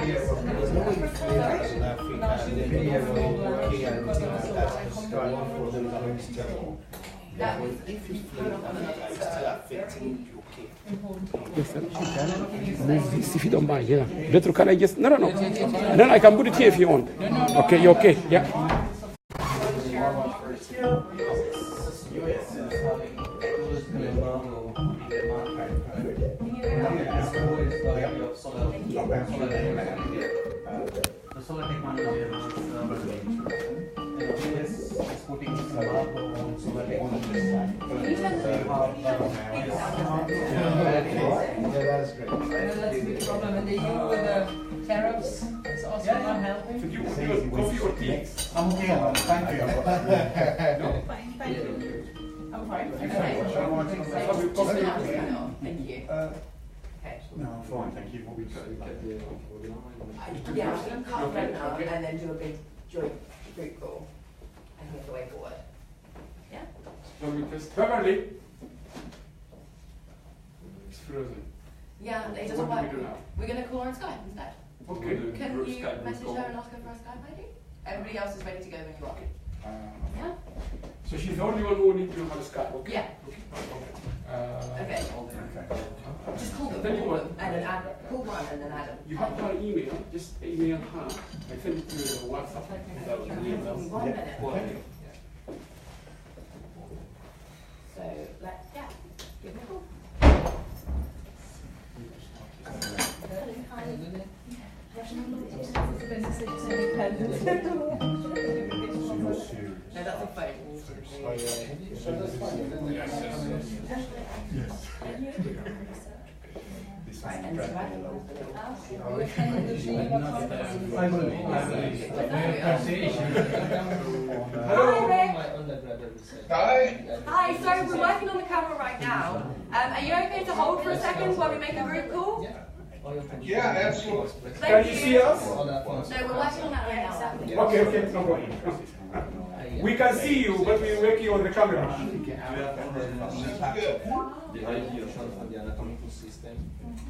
Yes, sir. Move this if you don't mind. Yeah. Retro, can I just? No. And then I can put it here if you want. Okay, you okay? Yeah. That's great. That's a big problem. And the EU with the tariffs is also not helping. So do you want coffee or tea? I'm okay, thank you. No? Thank you. I'm fine. Thank you. No, I'm fine, thank you. Yeah, I'm going to cut right now and then do a big joint group call. I think it's the way forward. Yeah? Let me test. Beverly. It's frozen. Yeah, it doesn't What work. do we do now? We're going to call her on Skype instead. Okay. Can you message her and ask her for a Skype ID? Everybody else is ready to go when you are. Yeah? So she's the only one who needs to have a Skype. Okay. Yeah. Okay. Okay. Just call them. Tell you what. And then add, call one and then add them. You have her email. Just email her. I send it to you on WhatsApp. That was the email. 1 minute. So let's give me a call. No, that's a phone. Right, and so Hi, sorry, we're working on the camera right now. Are you okay to hold for a second while we make a group call? Yeah, absolutely. Can you see us? No, we're working on that right now. Okay, no problem. We can see you, but we're working on the camera.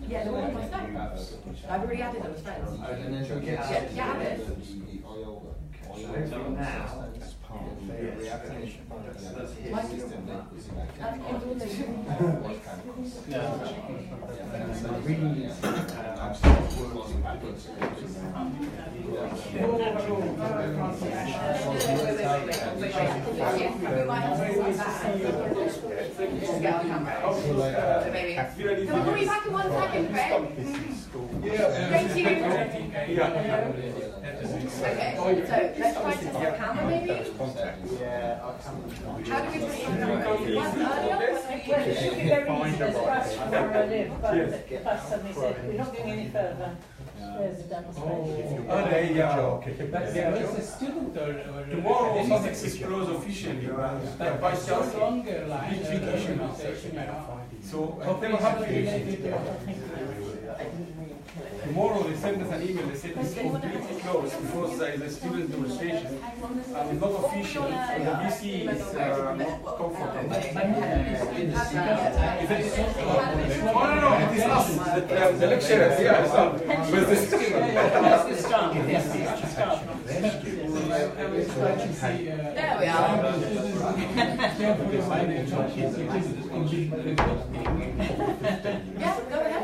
Yeah, the one on my phone. I've already added them as friends. Yeah, add it. Can we call you back in 1 second, Craig? Thank you. Okay, so let's try to test the camera maybe? How do we put it in the Well, it should be very easy. There's a bus from where I live, but the bus suddenly said, we're not going any further. There's a demonstration. Oh, there you go. That's a student or Tomorrow, Sussex is closed officially. By just longer line. big issue. So, I never have tomorrow they send us an email, they said it's completely closed because there is a student demonstration and it's not official and the VC is not comfortable. No, it is us, the lecturers, yeah, it's us. That's the staff. There we are. Yeah, go ahead.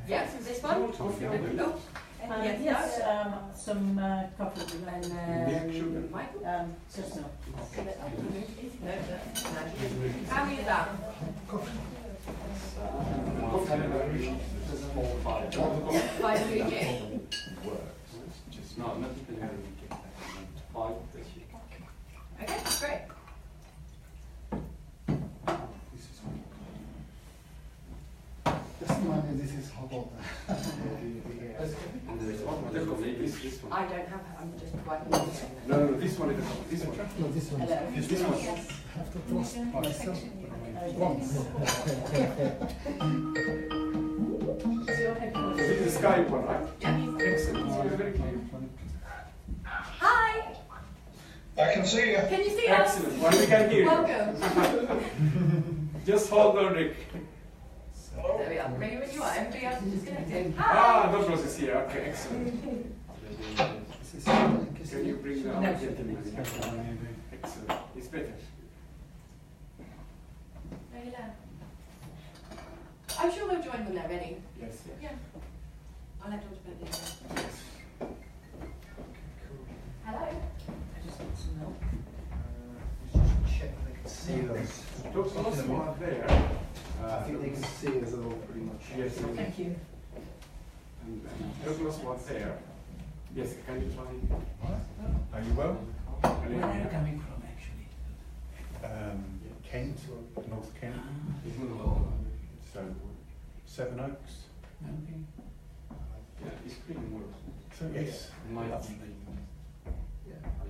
Yes, this one? Oh. Yes, some coffee and Michael? just no. How many is that? 5 kg. Okay, great. This is hot water. I don't have, I'm just working on it. No, this one is this one. No, this one. Hello. This one. I have to toast myself once. This is the Skype one, right? Yeah. Excellent. So it's very clear. Hi! I can see you. Can you see us? Excellent. Well, we can hear you. Welcome. Just hold on, Rick. There we are. Ready when you are. Everybody else is disconnected. Ah, Dobros is here. Okay, excellent. Can you bring the other gentleman? Excellent. It's better. I'm sure they'll join when they're ready. Yes. Yeah. I'll let Dr. Bentley know. Hello. I just need some help. Check if they can see us. Those are there. I think they can see us all pretty much. Yes. Thank you. And Douglas was there. Yes, can you try? Are you well? Where are you coming from, actually? Kent, North Kent. So, Seven Oaks. Okay. Yeah, it's pretty more. So, yes,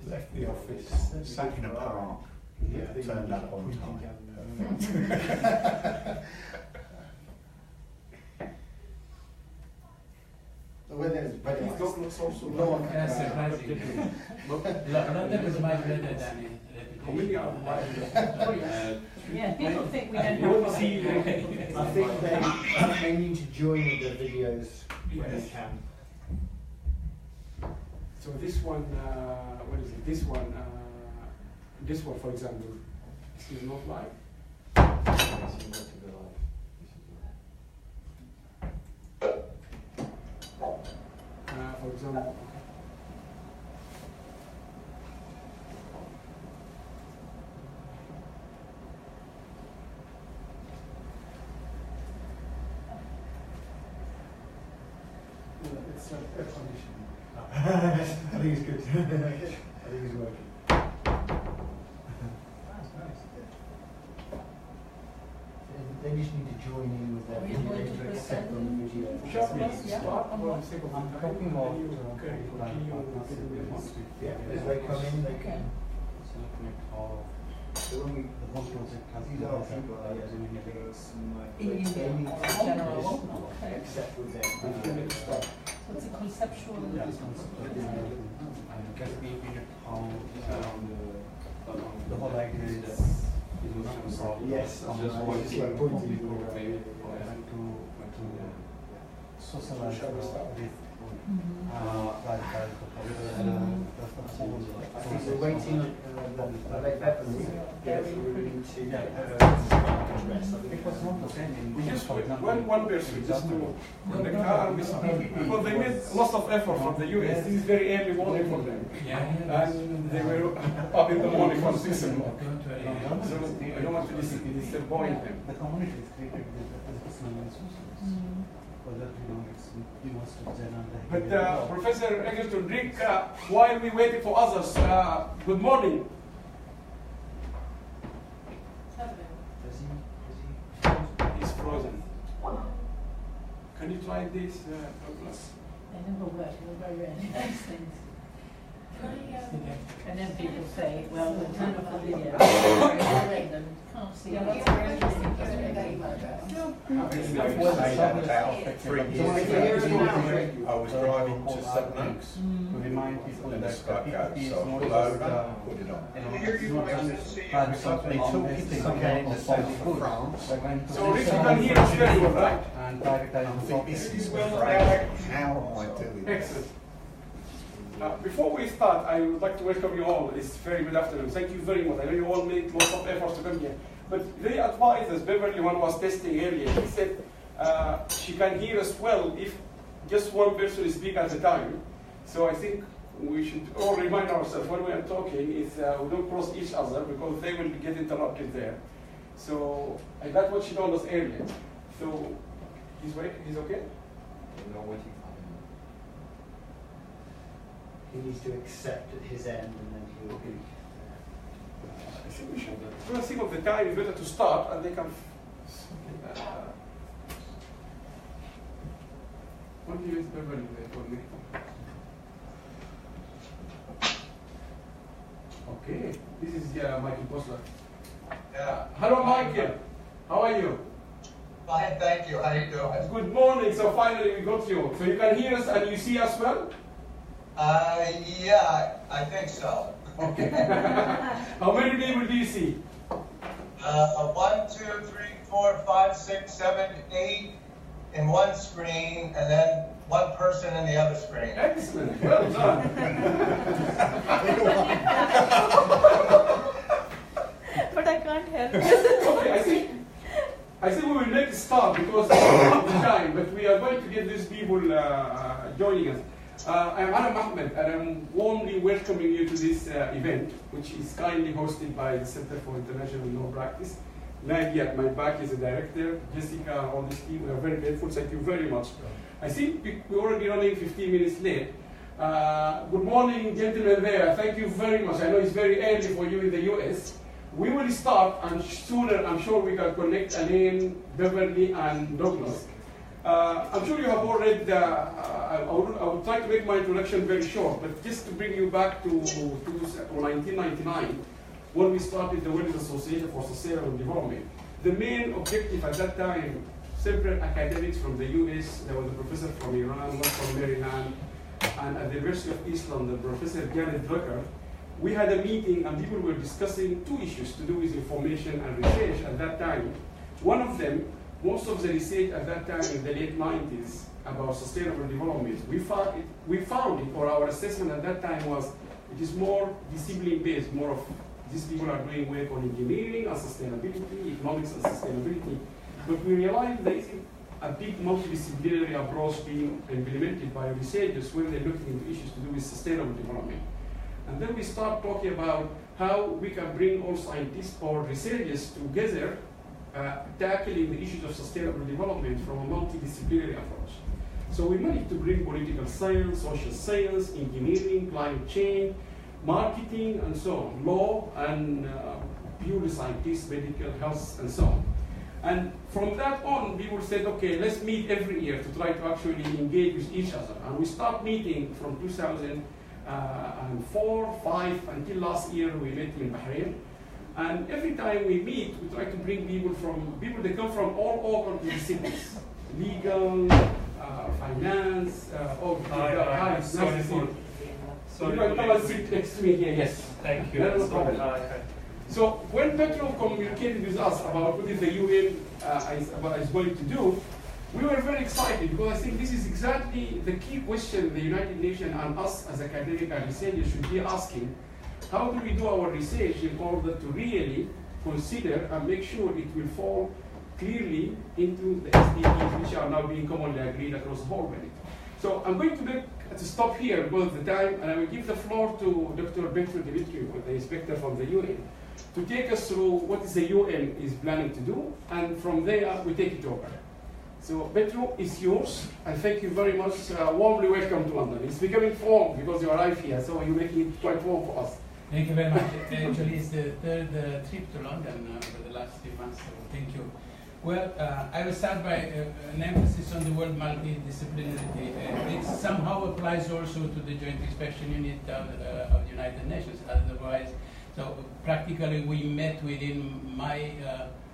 left the office, sat in a park, turned up on time. The weather is very It's Douglas also. No one can. That's surprising. London is much better than it. How many are Yeah, people think we don't You won't have see I think they need to join with their videos when they can. So this one, what is it? This one, for example, this is not live. For example. It's air conditioning. I think it's good. I think it's working. That's nice. They just need to join in with their Are you video going to to press accept send? on the video. Sure, Yes, yeah. start for the sake of I'm time. copying off Can you- to- okay, can you get this one? Yeah, as they come in, they can. The one project has These are people that are doing it. In India, general, okay. Except with them. So it's a conceptual. Yeah, it's not just being how the whole idea is not a problem. Yes, Just just want like people pointing to socialize with I think we're waiting on the late Beverly to address. It was not the same in We just for example, one person just to the car with because they made lots of effort from the US. This is very early morning for them. Yeah. And they were up in the morning from 6 o'clock. Don't worry. So I don't want to disappoint them. the community is created with the personal resources. Whether you must have done But Professor Eggleston, Rick, while we waiting for others, good morning. He's frozen. Can you try this, Douglas? They never work, they're very rare, those things. And then people say, well, we'll turn off the video. Them can't see. Yeah, that's very interesting. Give me that email address. about 3 years ago. I was driving to Seven Oaks Mm. to remind people and that this guy uh, PPP is So not pull just over, put it on. it's not just private company. They took it somewhere in the south of France. They went to So Rick, you can hear us very well, right? and privatized I the think this property. is how am I doing this? Excellent. Before we start, I would like to welcome you all. It's very good afternoon. Thank you very much. I know you all made lots of efforts to come here. But they advised us, Beverly, one was testing earlier. He said she can hear us well if just one person speaks at a time. So I think we should all remind ourselves when we are talking is we don't cross each other because they will get interrupted there. So I got what she told us earlier. So he's okay? He needs to accept at his end and then he'll be. I think we should. For the sake of the time, it's better to start and they can. What do you use Beverly for me? Okay, this is Michael Bosler. Yeah. Hello, Michael. How are you? Fine, thank you. How you doing? Good morning. So finally we got you. So you can hear us and you see us well? Yeah, I think so. Okay. How many people do you see? 1, 2, 3, 4, 5, 6, 7, 8 in one screen, and then one person in the other screen. Excellent. Well done. But I can't help. Okay, I think we will make a start because of the time, but we are going to get these people joining us. I'm Adam Ahmed, and I'm warmly welcoming you to this event, which is kindly hosted by the Center for International Law Practice. Nadia at my back is the director, Jessica, and all this team. We are very grateful. Thank you very much. I think we're already running 15 minutes late. Good morning, gentlemen there. Thank you very much. I know it's very early for you in the US. We will start, and sooner I'm sure we can connect Alain, Beverly, and Douglas. I'm sure you have all read, I will try to make my introduction very short, but just to bring you back to 1999, when we started the World Association for Sustainable Development. The main objective at that time, several academics from the US, there was a professor from Iran, one from Maryland, and at the University of East London, Professor Janet Drucker. We had a meeting and people were discussing two issues to do with information and research at that time. One of them, most of the research at that time in the late 90s about sustainable development, we found it, or our assessment at that time was, it is more discipline-based, more of these people are doing work on engineering and sustainability, economics and sustainability. But we realized there is a big multidisciplinary approach being implemented by researchers when they're looking into issues to do with sustainable development. And then we start talking about how we can bring all scientists or researchers together tackling the issues of sustainable development from a multidisciplinary approach. So we managed to bring political science, social science, engineering, climate change, marketing, and so on, law, and purely scientists, medical, health, and so on. And from that on, people said, okay, let's meet every year to try to actually engage with each other. And we start meeting from 2004, 5, until last year we met in Bahrain. And every time we meet, we try to bring people that come from all over the disciplines, legal, finance, Sorry. You can come and sit next to me here, yes. Thank you. No problem. So when Petro communicated with us about what is the UN is going to do, we were very excited because I think this is exactly the key question the United Nations and us as academic and researchers should be asking. How do we do our research in order to really consider and make sure it will fall clearly into the SDGs, which are now being commonly agreed across the whole planet? So I'm going to stop here because of the time, and I will give the floor to Dr. Petro Dimitriou, the inspector from the UN, to take us through what is the UN is planning to do, and from there we take it over. So Petro, it's yours, and thank you very much. Warmly welcome to London. It's becoming warm because you arrived here, so you're making it quite warm for us. Thank you very much. Actually, it's the third trip to London over the last 3 months, so thank you. Well, I will start by an emphasis on the word multidisciplinarity. It somehow applies also to the Joint Inspection Unit of the United Nations. Otherwise, so practically we met within my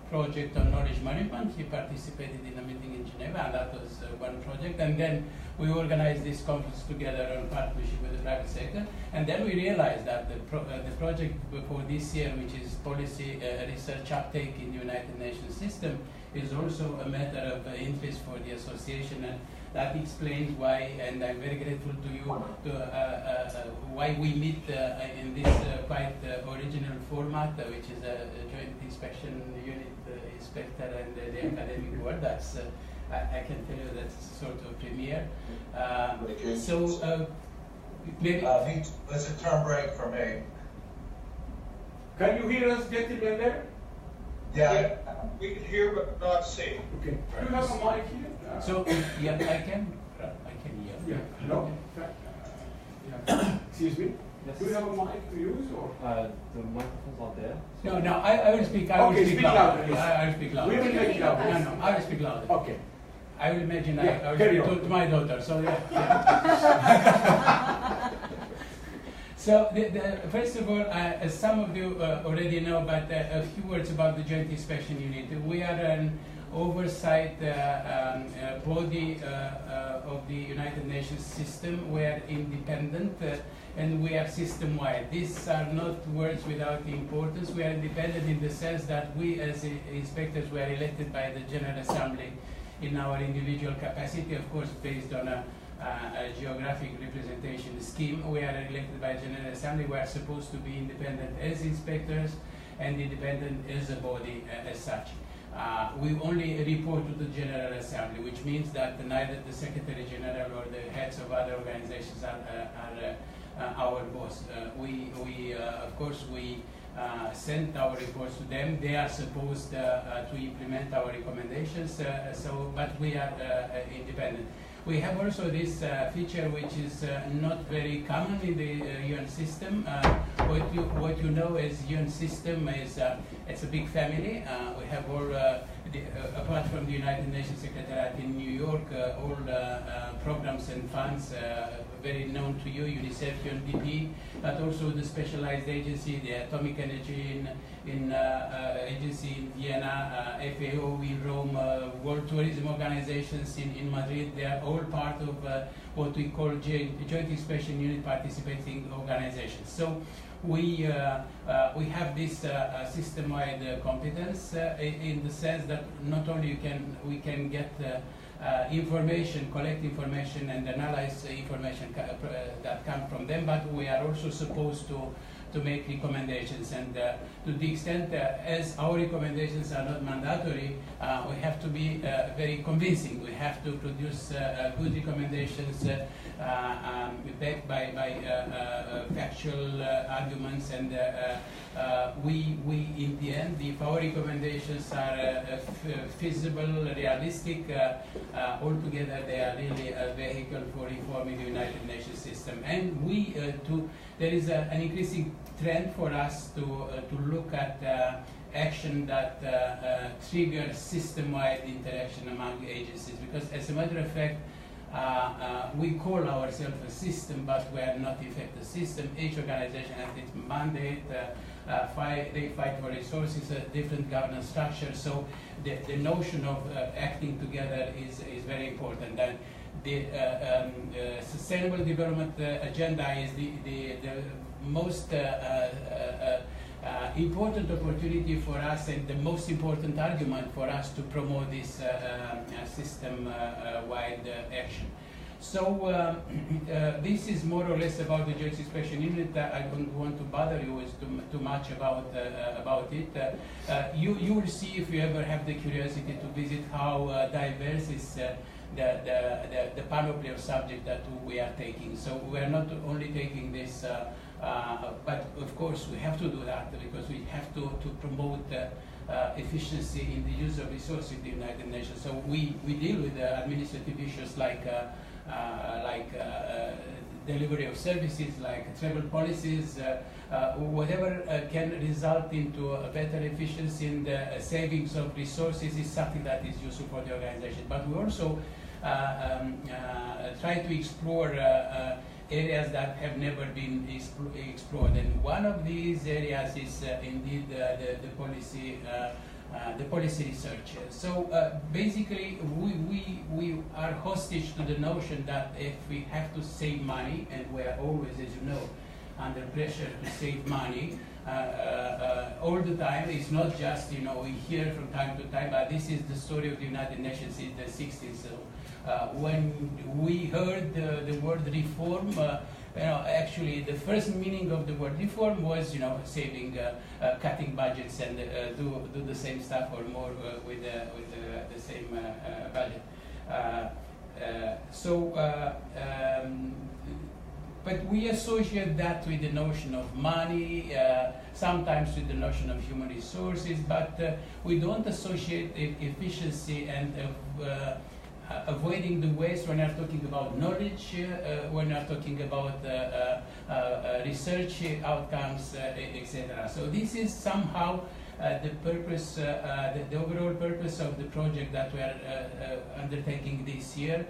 project on knowledge management. He participated in a meeting in Geneva, and that was one project. And then we organized this conference together in partnership with the private sector. And then we realized that the project for this year, which is policy research uptake in the United Nations system, is also a matter of interest for the association. And that explains why, and I'm very grateful to you, why we meet in this quite original format, which is a joint inspection unit inspector and the academic world. That's I can tell you that's sort of premiere. Maybe It's a term break for me. Can you hear us, gentlemen, there? Yeah, we can hear but not see. Okay. Do you have a mic here? So, yeah, I can hear. Yeah. Hello? Excuse me? Yes. Do you have a mic to use, or? The microphone's not there. No, I will speak. I will Okay, speak speak louder. louder, yes. I will speak louder. We will make it louder. No, I will speak louder. Okay. I will imagine Yeah, I will carry speak on. to my daughter. So yeah. So first of all, as some of you already know, but a few words about the Joint Inspection Unit. We are an oversight body of the United Nations system. We are independent and we are system-wide. These are not words without importance. We are independent in the sense that we as inspectors were elected by the General Assembly in our individual capacity, of course based on a geographic representation scheme. We are elected by General Assembly. We are supposed to be independent as inspectors and independent as a body as such. We only report to the General Assembly, which means that neither the Secretary General or the heads of other organizations are our boss. Of course, we send our reports to them. They are supposed to implement our recommendations, but we are independent. We have also this feature which is not very common in the UN system. What you know as UN system is it's a big family. We have all, apart from the United Nations Secretariat in New York, all programs and funds very known to you, UNICEF, UNDP, but also the specialized agency, the Atomic Energy Agency in Vienna, FAO in Rome, World Tourism Organizations in Madrid. They are all part of what we call Joint Inspection Unit participating organizations. So we have this system-wide competence in the sense that not only we can get information, collect information and analyze information that come from them, but we are also supposed to make recommendations, and to the extent as our recommendations are not mandatory, we have to be very convincing. We have to produce good recommendations backed by factual arguments, and we in the end, if our recommendations are feasible, realistic, altogether they are really a vehicle for reforming the United Nations system. And there is an increasing trend for us to look at action that triggers system-wide interaction among agencies, because as a matter of fact, we call ourselves a system, but we are not in fact a system. Each organization has its mandate, they fight for resources, a different governance structure, so the notion of acting together is very important. And the Sustainable Development Agenda is the most important opportunity for us and the most important argument for us to promote this system-wide action. So this is more or less about the Joint Inspection Unit. I don't want to bother you with too much about it. You will see, if you ever have the curiosity to visit, how diverse is the panoply of subjects that we are taking. So we are not only taking this, but of course we have to do that because we have to promote efficiency in the use of resources in the United Nations. So we deal with administrative issues like delivery of services, like travel policies, whatever can result into a better efficiency in the savings of resources is something that is useful for the organization. But we also try to explore areas that have never been explored, and one of these areas is indeed the policy research. So basically, we are hostage to the notion that if we have to save money, and we are always, as you know, under pressure to save money all the time. It's not just, we hear from time to time, but this is the story of the United Nations since the 60s. So when we heard the word reform, actually the first meaning of the word reform was, saving, cutting budgets and do the same stuff or more with the same budget. But we associate that with the notion of money, sometimes with the notion of human resources, but we don't associate efficiency and avoiding the waste when we are talking about knowledge, when we are talking about research outcomes, etc. So this is somehow the purpose, the overall purpose of the project that we are undertaking this year,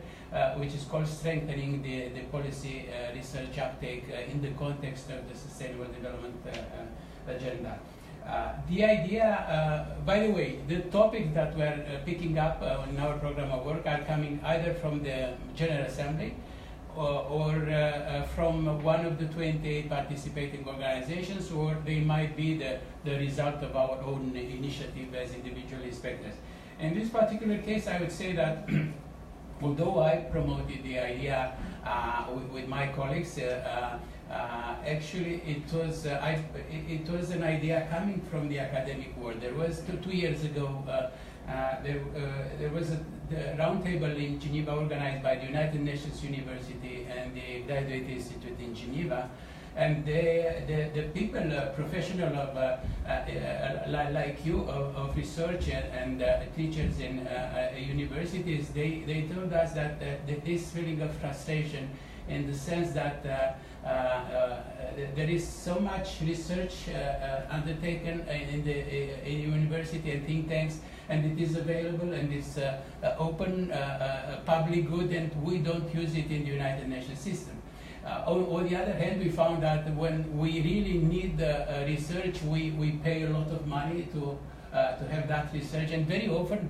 which is called Strengthening the Policy Research Uptake in the context of the Sustainable Development Agenda. The idea, by the way, the topics that we're picking up in our program of work are coming either from the General Assembly or from one of the 28 participating organizations, or they might be the result of our own initiative as individual inspectors. In this particular case, I would say that although I promoted the idea with my colleagues, actually it was an idea coming from the academic world. There was two years ago, there was a roundtable in Geneva organized by the United Nations University and the Graduate Institute in Geneva. And the people, professional of like you, of research and teachers in universities, they told us that this feeling of frustration, in the sense that there is so much research undertaken in university and think tanks, and it is available and it's open, public good, and we don't use it in the United Nations system. On the other hand, we found that when we really need research, we pay a lot of money to have that research, and very often,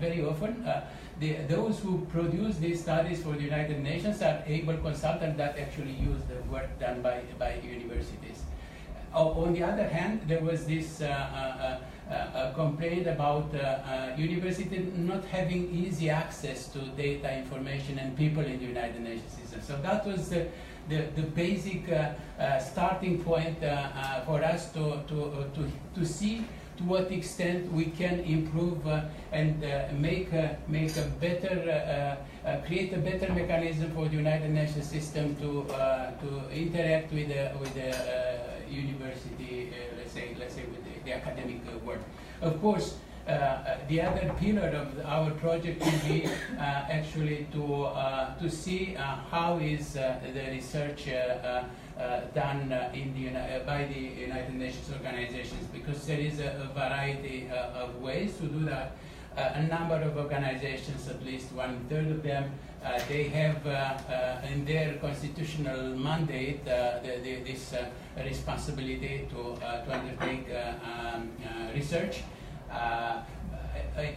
those who produce these studies for the United Nations are able consultants that actually use the work done by universities. On the other hand, there was this complaint about universities not having easy access to data, information, and people in the United Nations system. So that was the basic starting point for us to see to what extent we can improve and make a better, create a better mechanism for the United Nations system to interact with the university, let's say with the academic world. Of course, the other pillar of our project will be actually to see how is the research done by the United Nations organizations, because there is a variety of ways to do that. A number of organizations, at least 1/3 of them, they have in their constitutional mandate this responsibility to undertake research.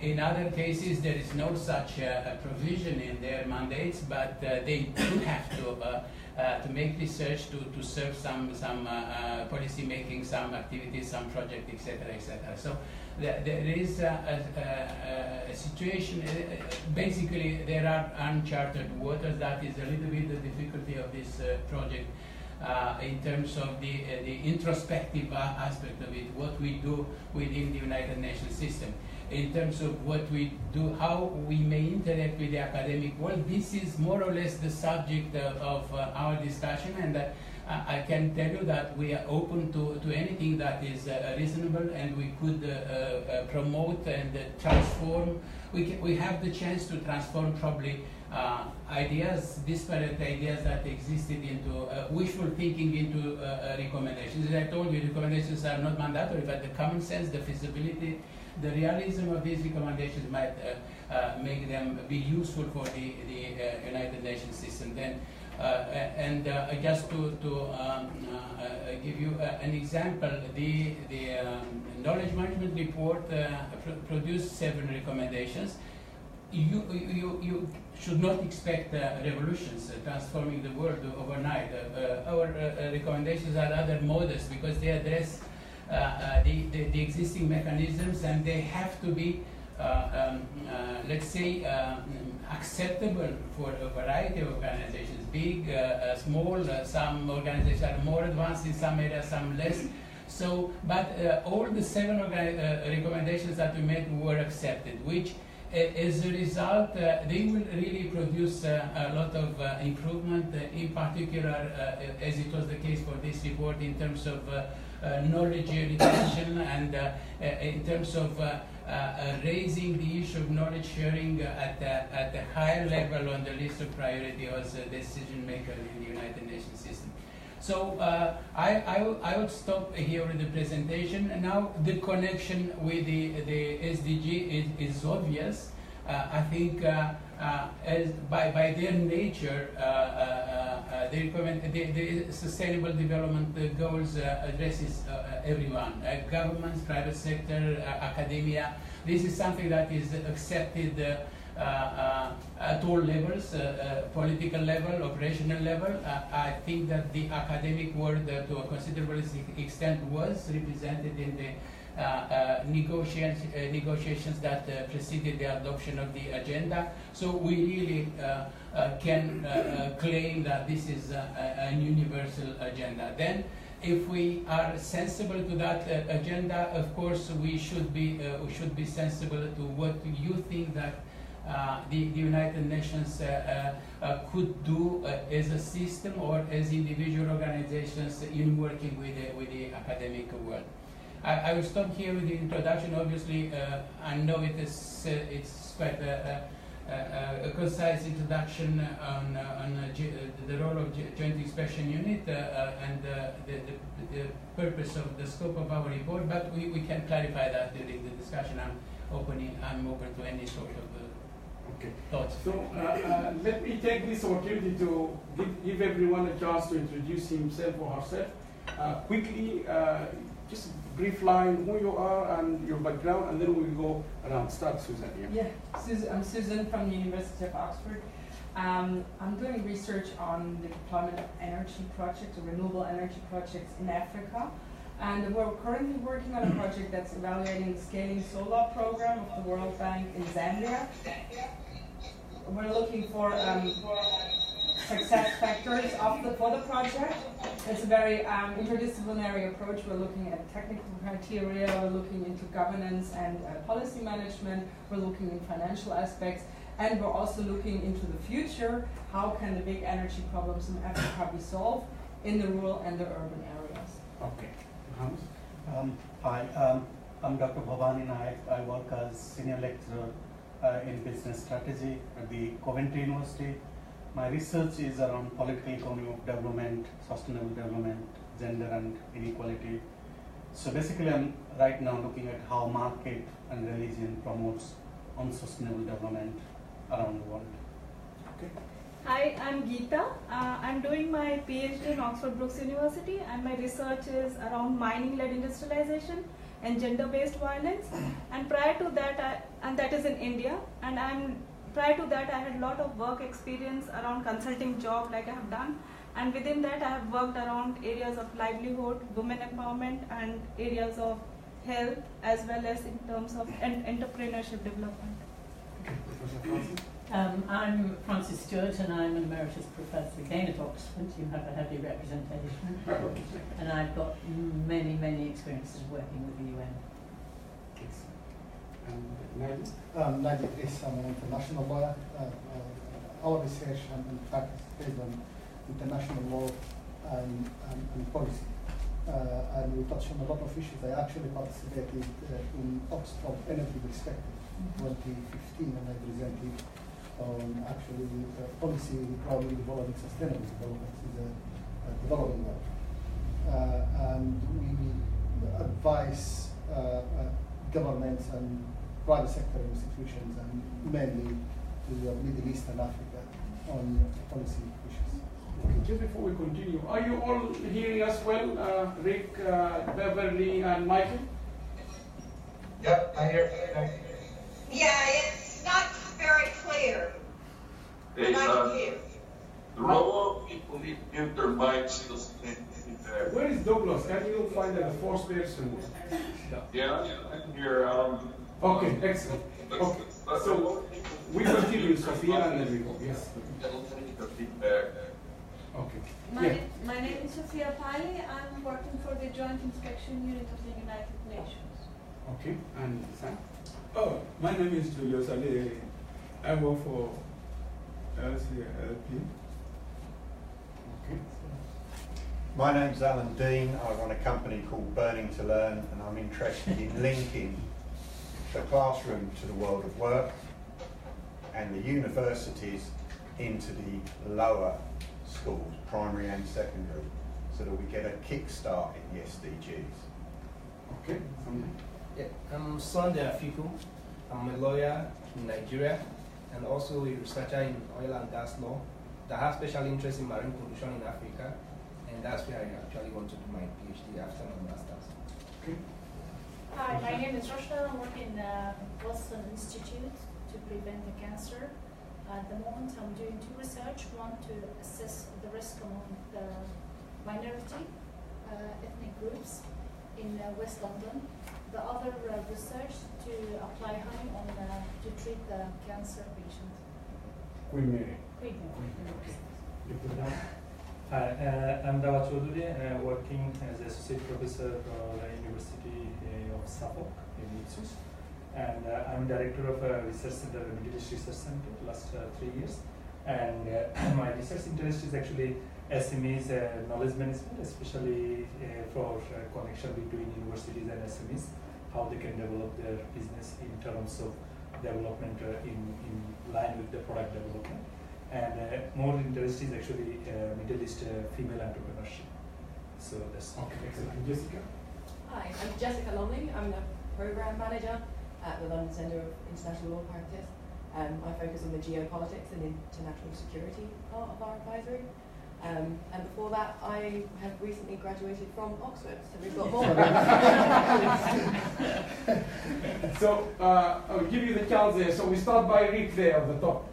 In other cases, there is no such provision in their mandates, but they do have to make research to serve some policy making, some activities, some project, etc., etc. So there is a situation. Basically, there are uncharted waters. That is a little bit the difficulty of this project. In terms of the introspective aspect of it, what we do within the United Nations system. In terms of what we do, how we may interact with the academic world, this is more or less the subject of our discussion, and I can tell you that we are open to anything that is reasonable, and we could promote and transform. We have the chance to transform probably ideas, disparate ideas that existed into wishful thinking into recommendations. As I told you, recommendations are not mandatory, but the common sense, the feasibility, the realism of these recommendations might make them be useful for the United Nations system. Then, just to give you an example, the knowledge management report produced 7 recommendations. You should not expect revolutions transforming the world overnight. Our recommendations are rather modest because they address the existing mechanisms, and they have to be, let's say, acceptable for a variety of organizations, big, small. Some organizations are more advanced in some areas, some less. So, but all the 7 recommendations that we made were accepted, which as a result, they will really produce a lot of improvement, in particular, as it was the case for this report, in terms of knowledge retention, and in terms of raising the issue of knowledge sharing at a higher level on the list of priority as a decision maker in the United Nations system. So I would stop here with the presentation. And now the connection with the SDG is obvious. I think as by their nature, the Sustainable Development Goals addresses everyone, governments, private sector, academia. This is something that is accepted at all levels, political level, operational level. I think that the academic world to a considerable extent was represented in the negotiations that preceded the adoption of the agenda. So we really can claim that this is a universal agenda. Then, if we are sensible to that agenda, of course, we should be sensible to what you think that the United Nations could do as a system or as individual organizations in working with the academic world. I will stop here with the introduction. Obviously, I know it's quite a concise introduction on the role of Joint Inspection Unit and the purpose of the scope of our report, but we can clarify that during the discussion. I'm open to any sort of thoughts. So let me take this opportunity to give everyone a chance to introduce himself or herself. Quickly, just a brief line, who you are and your background, and then we'll go around. Start, Susan. Yeah, I'm Susan from the University of Oxford. I'm doing research on the deployment of energy projects, or renewable energy projects in Africa. And we're currently working on a project that's evaluating the scaling solar program of the World Bank in Zambia. We're looking for success factors for the project. It's a very interdisciplinary approach. We're looking at technical criteria, we're looking into governance and policy management, we're looking in financial aspects, and we're also looking into the future. How can the big energy problems in Africa be solved in the rural and the urban areas? Okay. Hans? Hi, I'm Dr. Bhavani Naik. I work as senior lecturer in business strategy at the Coventry University. My research is around political economy of development, sustainable development, gender and inequality. So basically I'm right now looking at how market and religion promotes unsustainable development around the world. Okay. Hi, I'm Geeta. I'm doing my PhD in Oxford Brookes University, and my research is around mining-led industrialization and gender-based violence. And prior to that, and that is in India, and prior to that, I had a lot of work experience around consulting job like I have done. And within that, I have worked around areas of livelihood, women empowerment, and areas of health, as well as in terms of entrepreneurship development. I'm Frances Stewart, and I'm an emeritus professor again at Oxford. You have a heavy representation. And I've got many, many experiences working with the UN. Nadi Chris, I'm an international lawyer. Our research and practice is based on international law and policy. And we touched on a lot of issues. I actually participated in Oxford Energy Perspective 2015, and I presented on actually policy probably developing sustainable development is a developing work. And we advise governments and private sector institutions, and mainly to the Middle East and Africa, on policy issues. Okay, just before we continue, are you all hearing us well, Rick, Beverly, and Michael? Yep, I hear. Yeah, it's not very clear. Hey, but I can hear. the robot people need to mute their mics. Where is Douglas? Can you find the fourth person? Yeah, I can hear. Okay, excellent. Okay, so we continue, Sophia, and then we go. Yes. Okay. My name is Sophia Pali. I'm working for the Joint Inspection Unit of the United Nations. Okay, and Sam? Oh, my name is Julius Ali. I work for LCLP. Okay. My name's Alan Dean. I run a company called Burning to Learn, and I'm interested in linking the classroom to the world of work and the universities into the lower schools, primary and secondary, so that we get a kickstart in the SDGs. Okay. Yeah, I'm Sunday Afiku. I'm a lawyer in Nigeria and also a researcher in oil and gas law. that have special interest in marine pollution in Africa, and that's where I actually want to do my PhD after my master's. Okay. Hi, my name is Rochelle. I'm working in Boston Institute to prevent the cancer. At the moment, I'm doing two research. One to assess the risk among the minority ethnic groups in West London. The other research to apply honey on to treat the cancer patient. Queen Mary. Queen Mary. Hi, I'm Dawa Chaudhary, working as associate professor at the University of Suffolk in Ipswich, and I'm director of a research center, a Middle East Research Center, last 3 years. And my research interest is actually SMEs knowledge management, especially for connection between universities and SMEs, how they can develop their business in terms of development in line with the product development. And more interest is actually Middle East female entrepreneurship. So that's okay. Excellent. Jessica? Hi, I'm Jessica Longley. I'm the program manager at the London Centre of International Law Practice. I focus on the geopolitics and international security part of our advisory. And before that, I have recently graduated from Oxford, so we've got more. So I'll give you the chance there. So we start by Rick there at the top.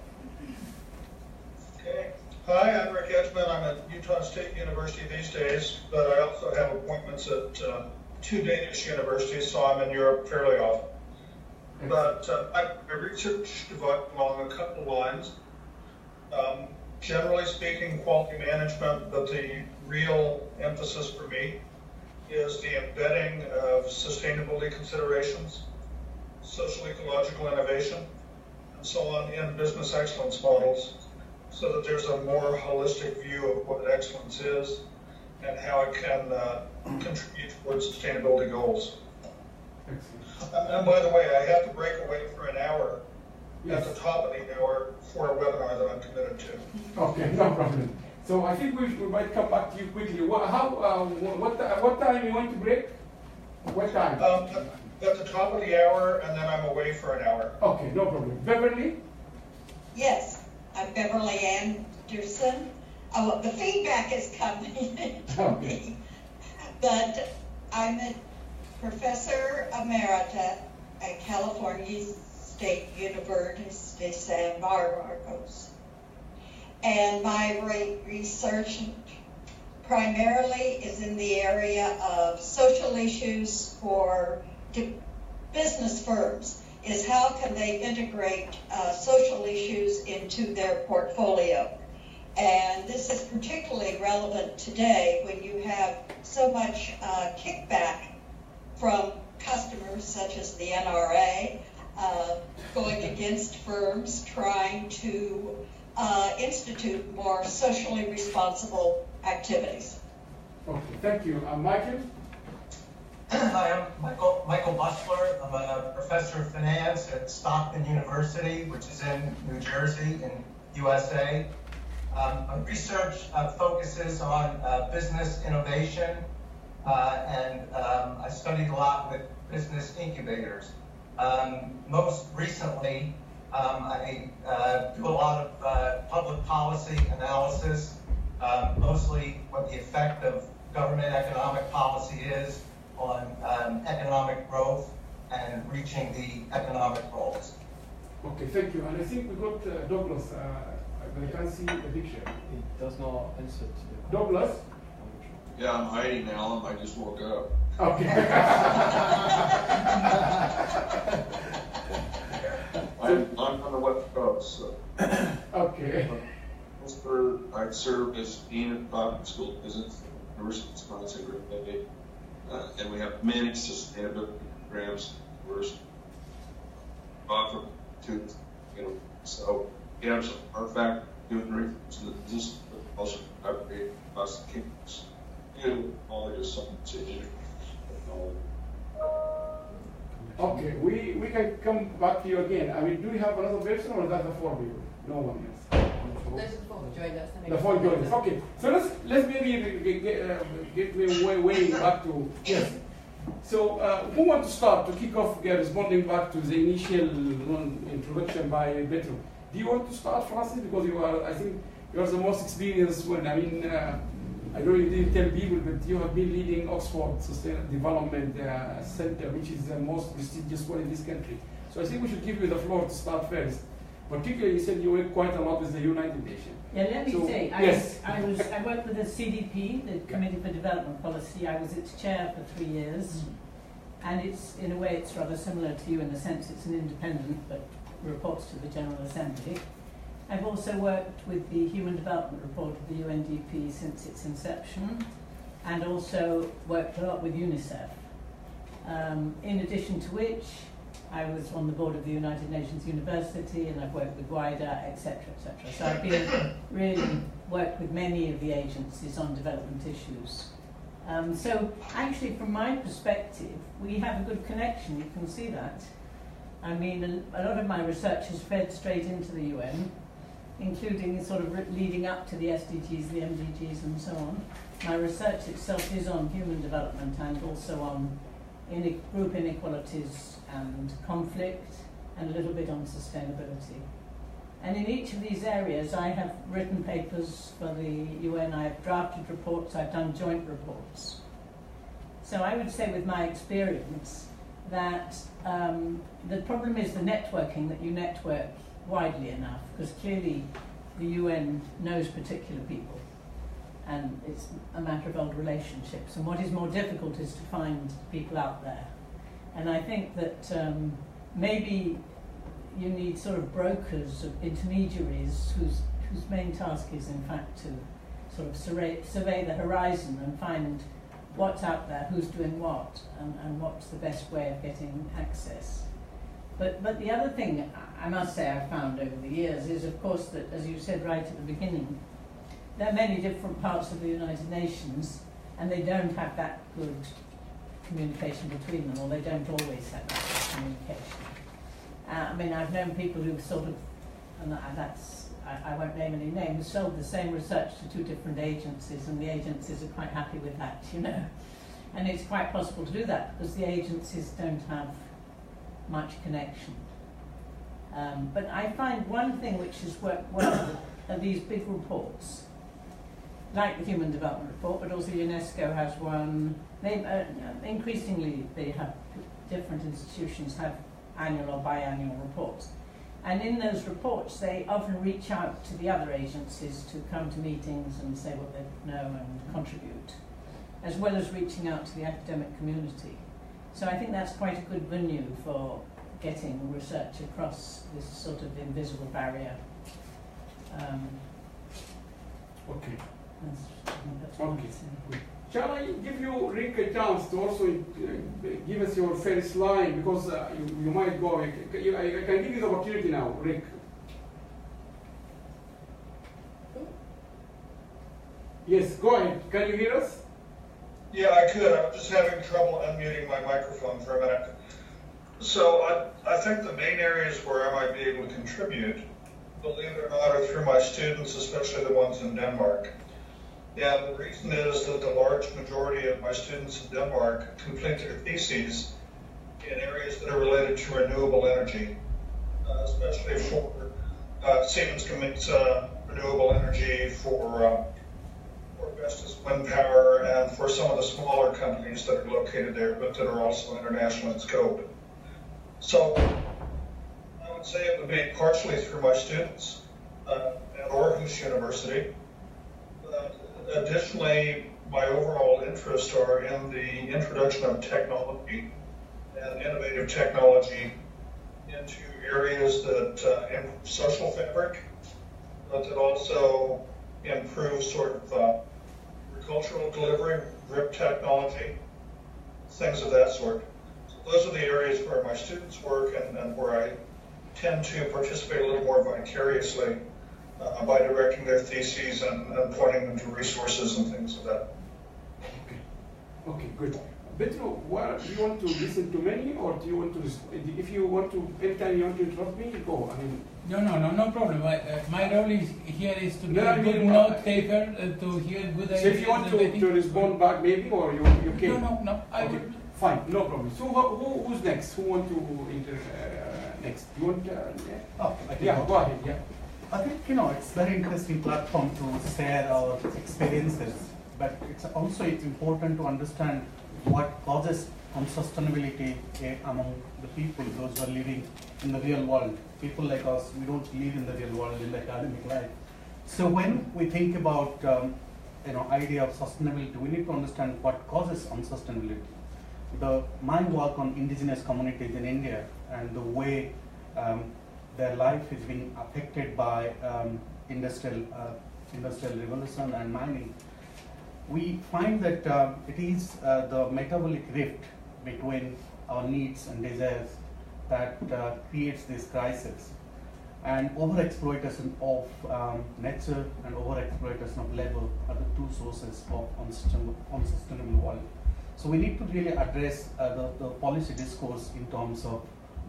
Okay. Hi, I'm Rick Edgman. I'm at Utah State University these days, but I also have appointments at 2 Danish universities, so I'm in Europe fairly often. But my research divides along a couple of lines. Generally speaking, quality management, but the real emphasis for me is the embedding of sustainability considerations, social ecological innovation, and so on in business excellence models, so that there's a more holistic view of what excellence is and how it can contribute towards sustainability goals. And by the way, I have to break away for an hour at the top of the hour for a webinar that I'm committed to. Okay, no problem. So I think we might come back to you quickly. What time you want to break? What time? At the top of the hour, and then I'm away for an hour. Okay, no problem. Beverly? Yes, I'm Beverly Anderson. Oh, the feedback is coming. Okay. But I'm a professor emerita at California State University, San Marcos. And my research primarily is in the area of social issues for business firms, is how can they integrate social issues into their portfolio. And this is particularly relevant today when you have so much kickback from customers such as the NRA going against firms trying to institute more socially responsible activities. Okay, thank you. Michael? Hi, I'm Michael Bushler. I'm a professor of finance at Stockton University, which is in New Jersey in USA. My research focuses on business innovation, and I studied a lot with business incubators. Most recently, I do a lot of public policy analysis, mostly what the effect of government economic policy is on economic growth and reaching the economic goals. Okay, thank you. And I think we got Douglas. I can't see the picture. It does not answer to the Douglas? Yeah, I'm hiding, Alan. I just woke up. Okay. I'm on the West Coast. So. Okay. I served as Dean of Providence School of Business at the University of Wisconsin Great Bay. And we have many sustainability programs we're offer to, so we have some artifact doing research in the business, but also operate across the kingdoms. All is something to Okay, we can come back to you again. I mean, do we have another person or is that the four people? No one else. Those are the four who joined us. The four joined us. Okay, so let's maybe get way back to yes. So who wants to start to kick off responding back to the initial introduction by Petro? Do you want to start, Francis? Because you are, I think, you're the most experienced one. I mean, I know you didn't tell people, but you have been leading Oxford Sustainable Development Center, which is the most prestigious one in this country. So I think we should give you the floor to start first. Particularly, you said you work quite a lot with the United Nations. Yeah, let me say, yes. I worked with the CDP, the Committee for Development Policy. I was its chair for 3 years. And it's, in a way, it's rather similar to you in the sense it's an independent, but reports to the General Assembly. I've also worked with the Human Development Report of the UNDP since its inception, and also worked a lot with UNICEF. In addition to which, I was on the board of the United Nations University, and I've worked with WIDA, etc., etc. So I've been really worked with many of the agencies on development issues. So actually, from my perspective, we have a good connection. You can see that. I mean, a lot of my research is fed straight into the UN, including sort of leading up to the SDGs, the MDGs, and so on. My research itself is on human development and also on group inequalities and conflict, and a little bit on sustainability. And in each of these areas, I have written papers for the UN, I have drafted reports, I've done joint reports. So I would say with my experience that the problem is the networking, that you network widely enough, because clearly the UN knows particular people, and it's a matter of old relationships. And what is more difficult is to find people out there. And I think that maybe you need sort of brokers, of intermediaries, whose main task is in fact to sort of survey the horizon and find what's out there, who's doing what, and what's the best way of getting access. But the other thing I must say I've found over the years is, of course, that, as you said right at the beginning, there are many different parts of the United Nations, and they don't have that good communication between them, or they don't always have that good communication. I mean, I've known people who've sort of, and I won't name any names, sold the same research to 2 different agencies, and the agencies are quite happy with that, you know. And it's quite possible to do that because the agencies don't have much connection. But I find one thing which has worked well are these big reports, like the Human Development Report, but also UNESCO has one. Increasingly, they have different institutions have annual or biannual reports. And in those reports, they often reach out to the other agencies to come to meetings and say what they know and contribute, as well as reaching out to the academic community. So I think that's quite a good venue for getting research across this sort of invisible barrier. Okay. That's okay. Shall I give you, Rick, a chance to also give us your first line, because you might go. I can give you the opportunity now, Rick. Yes, go ahead. Can you hear us? Yeah, I could. I'm just having trouble unmuting my microphone for a minute. So I think the main areas where I might be able to contribute, believe it or not, are through my students, especially the ones in Denmark. And the reason is that the large majority of my students in Denmark complete their theses in areas that are related to renewable energy, especially for Siemens commits renewable energy, for Vestas wind power, and for some of the smaller companies that are located there, but that are also international in scope. So I would say it would be partially through my students at Aarhus University. Additionally, my overall interests are in the introduction of technology and innovative technology into areas that improve social fabric, but that also improve sort of agricultural delivery, drip technology, things of that sort. So those are the areas where my students work and where I tend to participate a little more vicariously by directing their theses and pointing them to resources and things of that. Okay, good. Petro, do you want to listen to me, or do you want to, if you want to, anytime you want to interrupt me, go. I mean, no problem. My role here is to be a good note taker, to hear good ideas. So if you want to respond back, maybe, or you can? No. Okay, fine, no problem. So who's next? Who want to enter next? You want? Oh, yeah, go ahead. Yeah. I think it's very interesting platform to share our experiences, but it's important to understand what causes unsustainability among the people, those who are living in the real world. People like us, we don't live in the real world, in the academic life. So when we think about idea of sustainability, we need to understand what causes unsustainability. My work on indigenous communities in India and the way their life is being affected by industrial revolution and mining, we find that it is the metabolic rift between our needs and desires that creates this crisis. And overexploitation of nature and overexploitation of labor are the two sources of unsustainable world. So we need to really address the policy discourse in terms of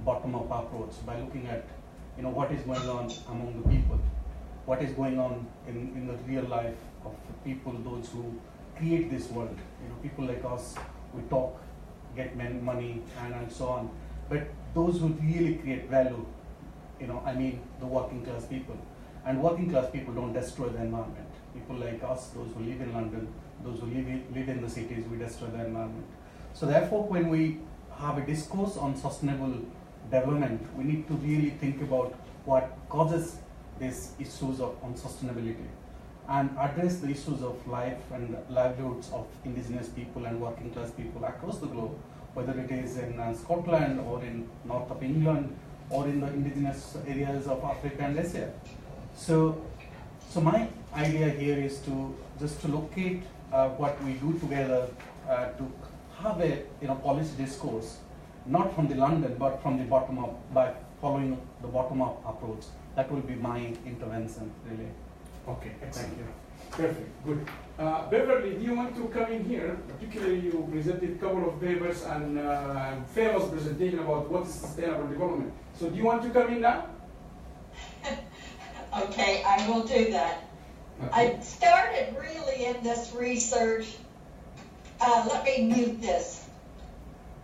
bottom-up approach by looking at what is going on among the people, what is going on in the real life of the people, those who create this world. People like us, we talk, get money, and so on. But those who really create value, the working class people. And working class people don't destroy the environment. People like us, those who live in London, those who live in the cities, we destroy the environment. So therefore, when we have a discourse on sustainable development, we need to really think about what causes these issues of unsustainability and address the issues of life and livelihoods of indigenous people and working class people across the globe, whether it is in Scotland or in north of England or in the indigenous areas of Africa and Asia. So my idea here is to locate what we do together to have a policy discourse, not from the London but from the bottom up, by following the bottom up approach. That will be my intervention, really. Okay, excellent. Thank you. Perfect, good. Beverly, do you want to come in here? Particularly, you presented a couple of papers and famous presentation about what is sustainable development. So do you want to come in now? Okay, I will do that. Okay. I started really in this research. Let me mute this.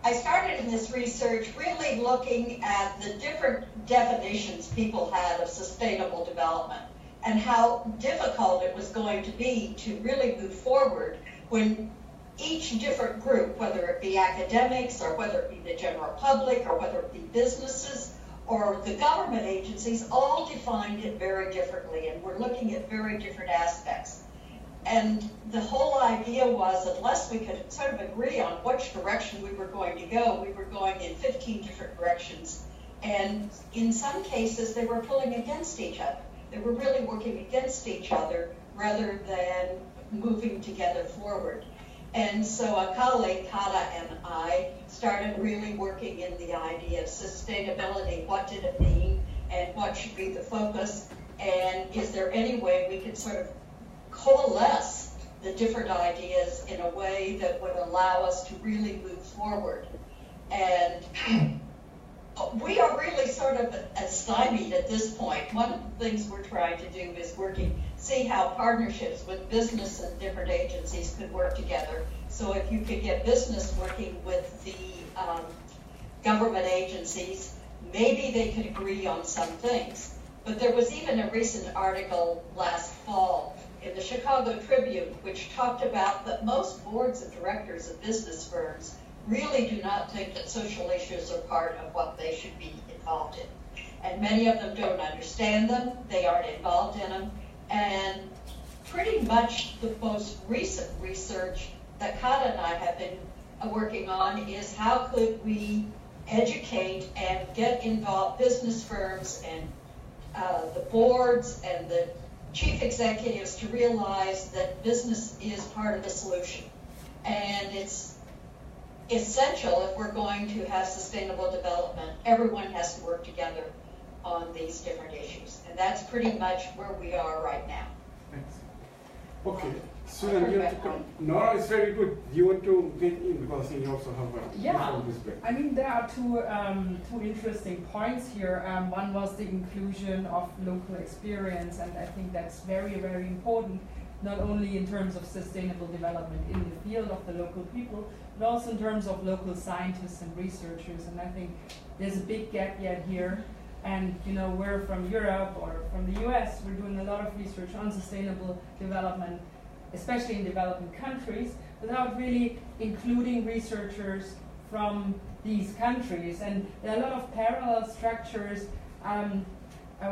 I started in this research really looking at the different definitions people had of sustainable development and how difficult it was going to be to really move forward when each different group, whether it be academics or whether it be the general public or whether it be businesses or the government agencies, all defined it very differently, and we're looking at very different aspects. And the whole idea was, unless we could sort of agree on which direction we were going to go, we were going in 15 different directions. And in some cases, they were pulling against each other. They were really working against each other rather than moving together forward. And so a colleague, Kata, and I started really working in the idea of sustainability. What did it mean, and what should be the focus, and is there any way we could sort of coalesce the different ideas in a way that would allow us to really move forward? And we are really sort of stymied at this point. One of the things we're trying to do is see how partnerships with business and different agencies could work together. So if you could get business working with the government agencies, maybe they could agree on some things. But there was even a recent article last fall in the Chicago Tribune which talked about that most boards of directors of business firms really do not think that social issues are part of what they should be involved in. And many of them don't understand them, they aren't involved in them, and pretty much the most recent research that Kata and I have been working on is how could we educate and get involved business firms and the boards and the chief executives to realize that business is part of the solution. And it's essential if we're going to have sustainable development. Everyone has to work together on these different issues. And that's pretty much where we are right now. Okay. Susan, you want to come? No, it's very good. Do you want to get in? Because I think you also have a different perspective. I mean, there are two interesting points here. One was the inclusion of local experience, and I think that's very, very important, not only in terms of sustainable development in the field of the local people, but also in terms of local scientists and researchers. And I think there's a big gap yet here. And we're from Europe or from the US, we're doing a lot of research on sustainable development, especially in developing countries, without really including researchers from these countries. And there are a lot of parallel structures.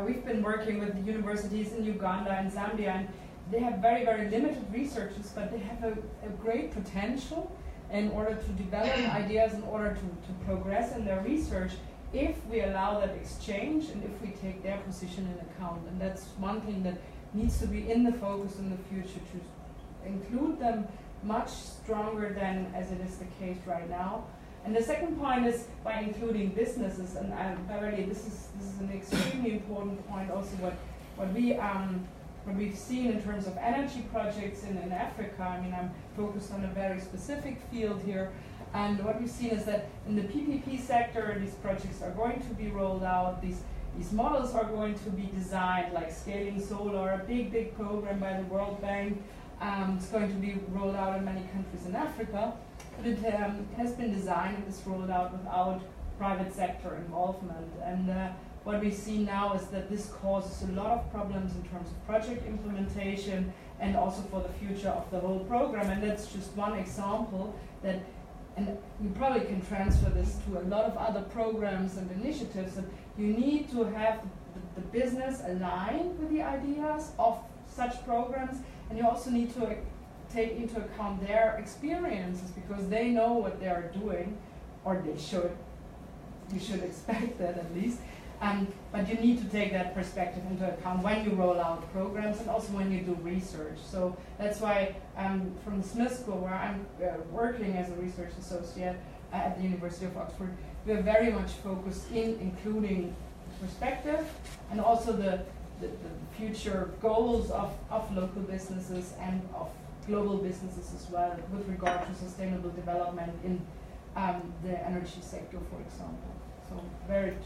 We've been working with the universities in Uganda and Zambia, and they have very, very limited researchers, but they have a great potential in order to develop ideas, in order to progress in their research, if we allow that exchange and if we take their position in account. And that's one thing that needs to be in the focus in the future, to include them much stronger than as it is the case right now. And the second point is by including businesses, and Beverly, this is an extremely important point also what we've seen in terms of energy projects in Africa. I mean, I'm focused on a very specific field here, and what we've seen is that in the PPP sector, these projects are going to be rolled out, these models are going to be designed, like scaling solar, a big program by the World Bank. It's going to be rolled out in many countries in Africa, but it has been designed and is rolled out without private sector involvement. And what we see now is that this causes a lot of problems in terms of project implementation and also for the future of the whole program. And that's just one example that, and you probably can transfer this to a lot of other programs and initiatives, that you need to have the business aligned with the ideas of such programs, and you also need to take into account their experiences, because they know what they are doing, or they should. You should expect that at least. But you need to take that perspective into account when you roll out programs and also when you do research. So that's why from the Smith School, where I'm working as a research associate at the University of Oxford, we are very much focused in including perspective and also the future goals of local businesses and of global businesses as well, with regard to sustainable development in the energy sector, for example. So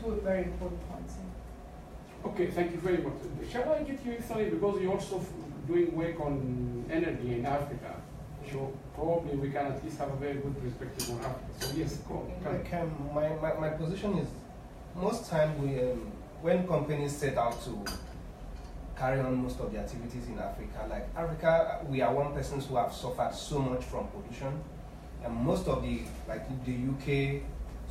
two very important points here. Okay, thank you very much. Shall I get you, Ithani, because you're also doing work on energy in Africa, so probably we can at least have a very good perspective on Africa. So yes, go on. My position is, most time when companies set out to carry on most of the activities in Africa, like Africa, we are one persons who have suffered so much from pollution, and most of the UK,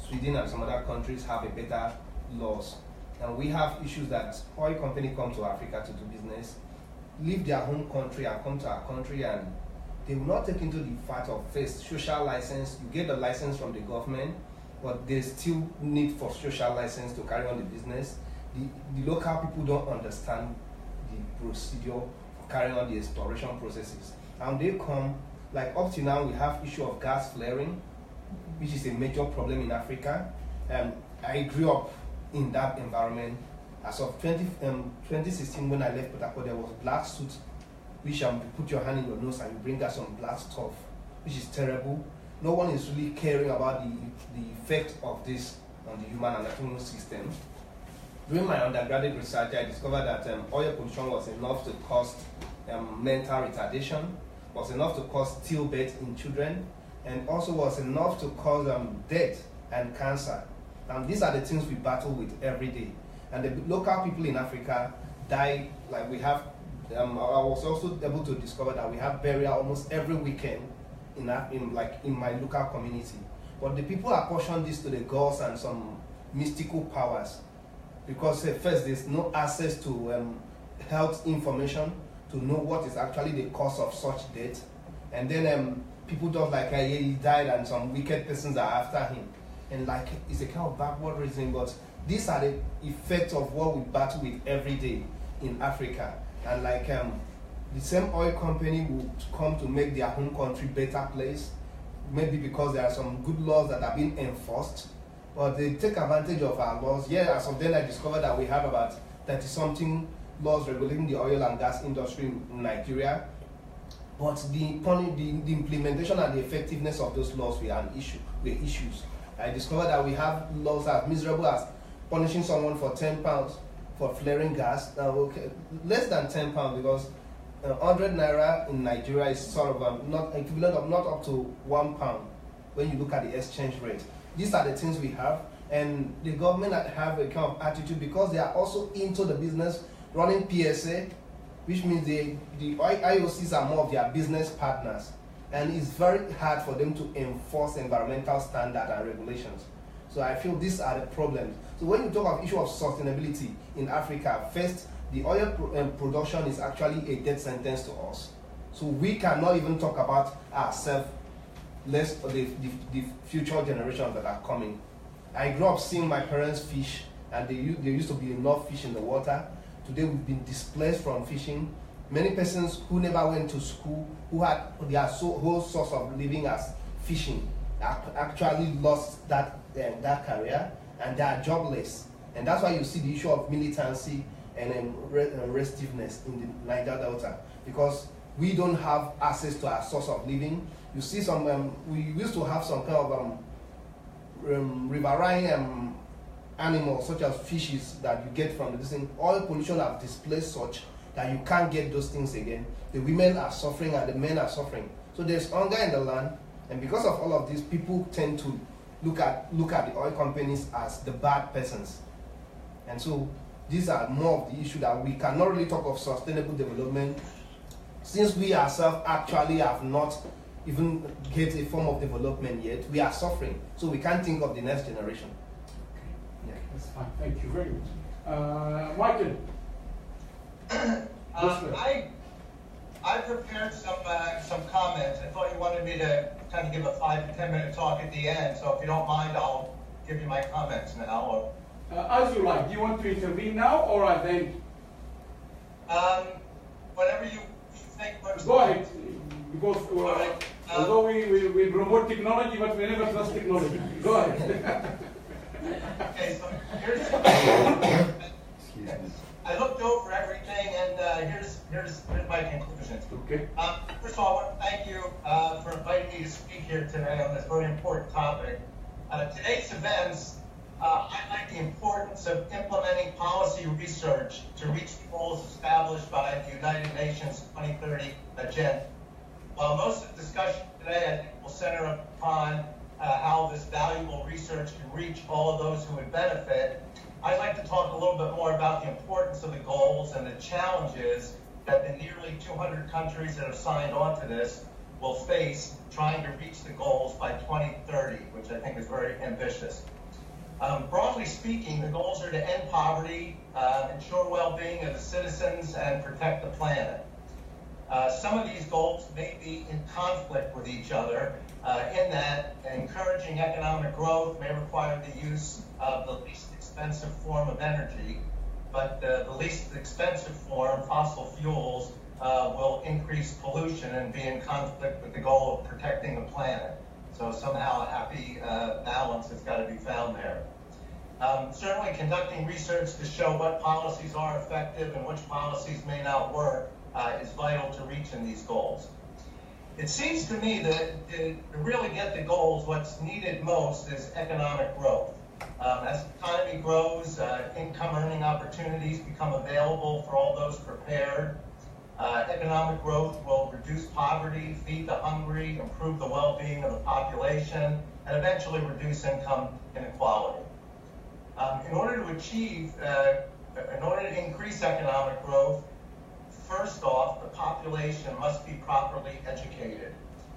Sweden and some other countries have a better laws. And we have issues that oil company come to Africa to do business, leave their home country and come to our country, and they will not take into the fact of first social license. You get the license from the government, but there's still need for social license to carry on the business. The local people don't understand the procedure for carrying on the exploration processes. And they come, like up to now we have issue of gas flaring, which is a major problem in Africa. I grew up in that environment. As of 2016, when I left Port Harcourt, there was black soot, which you put your hand in your nose and you bring out some black stuff, which is terrible. No one is really caring about the effect of this on the human anatomical system. During my undergraduate research, I discovered that oil pollution was enough to cause mental retardation, was enough to cause stillbirth in children, and also was enough to cause death and cancer. And these are the things we battle with every day. And the local people in Africa die, like we have, I was also able to discover that we have burial almost every weekend in my local community. But the people apportion this to the gods and some mystical powers, because first there's no access to health information to know what is actually the cause of such death. And then people just like, hey, he died and some wicked persons are after him. And like, it's a kind of backward reasoning, but these are the effects of what we battle with every day in Africa. And like, the same oil company will come to make their home country better place, maybe because there are some good laws that are being enforced, but they take advantage of our laws. Yeah, as of then I discovered that we have about 30-something laws regulating the oil and gas industry in Nigeria. But the implementation and the effectiveness of those laws were issues. I discovered that we have laws as miserable as punishing someone for £10 for flaring gas. Okay, less than £10 because 100 naira in Nigeria is sort of not equivalent of not up to £1 when you look at the exchange rate. These are the things we have. And the government have a kind of attitude because they are also into the business, running PSA, which means the IOCs are more of their business partners. And it's very hard for them to enforce environmental standards and regulations. So I feel these are the problems. So when you talk of issue of sustainability in Africa, first, the oil production is actually a death sentence to us. So we cannot even talk about ourselves, less the future generations that are coming. I grew up seeing my parents fish, and there used to be enough fish in the water. Today we've been displaced from fishing. Many persons who never went to school, who had their whole source of living as fishing, actually lost that career, and they are jobless. And that's why you see the issue of militancy and restiveness in the Niger Delta, because we don't have access to our source of living. You see we used to have some kind of riverine animals such as fishes that you get from this thing. Oil pollution have displaced such that you can't get those things again. The women are suffering and the men are suffering. So there's hunger in the land, and because of all of this, people tend to look at the oil companies as the bad persons. And so these are more of the issue that we cannot really talk of sustainable development since we ourselves actually have not even get a form of development yet. We are suffering, so we can't think of the next generation. Okay, that's fine. Thank you very much. Michael. I prepared some comments. I thought you wanted me to kind of give a 5 to 10 minute talk at the end. So if you don't mind, I'll give you my comments now. As you like. Do you want to intervene now or at the end? Whatever you think. Go ahead. Because although we promote technology, but we never trust technology. Go ahead. Okay, so here's. I looked over everything, and here's my conclusions. Okay. First of all, I want to thank you for inviting me to speak here today on this very important topic. Today's events highlight the importance of implementing policy research to reach the goals established by the United Nations 2030 Agenda. While most of the discussion today, I think, will center upon how this valuable research can reach all of those who would benefit, I'd like to talk a little bit more about the importance of the goals and the challenges that the nearly 200 countries that have signed on to this will face trying to reach the goals by 2030, which I think is very ambitious. Broadly speaking, the goals are to end poverty, ensure well-being of the citizens, and protect the planet. Some of these goals may be in conflict with each other in that encouraging economic growth may require the use of the least expensive form of energy, but the least expensive form, fossil fuels, will increase pollution and be in conflict with the goal of protecting the planet. So somehow a happy balance has got to be found there. Certainly conducting research to show what policies are effective and which policies may not work is vital to reaching these goals. It seems to me that to really get the goals, what's needed most is economic growth. As the economy grows, income earning opportunities become available for all those prepared. Economic growth will reduce poverty, feed the hungry, improve the well-being of the population, and eventually reduce income inequality. In order to increase economic growth, first off, the population must be properly educated.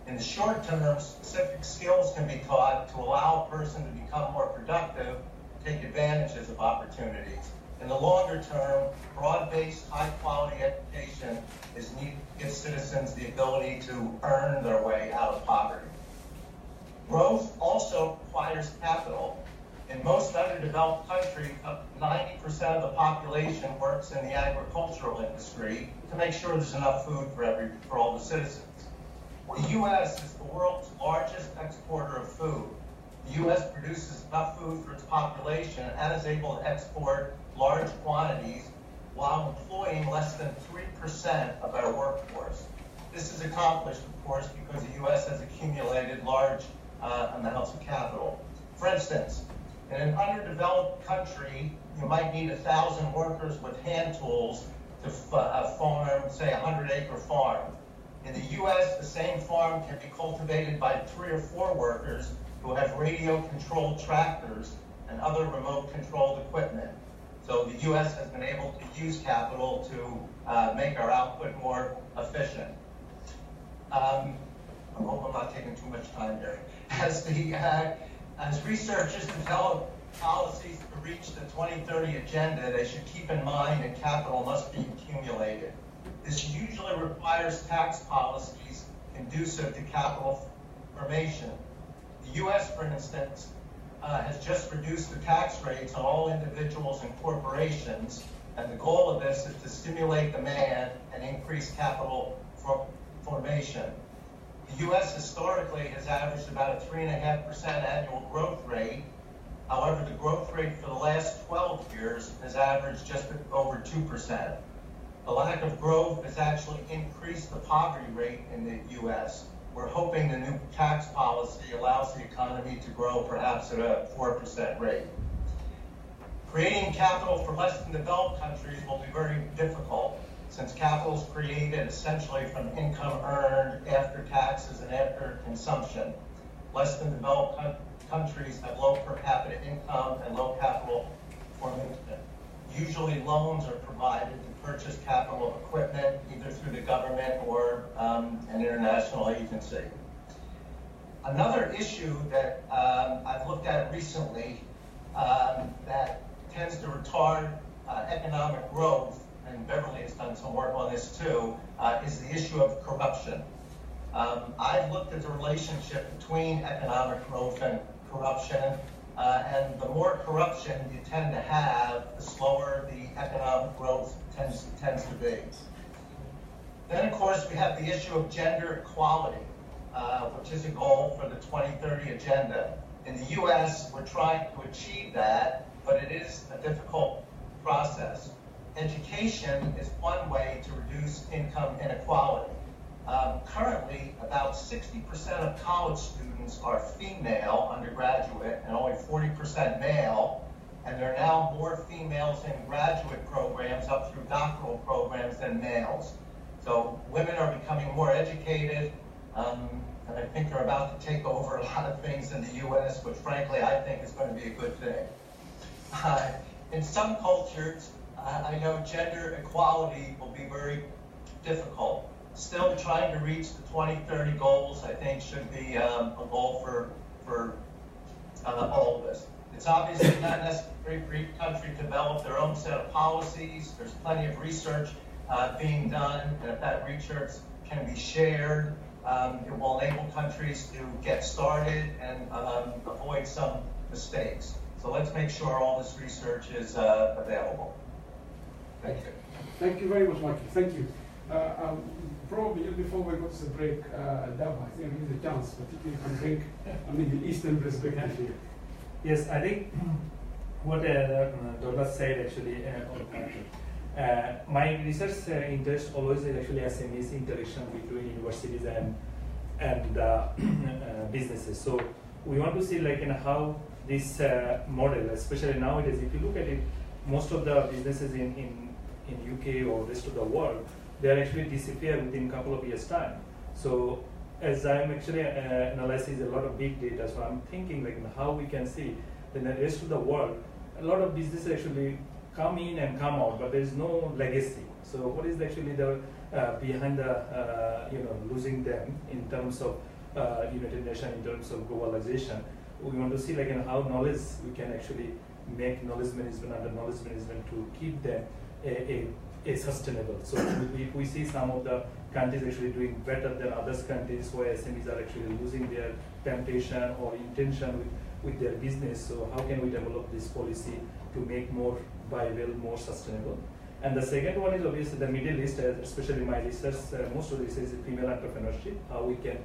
In the short term, specific skills can be taught to allow a person to become more productive, take advantages of opportunities. In the longer term, broad-based, high-quality education is needed to give citizens the ability to earn their way out of poverty. Growth also requires capital. In most underdeveloped countries, up to 90% of the population works in the agricultural industry to make sure there's enough food for all the citizens. The U.S. is the world's largest exporter of food. The U.S. produces enough food for its population and is able to export large quantities while employing less than 3% of our workforce. This is accomplished, of course, because the U.S. has accumulated large amounts of capital. For instance, in an underdeveloped country, you might need 1,000 workers with hand tools to farm, say, a 100-acre farm. In the U.S., the same farm can be cultivated by 3 or 4 workers who have radio-controlled tractors and other remote controlled equipment. So the U.S. has been able to use capital to make our output more efficient. I hope I'm not taking too much time here. As researchers develop policies to reach the 2030 agenda, they should keep in mind that capital must be accumulated. This usually requires tax policies conducive to capital formation. The U.S., for instance, has just reduced the tax rates on all individuals and corporations, and the goal of this is to stimulate demand and increase capital formation. The U.S. historically has averaged about a 3.5% annual growth rate. However, the growth rate for the last 12 years has averaged just over 2%. The lack of growth has actually increased the poverty rate in the U.S. We're hoping the new tax policy allows the economy to grow perhaps at a 4% rate. Creating capital for less than developed countries will be very difficult, since capital is created essentially from income earned after taxes and after consumption. Less than developed countries have low per capita income and low capital formation. Usually loans are provided to purchase capital equipment, either through the government or an international agency. Another issue that I've looked at recently that tends to retard economic growth, and Beverly has done some work on this too, is the issue of corruption. I've looked at the relationship between economic growth and corruption, and the more corruption you tend to have, the slower the economic growth tends to be. Then, of course, we have the issue of gender equality, which is a goal for the 2030 agenda. In the U.S., we're trying to achieve that, but it is a difficult process. Education is one way to reduce income inequality. Currently, about 60% of college students are female undergraduate and only 40% male, and there are now more females in graduate programs up through doctoral programs than males. So women are becoming more educated, and I think they're about to take over a lot of things in the U.S., which frankly I think is going to be a good thing. In some cultures, I know gender equality will be very difficult. Still, trying to reach the 2030 goals, I think, should be a goal for all of us. It's obviously not necessary for each country to develop their own set of policies. There's plenty of research being done, and if that research can be shared, it will enable countries to get started and avoid some mistakes. So let's make sure all this research is available. Thank you. Thank you very much, Michael. Thank you. Probably just before we go to the break, Dava, I think I'll give you the chance, particularly if you can bring a Middle Eastern perspective here. Yes, I think what Dorla said actually, my research interest always is actually SMEs interaction between universities and businesses. So we want to see like how this model, especially nowadays, if you look at it, most of the businesses in UK or rest of the world, they are actually disappear within a couple of years' time. So as I'm actually analyzing a lot of big data, so I'm thinking like how we can see in the rest of the world, a lot of businesses actually come in and come out, but there is no legacy. So what is actually the behind the losing them in terms of United Nations, in terms of globalization? We want to see like how knowledge we can actually make knowledge management under knowledge management to keep them a sustainable. So if we see some of the countries actually doing better than other countries where SMEs are actually losing their temptation or intention with their business, so how can we develop this policy to make more viable, more sustainable? And the second one is obviously the Middle East, especially my research, most of the research is female entrepreneurship, how we can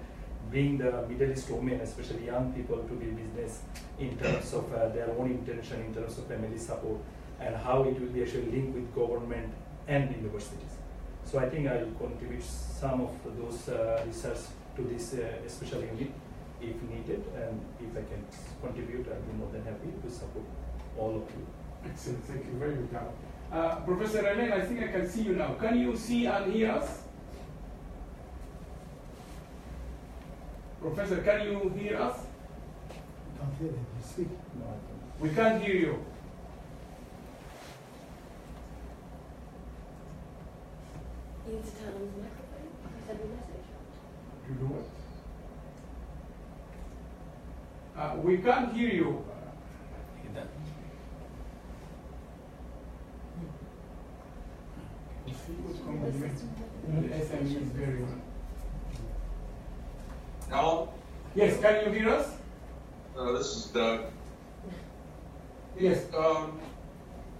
bring the Middle East women, especially young people, to be business in terms of their own intention, in terms of family support, and how it will be actually linked with government and universities. So I think I will contribute some of those research to this special unit if needed, and if I can contribute, I'll be more than happy to support all of you. Excellent, thank you very much. Professor Remain, I think I can see you now. Can you see and hear us? Professor, can you hear us? I can't hear him. He's speaking. No, I can't. We can't hear you. You need to turn on the microphone. Send a message. You do what? We can't hear you. You see what's going on here? The SME is very well. Hello? Yes, can you hear us? This is Doug. Yes. Well,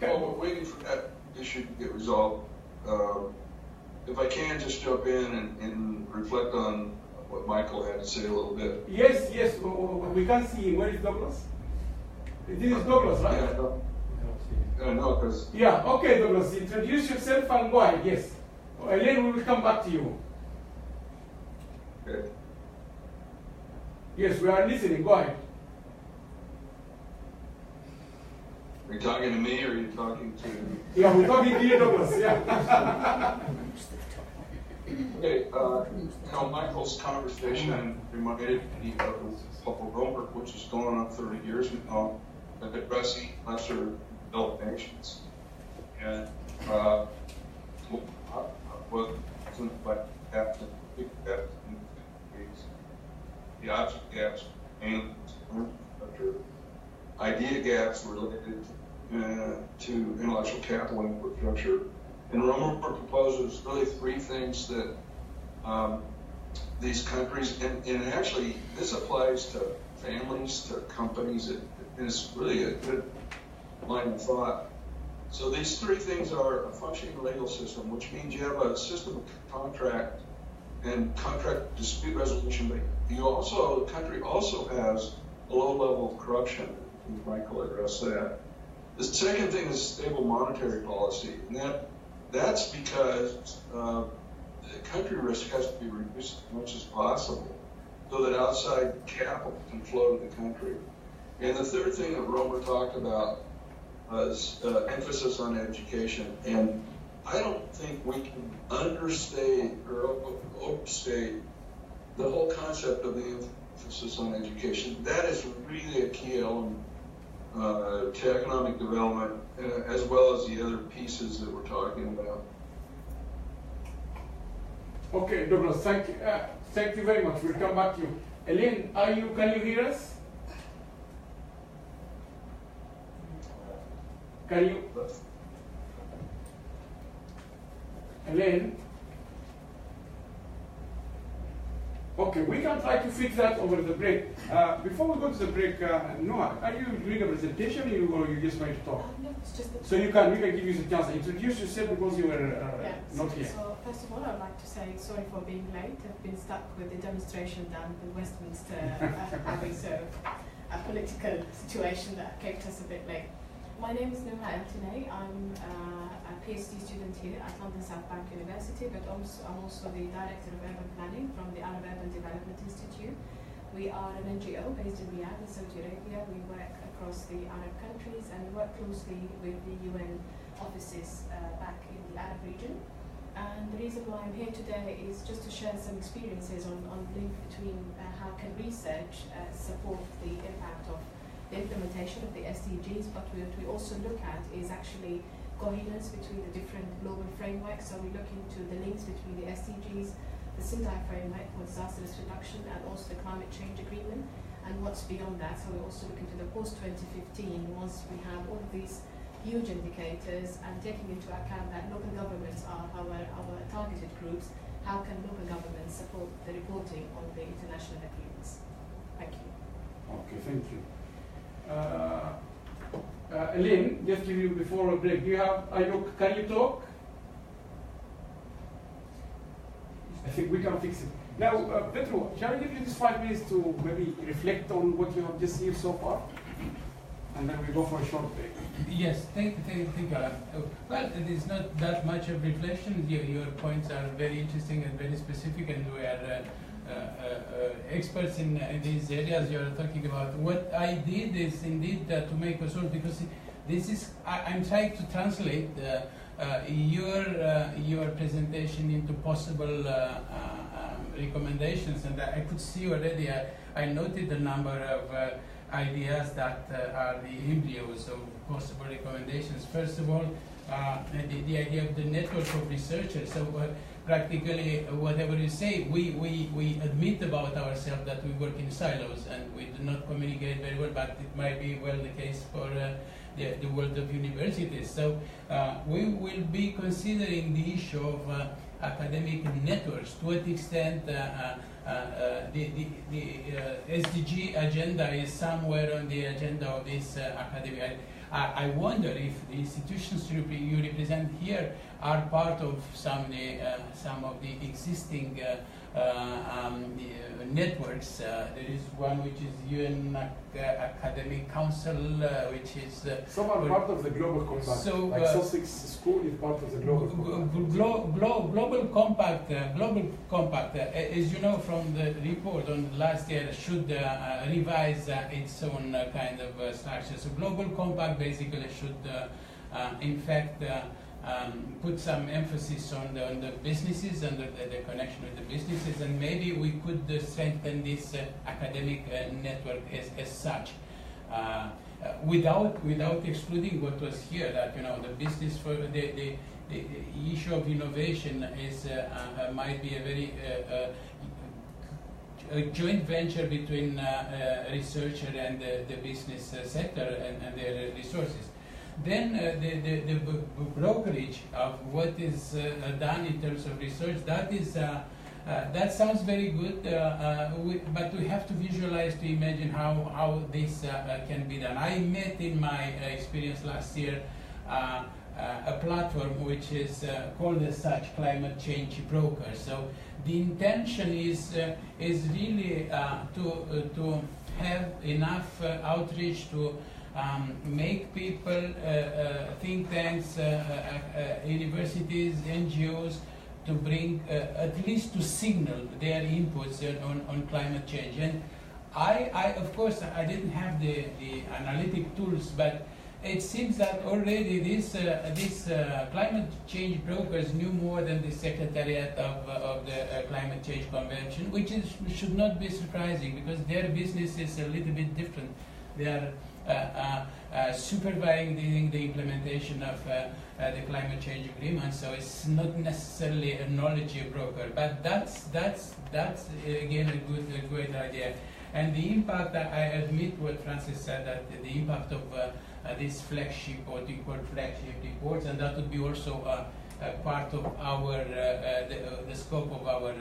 we're waiting for that issue to get resolved. If I can just jump in and reflect on what Michael had to say a little bit. Yes, yes, we can see him. Where is Douglas? This is Douglas, right? Yeah, no, because... Yeah, okay, Douglas, introduce yourself and go ahead, yes. Elaine, we will come back to you. Okay. Yes, we are listening, go ahead. Are you talking to me or are you talking to... Yeah, we're talking to you, Douglas, yeah. Okay, Michael's conversation reminded me of Papa Romer, which has gone on 30 years now, addressing lesser developed nations. And what like captain, big gaps in the object gaps and idea gaps related to intellectual capital infrastructure. And Romer proposes really three things that these countries, and actually this applies to families, to companies, and it's really a good line of thought. So these three things are a functioning legal system, which means you have a system of contract and contract dispute resolution, but the country also has a low level of corruption. Michael addressed that. The second thing is stable monetary policy, and that's because the country risk has to be reduced as much as possible so that outside capital can flow to the country. And the third thing that Romer talked about was emphasis on education. And I don't think we can understate or overstate the whole concept of the emphasis on education. That is really a key element to economic development, as well as the other pieces that we're talking about. Okay, Douglas, thank you very much. We'll come back to you. Elaine, can you hear us? Can you? Elaine? Okay, we can try to fix that over the break. Before we go to the break, Noah, are you doing a presentation or you just going to talk? No, it's just So we can give you the chance. Introduce yourself because you were not here. So first of all, I'd like to say sorry for being late. I've been stuck with the demonstration down in Westminster, having a political situation that kept us a bit late. My name is Noha El-Tinay. I'm a PhD student here at London South Bank University, but I'm also the Director of Urban Planning from the Arab Urban Development Institute. We are an NGO based in Riyadh in Saudi Arabia. We work across the Arab countries and work closely with the UN offices back in the Arab region. And the reason why I'm here today is just to share some experiences on the link between how can research support the impact of the implementation of the SDGs, but what we also look at is actually coherence between the different global frameworks. So we look into the links between the SDGs, the Sendai framework for disaster risk reduction, and also the climate change agreement, and what's beyond that. So we also look into the post-2015, once we have all of these huge indicators and taking into account that local governments are our targeted groups, how can local governments support the reporting on the international agreements? Thank you. Okay, thank you. Elaine, just give you before a break. Can you talk? I think we can fix it. Now, Petro, shall I give you this 5 minutes to maybe reflect on what you have just seen so far? And then we go for a short break. Yes, thank you. Well, it is not that much of reflection. Your points are very interesting and very specific, and we are experts in these areas you are talking about. What I did is indeed to make a sort, because this is, I'm trying to translate your presentation into possible recommendations, and I could see already, I noted a number of ideas that are the embryos of possible recommendations. First of all, the idea of the network of researchers. So practically, whatever you say, we admit about ourselves that we work in silos and we do not communicate very well, but it might be well the case for the world of universities. So we will be considering the issue of academic networks. To what extent the SDG agenda is somewhere on the agenda of this academic. I wonder if the institutions you represent here are part of some of the existing networks. There is one which is UN Academic Council, which is... some are part of the Global Compact. So, like Sussex School is part of the Global Compact. Global Compact, as you know from the report on last year, should revise its own kind of structure. So Global Compact basically should, in fact, put some emphasis on the businesses and the connection with the businesses, and maybe we could strengthen this academic network as such, without excluding what was here, that the business for the issue of innovation is might be a very a joint venture between researcher and the business sector and their resources. Then the brokerage of what is done in terms of research, that is that sounds very good, but we have to visualize, to imagine how this can be done. I met in my experience last year a platform which is called as such Climate Change Broker. So the intention is really to have enough outreach to make people, think tanks, universities, NGOs, to bring, at least to signal their inputs on climate change. And I of course, I didn't have the analytic tools, but it seems that already these climate change brokers knew more than the Secretariat of the Climate Change Convention, which should not be surprising, because their business is a little bit different. They are supervising the implementation of the climate change agreement, so it's not necessarily a knowledge broker, but that's again a great idea. And the impact, I admit what Francis said, that the impact of this flagship, or what we call flagship reports, and that would be also part of our the scope of our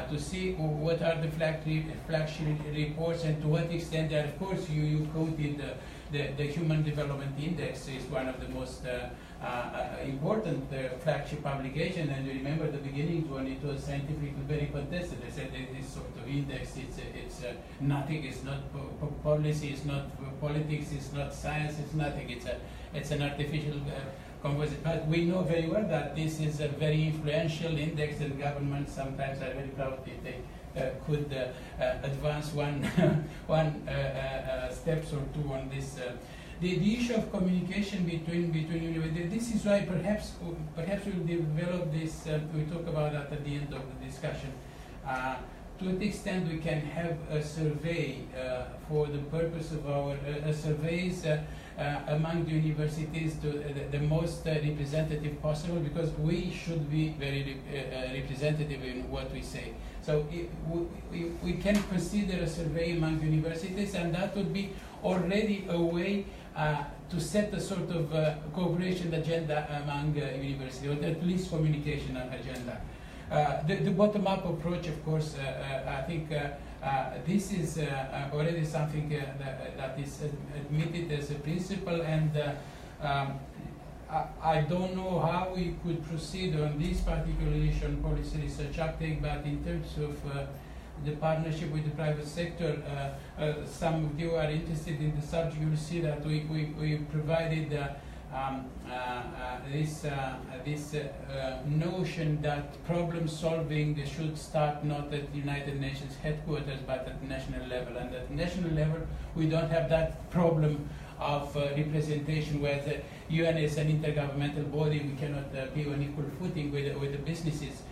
to see what are the flagship reports and to what extent they are. Of course, you quoted the Human Development Index is one of the most important flagship publication, and you remember the beginnings when it was scientifically very contested. They said that this sort of index, it's nothing, it's not policy, it's not politics, it's not science, it's nothing. It's an artificial composite. But we know very well that this is a very influential index, and governments sometimes are very proud if they could advance one steps or two on this. The issue of communication between universities. This is why perhaps we'll develop this. We talk about that at the end of the discussion. To what extent we can have a survey for the purpose of our surveys among the universities, to the most representative possible, because we should be very representative in what we say. So we can consider a survey among universities, and that would be already a way to set a sort of cooperation agenda among universities, or at least communication agenda. The bottom-up approach, of course, I think this is already something that is admitted as a principle, and I don't know how we could proceed on this particular issue on policy research uptake, but in terms of the partnership with the private sector, some of you are interested in the subject. You will see that we provided this notion that problem solving should start not at the United Nations headquarters but at the national level. And at the national level, we don't have that problem of representation, where the UN is an intergovernmental body. We cannot be on equal footing with the businesses.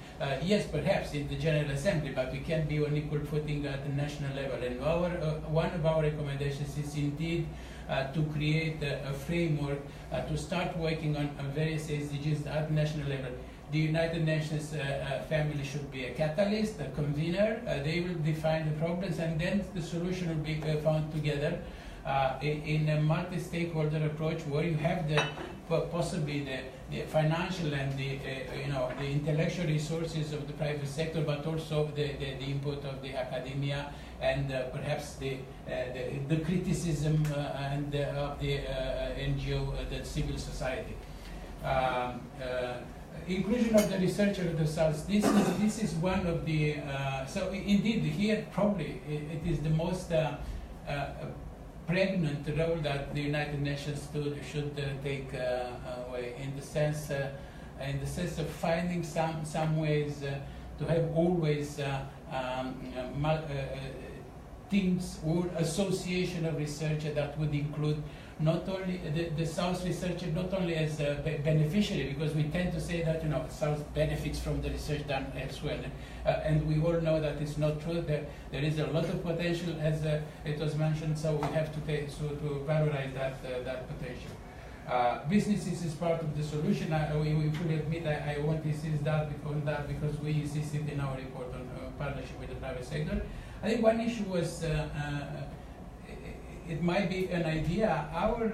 yes, perhaps in the General Assembly, but we can be on equal footing at the national level. And one of our recommendations is indeed to create a framework to start working on various SDGs at national level. The United Nations family should be a catalyst, a convener. They will define the problems, and then the solution will be found together in a multi-stakeholder approach, where you have possibly the financial and the intellectual resources of the private sector, but also the input of the academia and perhaps the criticism and of the NGO, the civil society. Inclusion of the researcher themselves. This is one of the. So indeed, here probably it is the most pregnant role that the United Nations should take away, in the sense of finding some ways to have always teams or association of research that would include not only the South researcher, not only as a beneficiary, because we tend to say that South benefits from the research done elsewhere, and we all know that it's not true. There is a lot of potential, as it was mentioned. So we have to valorize that potential. Businesses is part of the solution. We fully admit. I won't insist on that because we insisted in our report on partnership with the private sector. I think one issue was. It might be an idea. Our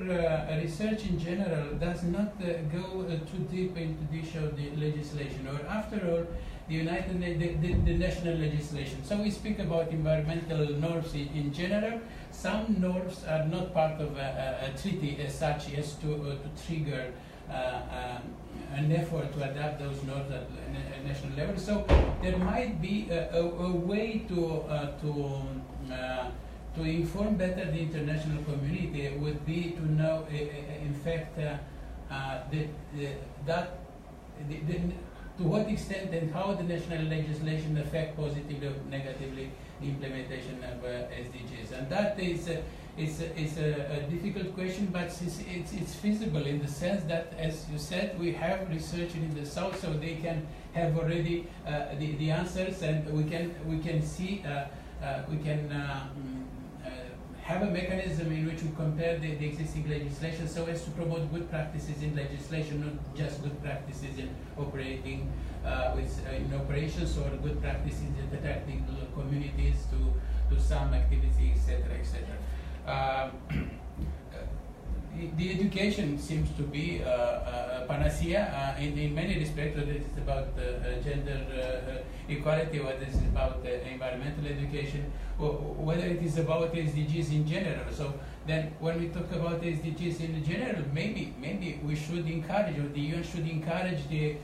research in general does not go too deep into the issue of the legislation, or after all, the national legislation. So we speak about environmental norms in general. Some norms are not part of a treaty as such as to trigger an effort to adapt those norms at a national level. So there might be a way to inform better the international community would be to know, in fact, to what extent and how the national legislation affect positively or negatively the implementation of SDGs. And that is a difficult question, but it's feasible in the sense that, as you said, we have researchers in the South, so they can have already the answers, and we can see have a mechanism in which we compare the existing legislation so as to promote good practices in legislation, not just good practices in operating in operations, or good practices in attracting communities to some activity, etc., etc. The education seems to be a panacea in many respects, whether it's about gender equality, whether it's about environmental education, or whether it is about SDGs in general. So then when we talk about SDGs in general, maybe we should encourage, or the UN should encourage the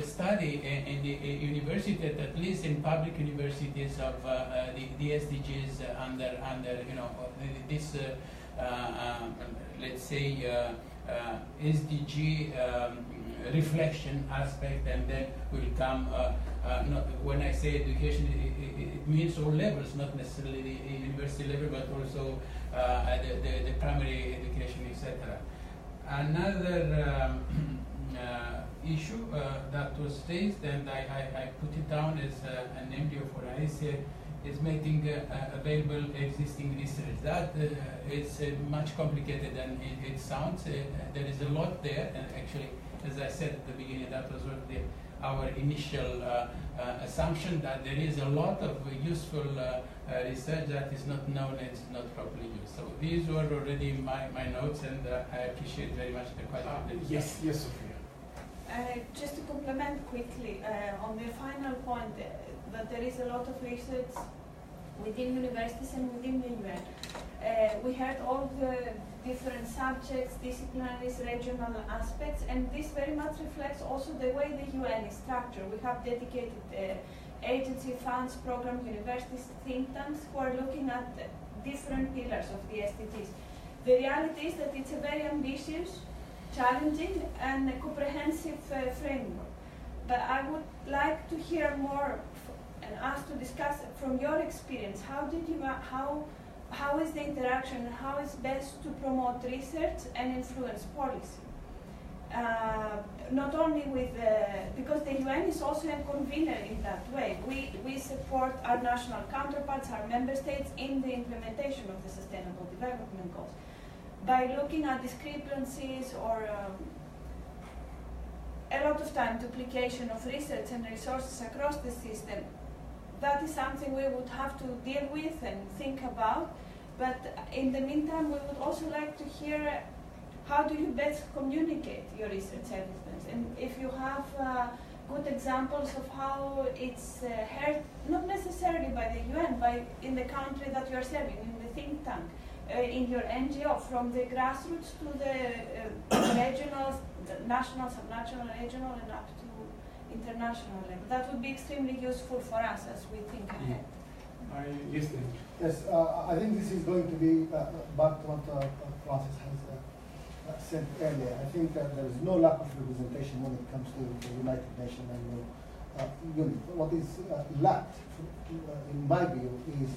study in the university, at least in public universities, of the SDGs under this let's say SDG reflection aspect, and then will come. When I say education, it means all levels, not necessarily the university level, but also the primary education, etc. Another issue that was raised, and I put it down as an MDO for ICE, is making available existing research. That is much complicated than it sounds. There is a lot there, and actually, as I said at the beginning, that was what our initial assumption, that there is a lot of useful research that is not known and is not properly used. So these were already my notes, and I appreciate very much the quality of the Yes, Sophia. Just to complement quickly on the final point, that there is a lot of research within universities and within the UN. We had all the different subjects, disciplinaries, regional aspects, and this very much reflects also the way the UN is structured. We have dedicated agency funds, programs, universities, think tanks who are looking at different pillars of the SDGs. The reality is that it's a very ambitious, challenging, and a comprehensive framework. But I would like to hear more and ask to discuss from your experience. How is the interaction? How is best to promote research and influence policy? not only with, because the UN is also a convener in that way. We support our national counterparts, our member states, in the implementation of the Sustainable Development Goals. By looking at discrepancies or a lot of time duplication of research and resources across the system, that is something we would have to deal with and think about. But in the meantime, we would also like to hear how do you best communicate your research evidence, and if you have good examples of how it's heard, not necessarily by the UN, but in the country that you are serving, in the think tank, in your NGO, from the grassroots to the regional, the national, subnational, regional, and up to international level. That would be extremely useful for us as we think ahead. Yes, I think this is going to be back to what Francis has said earlier. I think that there is no lack of representation when it comes to the United Nations and unit. What is lacked, in my view, is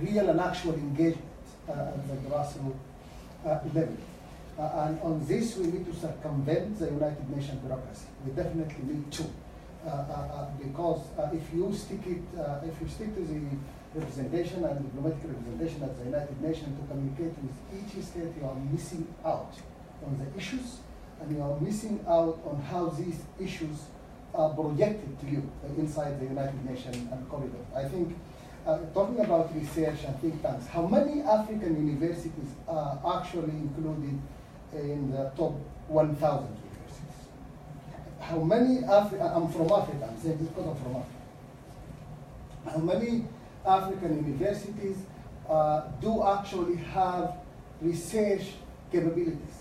real and actual engagement at the grassroots level. And on this, we need to circumvent the United Nations bureaucracy. We definitely need to, because if you stick to the representation and diplomatic representation at the United Nations to communicate with each state, you are missing out on the issues, and you are missing out on how these issues are projected to you inside the United Nations and corridor. I think, talking about research and think tanks, how many African universities are actually included in the top 1,000 universities? How many I'm from Africa, I'm saying this because I'm from Africa. How many African universities do actually have research capabilities?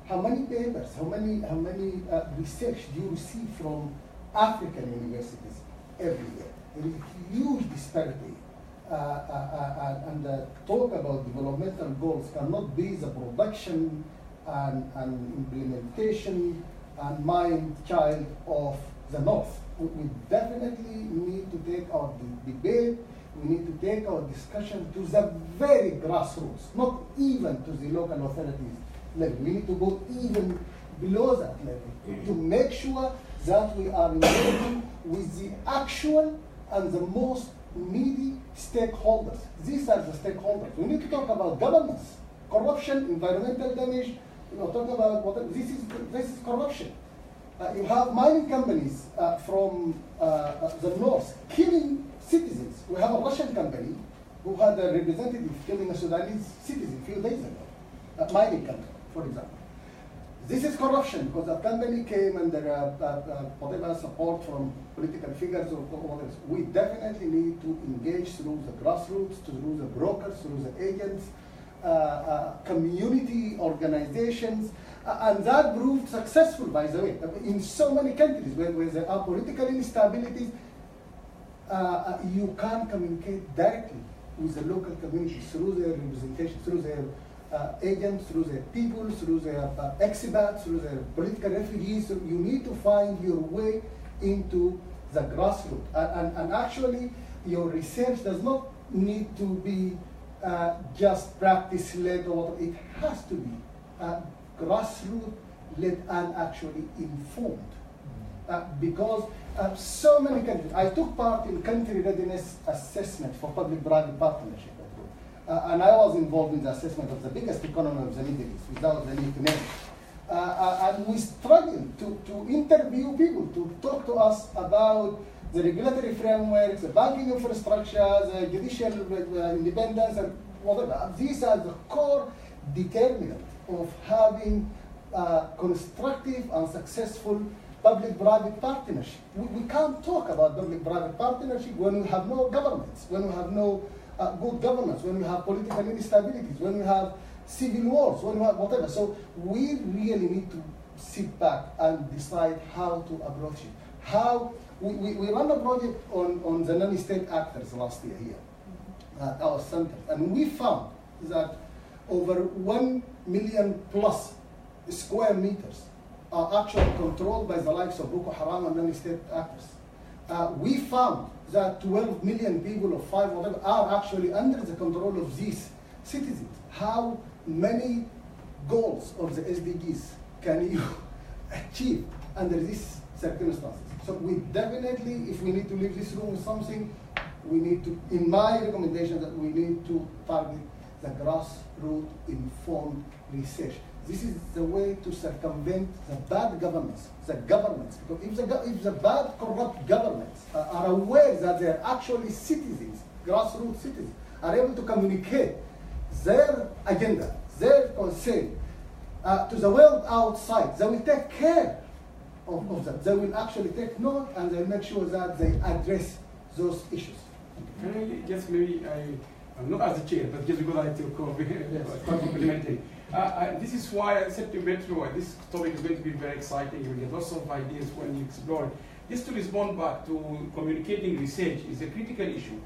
How many papers, how many research do you receive from African universities every year? There is a huge disparity. And talk about developmental goals cannot be the production and implementation and mind child of the North. We definitely need to take our debate, we need to take our discussion to the very grassroots, not even to the local authorities level. We need to go even below that level to make sure that we are engaging with the actual and the most needy stakeholders. These are the stakeholders. We need to talk about governance, corruption, environmental damage. We are talking about this is corruption. You have mining companies from the north killing citizens. We have a Russian company who had a representative killing a Sudanese citizen a few days ago. A mining company, for example. This is corruption because the company came under whatever support from political figures or whatever. We definitely need to engage through the grassroots, through the brokers, through the agents, community organizations, and that proved successful, by the way. In so many countries where there are political instabilities, you can communicate directly with the local communities through their representation, through their agents, through their people, through their expats, through their political refugees. So you need to find your way into the grassroots. And actually, your research does not need to be just practice-led or whatever. It has to be grassroots-led and actually informed. Because so many countries, I took part in country readiness assessment for public-private partnership. And I was involved in the assessment of the biggest economy of the Middle East, without the need to name it. And we struggled to interview people, to talk to us about the regulatory frameworks, the banking infrastructure, the judicial independence, and whatever. These are the core determinants of having constructive and successful public-private partnership. We can't talk about public-private partnership when we have no governments, when we have no good governance, when we have political instabilities, when we have civil wars, when we have whatever. So we really need to sit back and decide how to approach it. How we ran a project on the non-state actors last year here at our center, and we found that over 1 million plus square meters are actually controlled by the likes of Boko Haram and non-state actors. We found that 12 million people or 5 whatever are actually under the control of these citizens. How many goals of the SDGs can you achieved under these circumstances. So we definitely, if we need to leave this room with something, we need to, in my recommendation, that we need to target the grassroots informed research. This is the way to circumvent the bad governments, because if the bad, corrupt governments are aware that they are actually citizens, grassroots citizens, are able to communicate their agenda, their concern to the world outside, they will take care of that. They will actually take note and they'll make sure that they address those issues. Can I just maybe, I'm not as a chair, but just because I took complimenting. This is why I said to Metro, this topic is going to be very exciting. You will get lots of ideas when you explore it. Just to respond back to communicating research is a critical issue.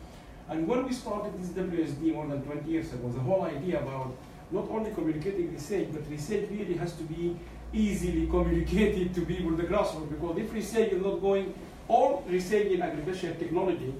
And when we started this WSD more than 20 years ago, the whole idea about not only communicating research, but research really has to be easily communicated to people, the grassroots, because if research is not going, all research in agricultural technology,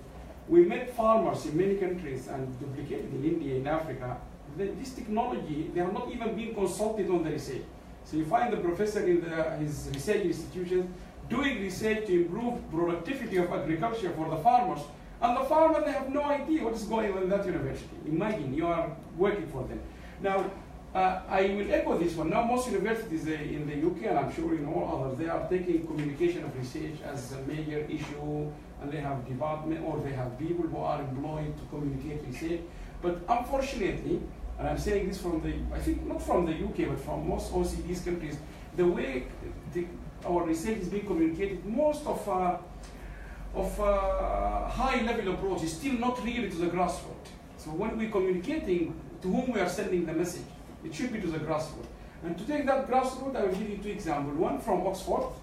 we met farmers in many countries and duplicated in India, in Africa. This technology, they have not even been consulted on the research. So you find the professor in his research institutions doing research to improve productivity of agriculture for the farmers, and the farmers, they have no idea what is going on in that university. Imagine you are working for them. Now, I will echo this one. Now, most universities in the UK, and I'm sure in all others, they are taking communication of research as a major issue, and they have department, or they have people who are employed to communicate research. But unfortunately, and I'm saying this from the, I think not from the UK, but from most OECD countries, the way our research is being communicated, most of high-level approach is still not really to the grassroots. So when we're communicating, to whom we are sending the message, it should be to the grassroots. And to take that grassroots, I will give you two examples. One from Oxford.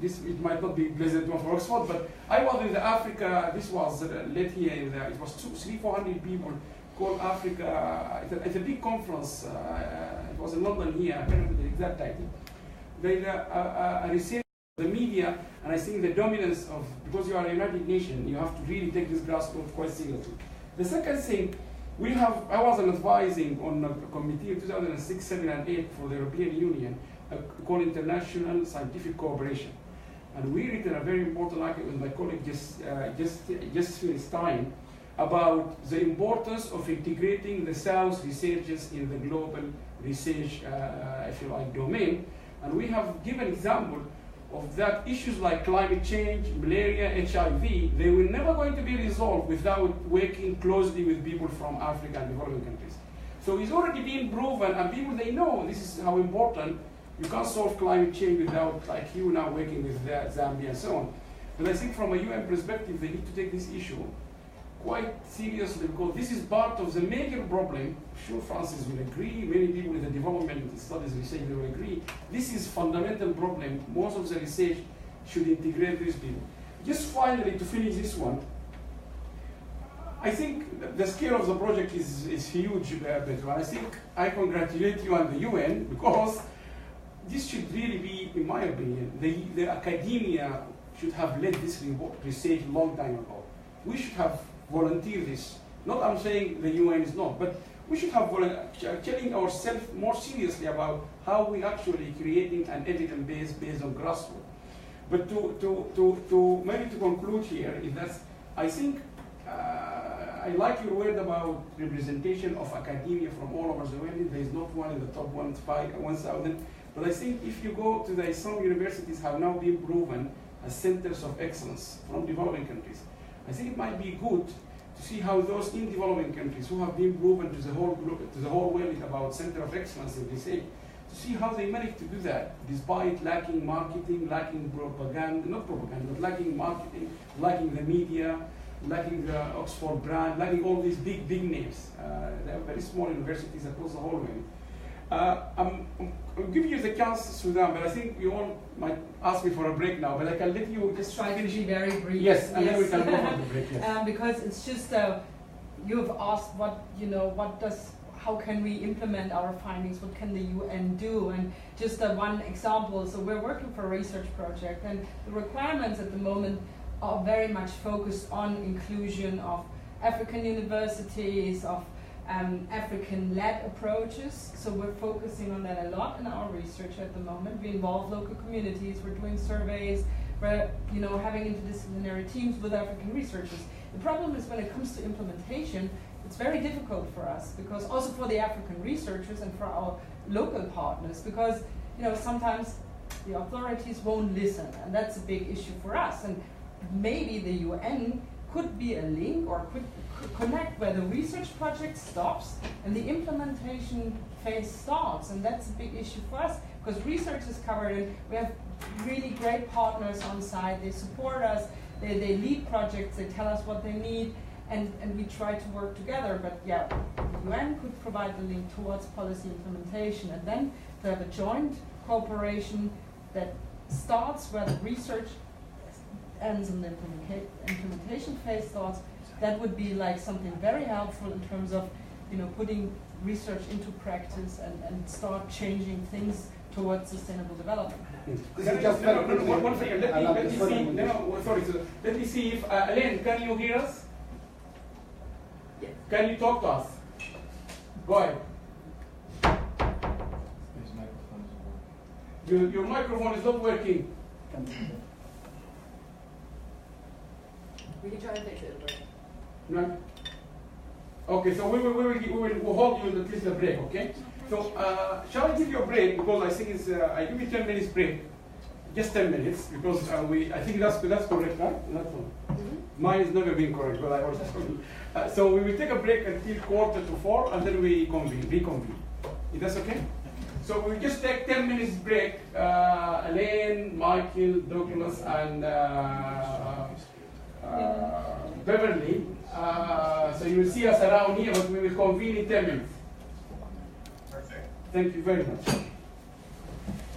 It might not be pleasant one for Oxford, but I was in the Africa, this was late here, it was 300-400 people called Africa, it's a big conference, it was in London here, I can't remember the exact title. They research the media, and I think the dominance of, because you are a United Nations, you have to really take this grassroots quite seriously. The second thing, I was advising on a committee in 2006, 7 and 8 for the European Union, called International Scientific Cooperation. And we written a very important article with my colleague just finished time about the importance of integrating the South researchers in the global research, if you like, domain. And we have given example of that issues like climate change, malaria, HIV, they were never going to be resolved without working closely with people from Africa and developing countries. So it's already been proven, and people, they know this is how important. You can't solve climate change without, like you now, working with Zambia and so on. But I think from a UN perspective, they need to take this issue quite seriously, because this is part of the major problem. I'm sure Francis will agree, many people in the development studies research will agree. This is fundamental problem. Most of the research should integrate these people. Just finally, to finish this one, I think the scale of the project is huge, Pedro. I think I congratulate you and the UN, because this should really be, in my opinion, the academia should have led this research a long time ago. We should have volunteered this. Not I'm saying the UN is not, but we should have telling ourselves more seriously about how we actually creating an evidence base based on grassroots. But maybe to conclude here is that I think I like your word about representation of academia from all over the world. There is not one in the top 1,000. But I think if you go to some universities have now been proven as centers of excellence from developing countries. I think it might be good to see how those in developing countries who have been proven to the whole world about center of excellence in research, to see how they manage to do that despite lacking marketing, lacking propaganda, not propaganda, but lacking marketing, lacking the media, lacking the Oxford brand, lacking all these big names. They are very small universities across the whole world. I'll give you the chance, Sudan, but I think you all might ask me for a break now, but I can let you just try to be very brief. Yes, and then we can go for the break. Yes. Because it's just you have asked how can we implement our findings? What can the UN do? And just one example. So we're working for a research project, and the requirements at the moment are very much focused on inclusion of African universities, of African-led approaches. So we're focusing on that a lot in our research at the moment. We involve local communities, we're doing surveys, we're having interdisciplinary teams with African researchers. The problem is when it comes to implementation, it's very difficult for us, because also for the African researchers and for our local partners, because sometimes the authorities won't listen, and that's a big issue for us. And maybe the UN could be a link or could connect where the research project stops and the implementation phase starts, and that's a big issue for us because research is covered and we have really great partners on site. They support us, they lead projects, they tell us what they need, and we try to work together. But yeah, the UN could provide the link towards policy implementation, and then to have a joint cooperation that starts where the research ends and the implementation phase starts. That would be like something very helpful in terms of putting research into practice and start changing things towards sustainable development. One thing, let me see if Elaine, can you hear us? Yes. Can you talk to us? Go ahead. Your microphone is not working. We can try and fix it. No. Okay, so we will hold you at least a break, okay? So shall I give you a break, because I think it's I give you 10 minutes break, just 10 minutes, because I think that's correct, right? That's one. Mine has never been correct, but I always so we will take a break until 3:45, and then we reconvene. Is that okay? So we just take 10 minutes break. Elaine, Michael, Douglas, and Beverly. So you will see us around here, but we will convene in 10 minutes. Perfect. Thank you very much.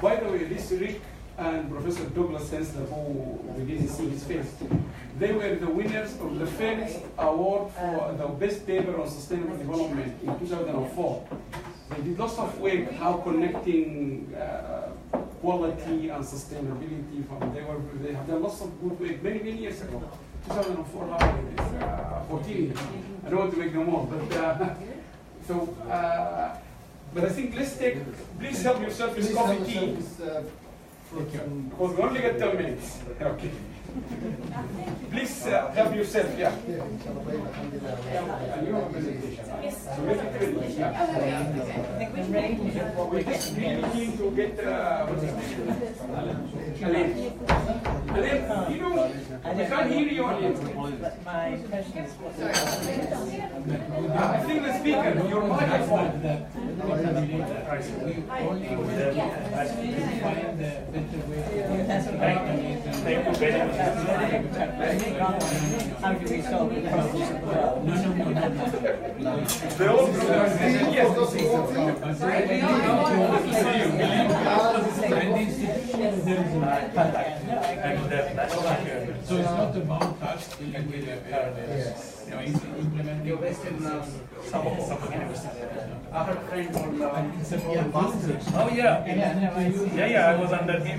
By the way, this Rick and Professor Douglas Sensler, who we didn't see his face, they were the winners of the first award for the best paper on sustainable development in 2004. They did lots of work how connecting quality and sustainability. They have done lots of good work many years ago. 2004, how it is, 14 years. I don't want to make them all, but I think let's take, please help yourself with coffee, tea. Because we only get 10 minutes. Okay. Please help yourself, yeah. And you have a presentation. So make it ready. Yeah. We're just really keen to get Elaine. Elaine, we can't hear you, Elaine. My question is, I think the speaker, your microphone. Thank you very much. How do we solve the problem? So it's not about us implementing I have a friend called Oh yeah, I was under him.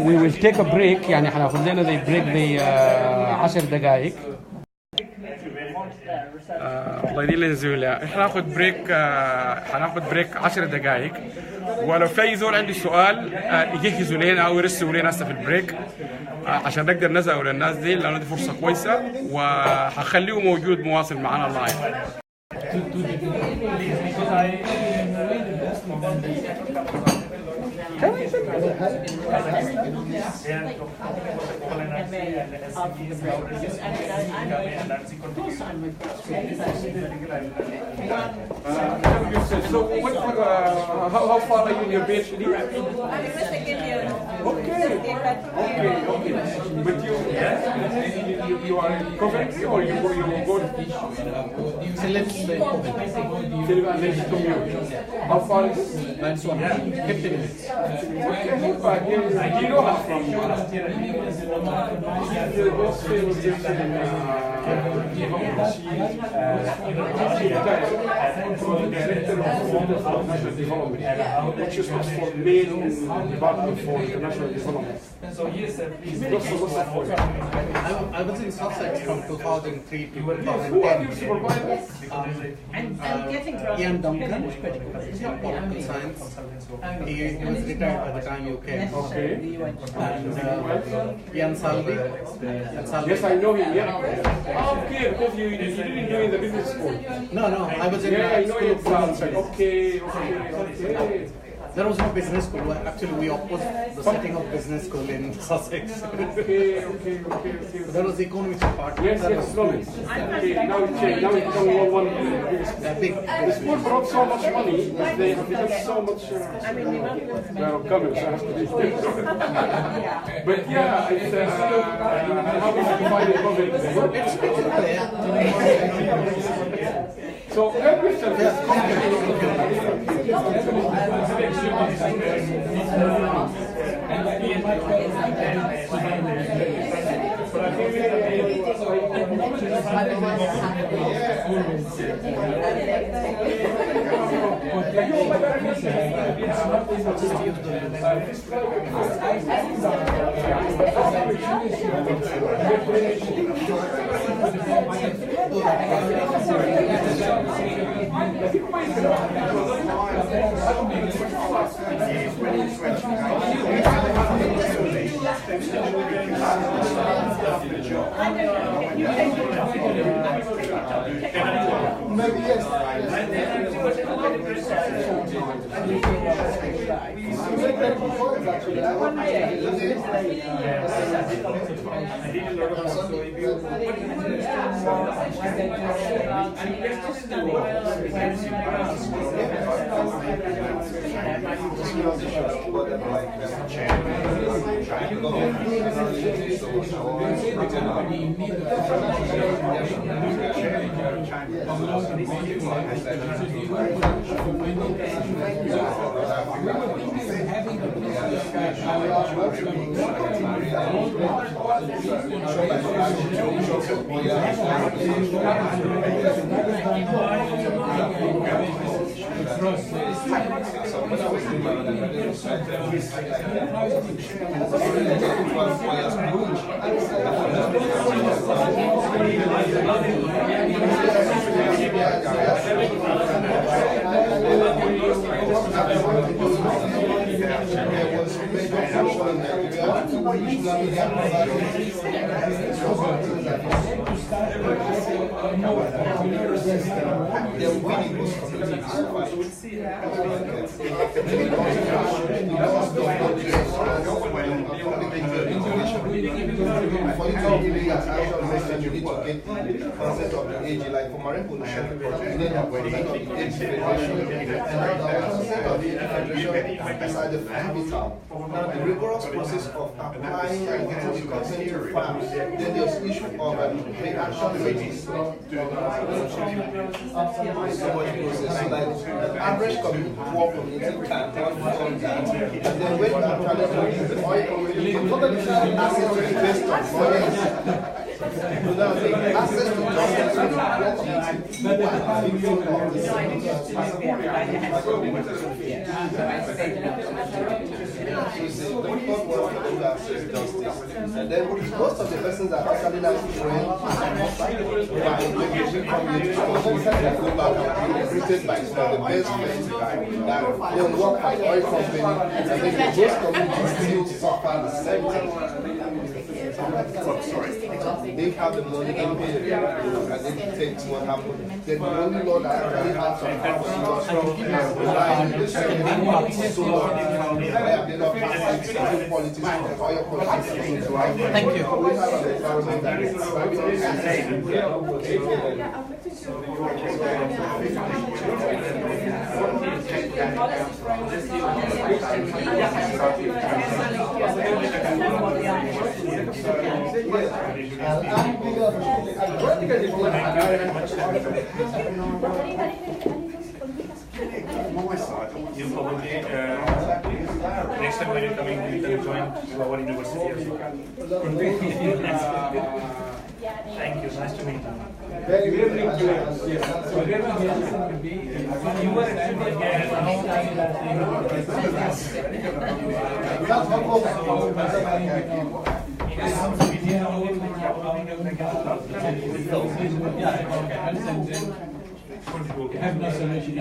We will take a break. يعني هناخد لنا زي بريك زي 10 دقائق. الله يديم الزملاء، احنا هناخد بريك 10 دقائق، ولو في اي زول عنده سؤال يجهزوا لنا او يرسلوا لنا هسه في البريك عشان نقدر نسأل للناس دي، لانه دي فرصه كويسه، وهخليه موجود مواصل معنا لايف. So how far are you in your PhD? I'm in my second year now. Okay. But you are in Coventry, or you go to how far is it? 15 minutes. You know how from Director of National Development, which is Oxford main department for international development. So yes, sir, please. I was in Sussex from 2003 to 2010. Who are your supervisors? I'm getting Ian Duncan, political science. He was retired by the time you came. Okay. And Ian Salvi. Yes, I know him. Yeah. Okay, because you didn't do in the business school. No, I was in I know School of Business it. Studies. Okay. There was no business school. Actually, we opposed the setting of business school in Sussex. Okay. There was the economics part. Yes, slowly. Okay, now it changed. Now it's become one big. The school brought so much money that they have become so much. Well, coming, so I have to be But yeah, it's how we define it public. So help yourself. Maybe yes. Like for marine pollution, you need to have consent of the age federation and consent of the federation beside the habitat. Now the rigorous process of applying and getting the consent to farms, then there's the issue of the action rating. So much process. So like the average poor community can fund that. And then when you actually do the oil, assets to invest on oil. Access to justice to and then most of the persons are actually like go back and be recruited by some of the best friends that they work for oil company, and then those communities still suffer the same thing. They have the money, they pay and they take what happened. Then the only law that actually has some rely on the same politics, oil politics. Thank you. We have an environment that is my side, you'll probably next time when you're coming, you can join our university as well. Thank you, nice to meet you. learning to learn. Yes. So learning could be. You were actually have no solution.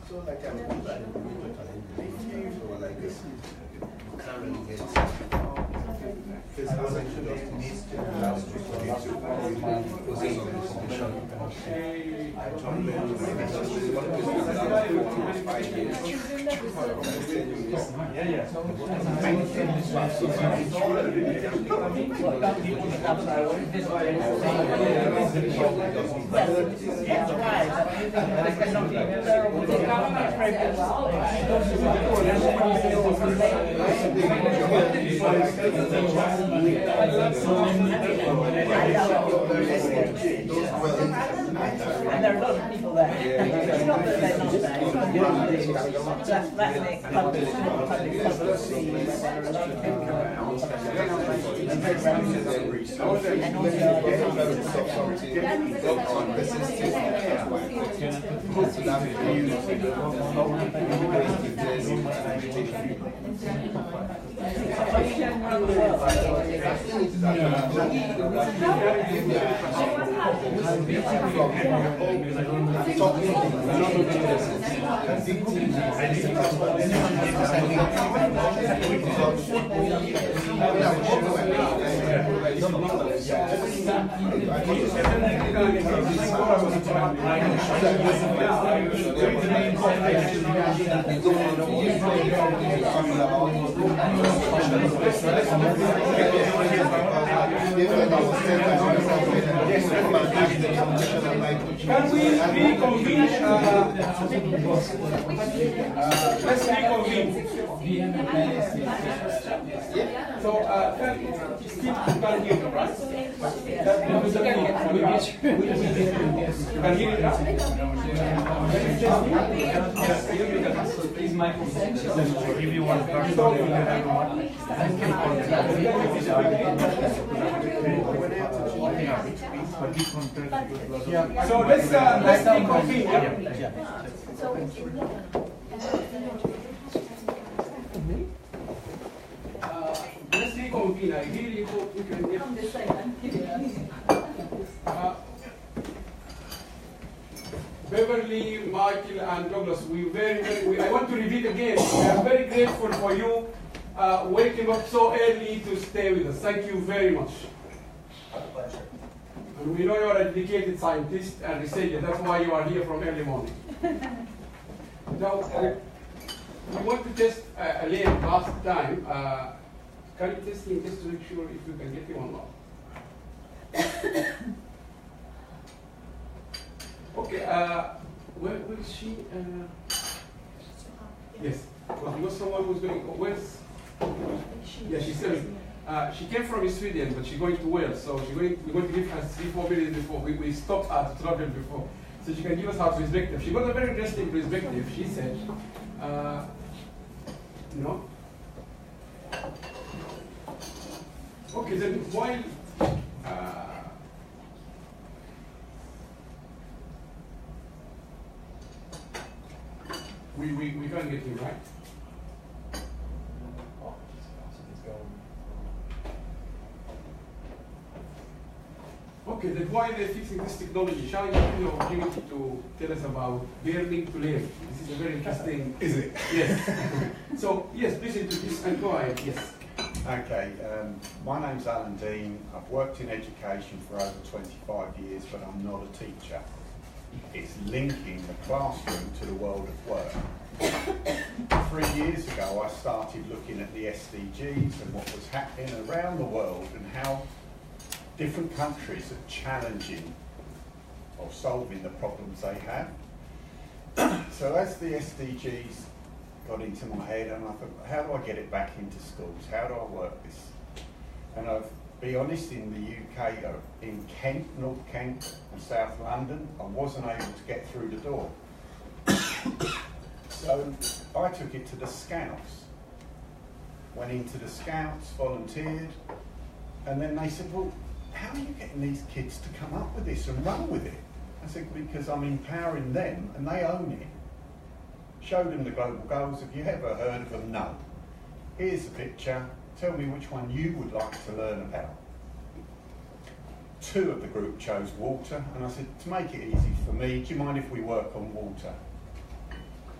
So like And there are a lot of people there. It's not that they're not there. It's just that public policy, where there are a lot of people Can we reconvene? Let's reconvene. So, Steve, you can hear me, right? Can hear me now? These microphones give you one person. So let's reconvene. Let's reconvene. I really hope we can get. Beverly, Michael, and Douglas, I want to repeat again. We are very grateful for you waking up so early to stay with us. Thank you very much. My pleasure. And we know you are a dedicated scientist and researcher. That's why you are here from early morning. Now, we want to test Elaine last time. Can you test him just to make sure if you can get him or not? Okay, where is she? Yes, because someone was going, where's? Yeah, she's coming. She came from Sweden, but she's going to Wales, so we're going to give her 3-4 minutes before. We stopped her to travel before. So she can give us her perspective. She got a very interesting perspective. She said, no? Okay, then while, we can't get him, right? Okay, then why they're fixing this technology? Shall I give you the opportunity to tell us about learning to learn? This is a very interesting. Is it? Yes. So, yes, please introduce and go ahead. Yes. Okay, my name's Alan Dean. I've worked in education for over 25 years, but I'm not a teacher. It's linking the classroom to the world of work. 3 years ago, I started looking at the SDGs and what was happening around the world and how different countries are challenging or solving the problems they have. So as the SDGs got into my head, and I thought, how do I get it back into schools? How do I work this? And I'll be honest, in the UK, in Kent, North Kent and South London, I wasn't able to get through the door. So I took it to the Scouts. Went into the Scouts, volunteered, and then they said, well, how are you getting these kids to come up with this and run with it? I said, because I'm empowering them and they own it. Showed them the global goals. Have you ever heard of them? No. Here's a picture. Tell me which one you would like to learn about. 2 of the group chose water, and I said, to make it easy for me, do you mind if we work on water?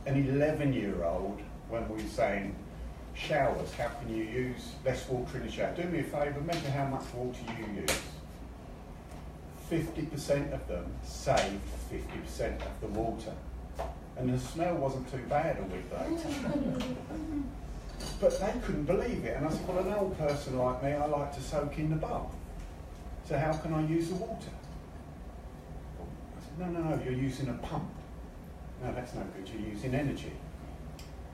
An 11-year-old, when we were saying, showers, how can you use less water in the shower? Do me a favour, measure how much water you use. 50% of them saved 50% of the water. And the smell wasn't too bad a week later. But they couldn't believe it. And I said, well, an old person like me, I like to soak in the bath. So how can I use the water? I said, no, you're using a pump. No, that's no good, you're using energy.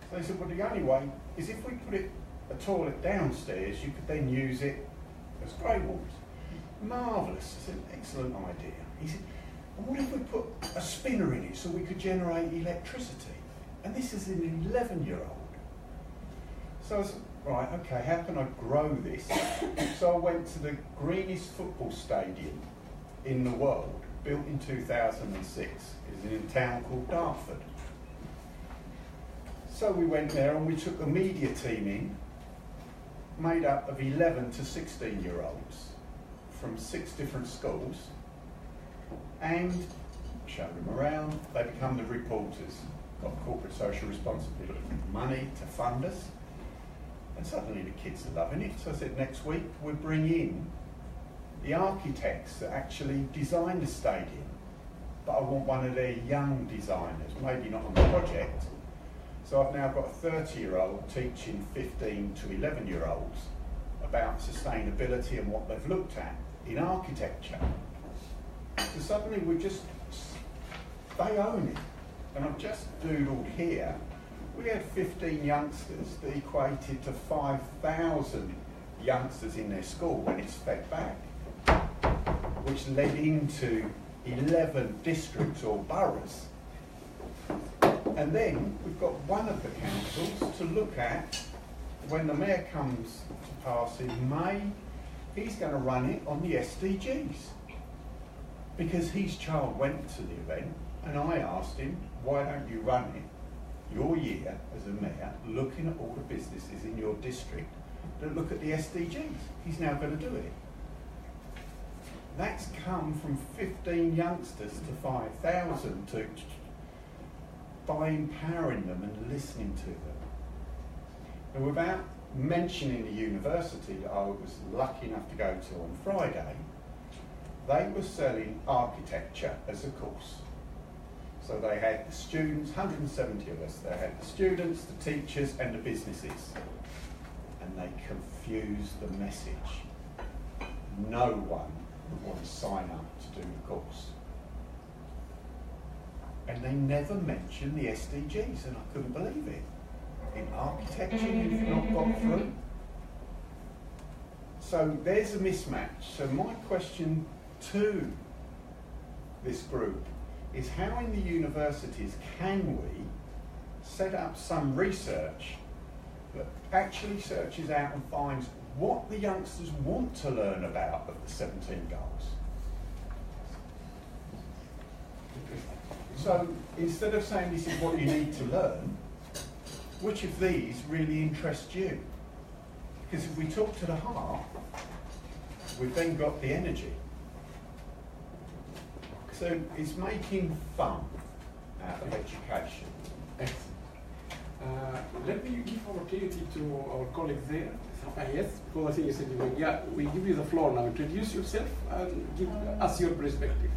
So they said, well, the only way is if we put a toilet downstairs, you could then use it as grey water. Marvellous. I said, excellent idea. He said, and what if we put a spinner in it so we could generate electricity? And this is an 11-year-old. So I said, right, okay, how can I grow this? So I went to the greenest football stadium in the world, built in 2006. It was in a town called Dartford. So we went there and we took a media team in, made up of 11 to 16-year-olds from 6 different schools, and showed them around. They become the reporters, got corporate social responsibility, money to fund us, and suddenly the kids are loving it. So I said, next week we'll bring in the architects that actually designed the stadium, but I want one of their young designers, maybe not on the project. So I've now got a 30-year-old teaching 15 to 11-year-olds about sustainability and what they've looked at in architecture. So suddenly they own it. And I've just doodled here, we had 15 youngsters that equated to 5,000 youngsters in their school when it's fed back, which led into 11 districts or boroughs. And then we've got one of the councils to look at when the mayor comes to pass in May, he's going to run it on the SDGs. Because his child went to the event and I asked him, why don't you run it your year as a mayor, looking at all the businesses in your district that look at the SDGs? He's now going to do it. That's come from 15 youngsters to 5,000 by empowering them and listening to them. And without mentioning the university that I was lucky enough to go to on Friday, they were selling architecture as a course. So they had the students, 170 of us, they had the students, the teachers and the businesses. And they confused the message. No one would want to sign up to do the course. And they never mentioned the SDGs, and I couldn't believe it. In architecture, you've not got through. So there's a mismatch. So my question to this group is how in the universities can we set up some research that actually searches out and finds what the youngsters want to learn about of the 17 goals? So instead of saying this is what you need to learn, which of these really interest you? Because if we talk to the heart, we've then got the energy. So it's making fun out of education. Excellent. Let me give opportunity to our colleagues there. Yes, because I think you said, yeah, we give you the floor now. Introduce yourself and give us your perspective.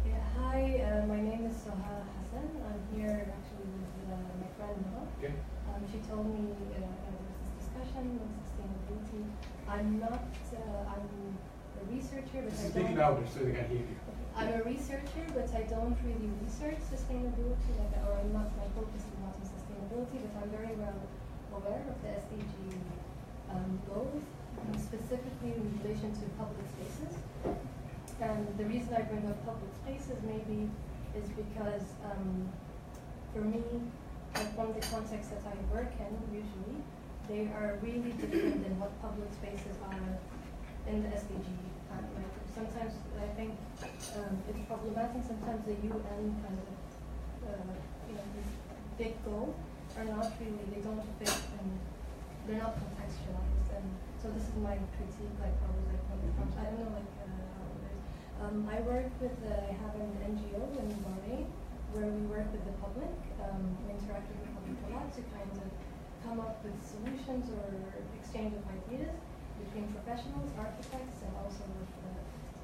Yeah, hi, my name is Soha Hassan. I'm here actually with my friend Noah. Okay. She told me there was this discussion on sustainability. I'm not, I'm a researcher, but I don't... Speak louder so they can hear you. I'm a researcher, but I don't really research sustainability, or my focus is not on sustainability. sustainability, but I'm very well aware of the SDG goals, and specifically in relation to public spaces. And the reason I bring up public spaces maybe is because for me, like one of the contexts that I work in usually, they are really different than what public spaces are in the SDG. Like sometimes I think it's problematic. Sometimes the UN kind of, these big goals are not really, they don't fit and they're not contextualized. And so this is my critique, like probably like when it comes, I don't know, like I work with, I have an NGO in Bahrain where we work with the public, we interact with the public a lot to kind of come up with solutions or exchange of ideas between professionals, architects, and also with the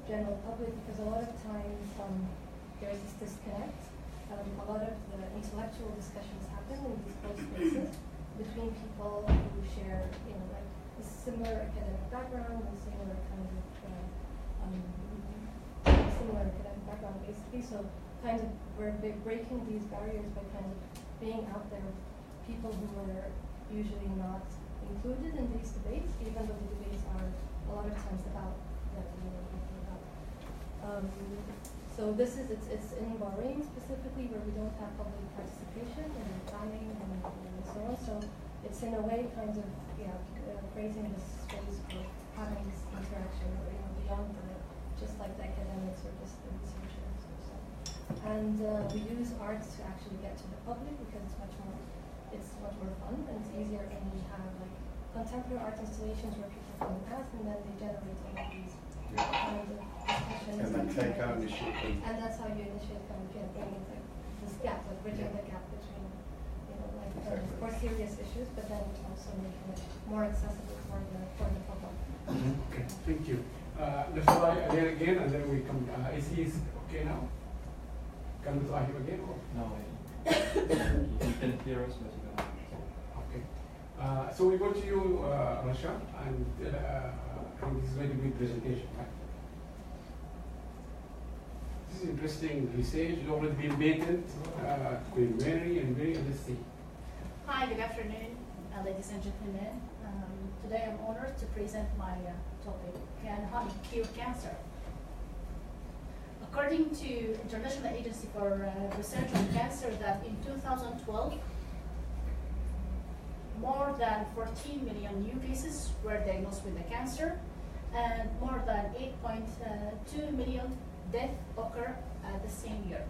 general public, because a lot of times there's this disconnect. A lot of the intellectual discussions happen in these closed spaces between people who share, like a similar academic background and similar kind of similar academic background, basically. So kind of we're breaking these barriers by kind of being out there with people who are usually not included in these debates, even though the debates are a lot of times about that we were talking about. So this is, it's in Bahrain specifically where we don't have public participation and planning and so on. So it's in a way kind of, creating this space for having this interaction, beyond just like the academics or just the researchers or so. And we use art to actually get to the public because it's much more fun and it's easier when we have like contemporary art installations where people come and ask and then they generate all of these kinds of discussions. And then take ownership. And that's how you initiate kind of bringing like this gap, like bridging the gap between, more serious issues, but then also making it more accessible for the public. Okay, thank you. Let's try again, and then we come. Is he okay now? Can we try him again? Or? No, you can hear us, but you don't. Okay. So we go to you, Rasha, and I think this is going to be a presentation, right? This is interesting research. It's already been patented, Queen Mary, and very interesting. Hi, good afternoon, ladies and gentlemen. Today I'm honored to present my topic, Can Honey Cure Cancer? According to International Agency for Research on Cancer, that in 2012, more than 14 million new cases were diagnosed with the cancer, and more than 8.2 million deaths occur the same year.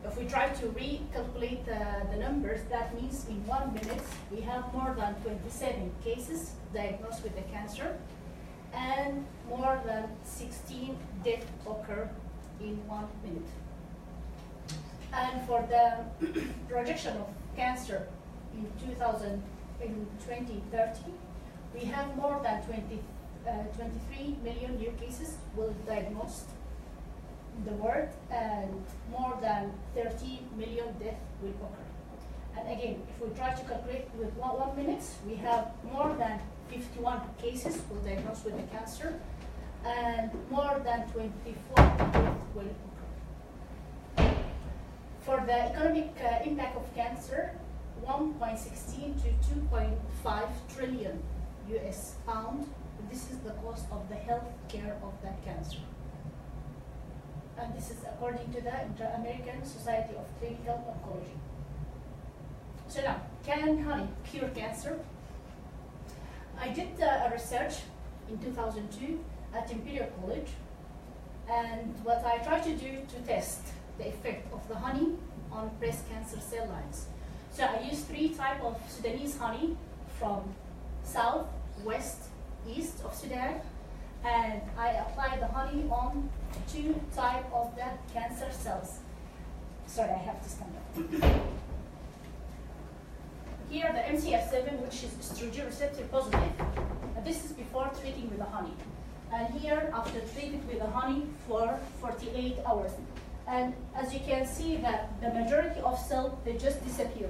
If we try to recalculate the numbers, that means in 1 minute we have more than 27 cases diagnosed with the cancer, and more than 16 deaths occur in 1 minute. And for the projection of cancer in 2030, we have more than 23 million new cases will be diagnosed in the world, and more than 30 million deaths will occur. And again, if we try to calculate with 1 minute, we have more than 51 cases will diagnosed with the cancer, and more than 24 deaths will occur. For the economic impact of cancer, 1.16 to 2.5 trillion US pound. This is the cost of the health care of that cancer. And this is according to the Inter-American Society of Clinical Oncology. So now, can honey cure cancer? I did a research in 2002 at Imperial College, and what I tried to do to test the effect of the honey on breast cancer cell lines. So I used 3 types of Sudanese honey from south, west, east of Sudan, and I applied the honey on 2 types of the cancer cells. Sorry, I have to stand up. Here the MCF7, which is estrogen receptor positive, and this is before treating with the honey. And here after treated with the honey for 48 hours. And as you can see that the majority of cells, they just disappear.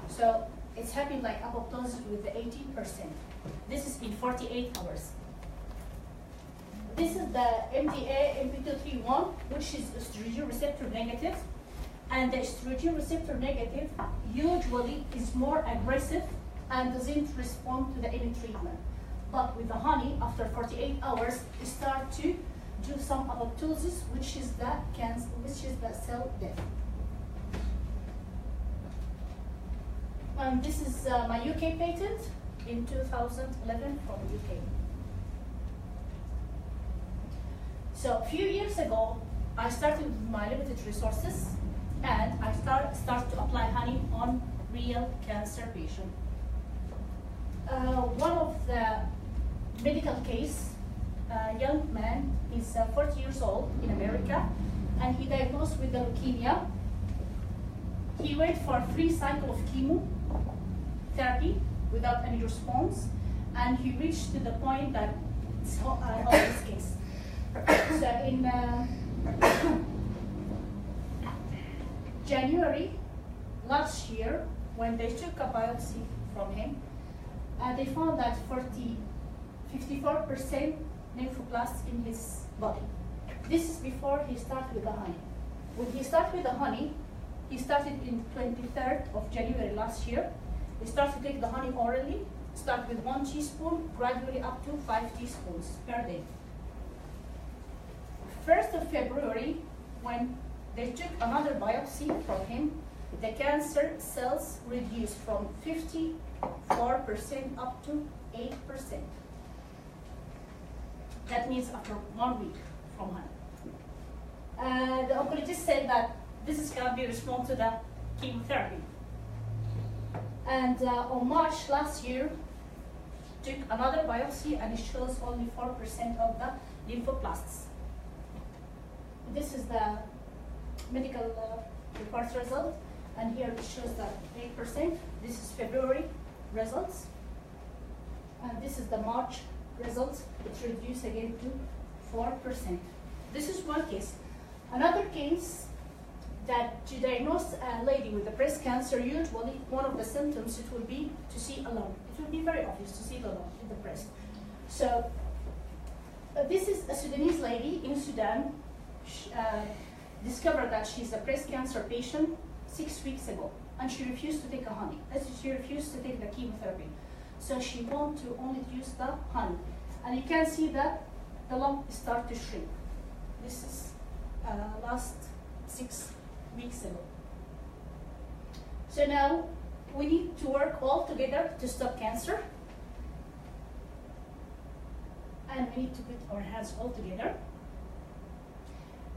So it's happening like apoptosis with the 18%. This is in 48 hours. This is the MDA MP231, which is estrogen receptor negative. and the estrogen receptor negative usually is more aggressive and doesn't respond to any treatment. But with the honey, after 48 hours, it starts to do some apoptosis, which is the cancer, which is the cell death. And this is my UK patent in 2011 from UK. So a few years ago, I started with my limited resources, and I start to apply honey on real cancer patients. One of the medical case, a young man, he's 40 years old in America, and he diagnosed with the leukemia. He went for 3 cycles of chemotherapy without any response, and he reached to the point that it's a hopeless case. So in January last year, when they took a biopsy from him, they found that 54% lymphoblasts in his body. This is before he started with the honey. When he started with the honey, he started in 23rd of January last year. He started to take the honey orally, start with 1 teaspoon, gradually up to 5 teaspoons per day. 1st of February, when they took another biopsy from him, the cancer cells reduced from 54% up to 8%. That means after 1 week from honey. The oncologist said that this is going to be response to the chemotherapy. And on March last year, took another biopsy, and it shows only 4% of the lymphoblasts. This is the medical report result, and here it shows that 8%. This is February results, and this is the March results. It's reduced again to 4%. This is one case. Another case, that to diagnose a lady with the breast cancer, usually one of the symptoms it will be to see a lump. It will be very obvious to see the lump in the breast. So this is a Sudanese lady in Sudan. Discovered that she's a breast cancer patient 6 weeks ago, and she refused to take a honey. She refused to take the chemotherapy. So she wanted to only use the honey. And you can see that the lump start to shrink. This is last 6 weeks ago. So now we need to work all together to stop cancer. And we need to put our hands all together.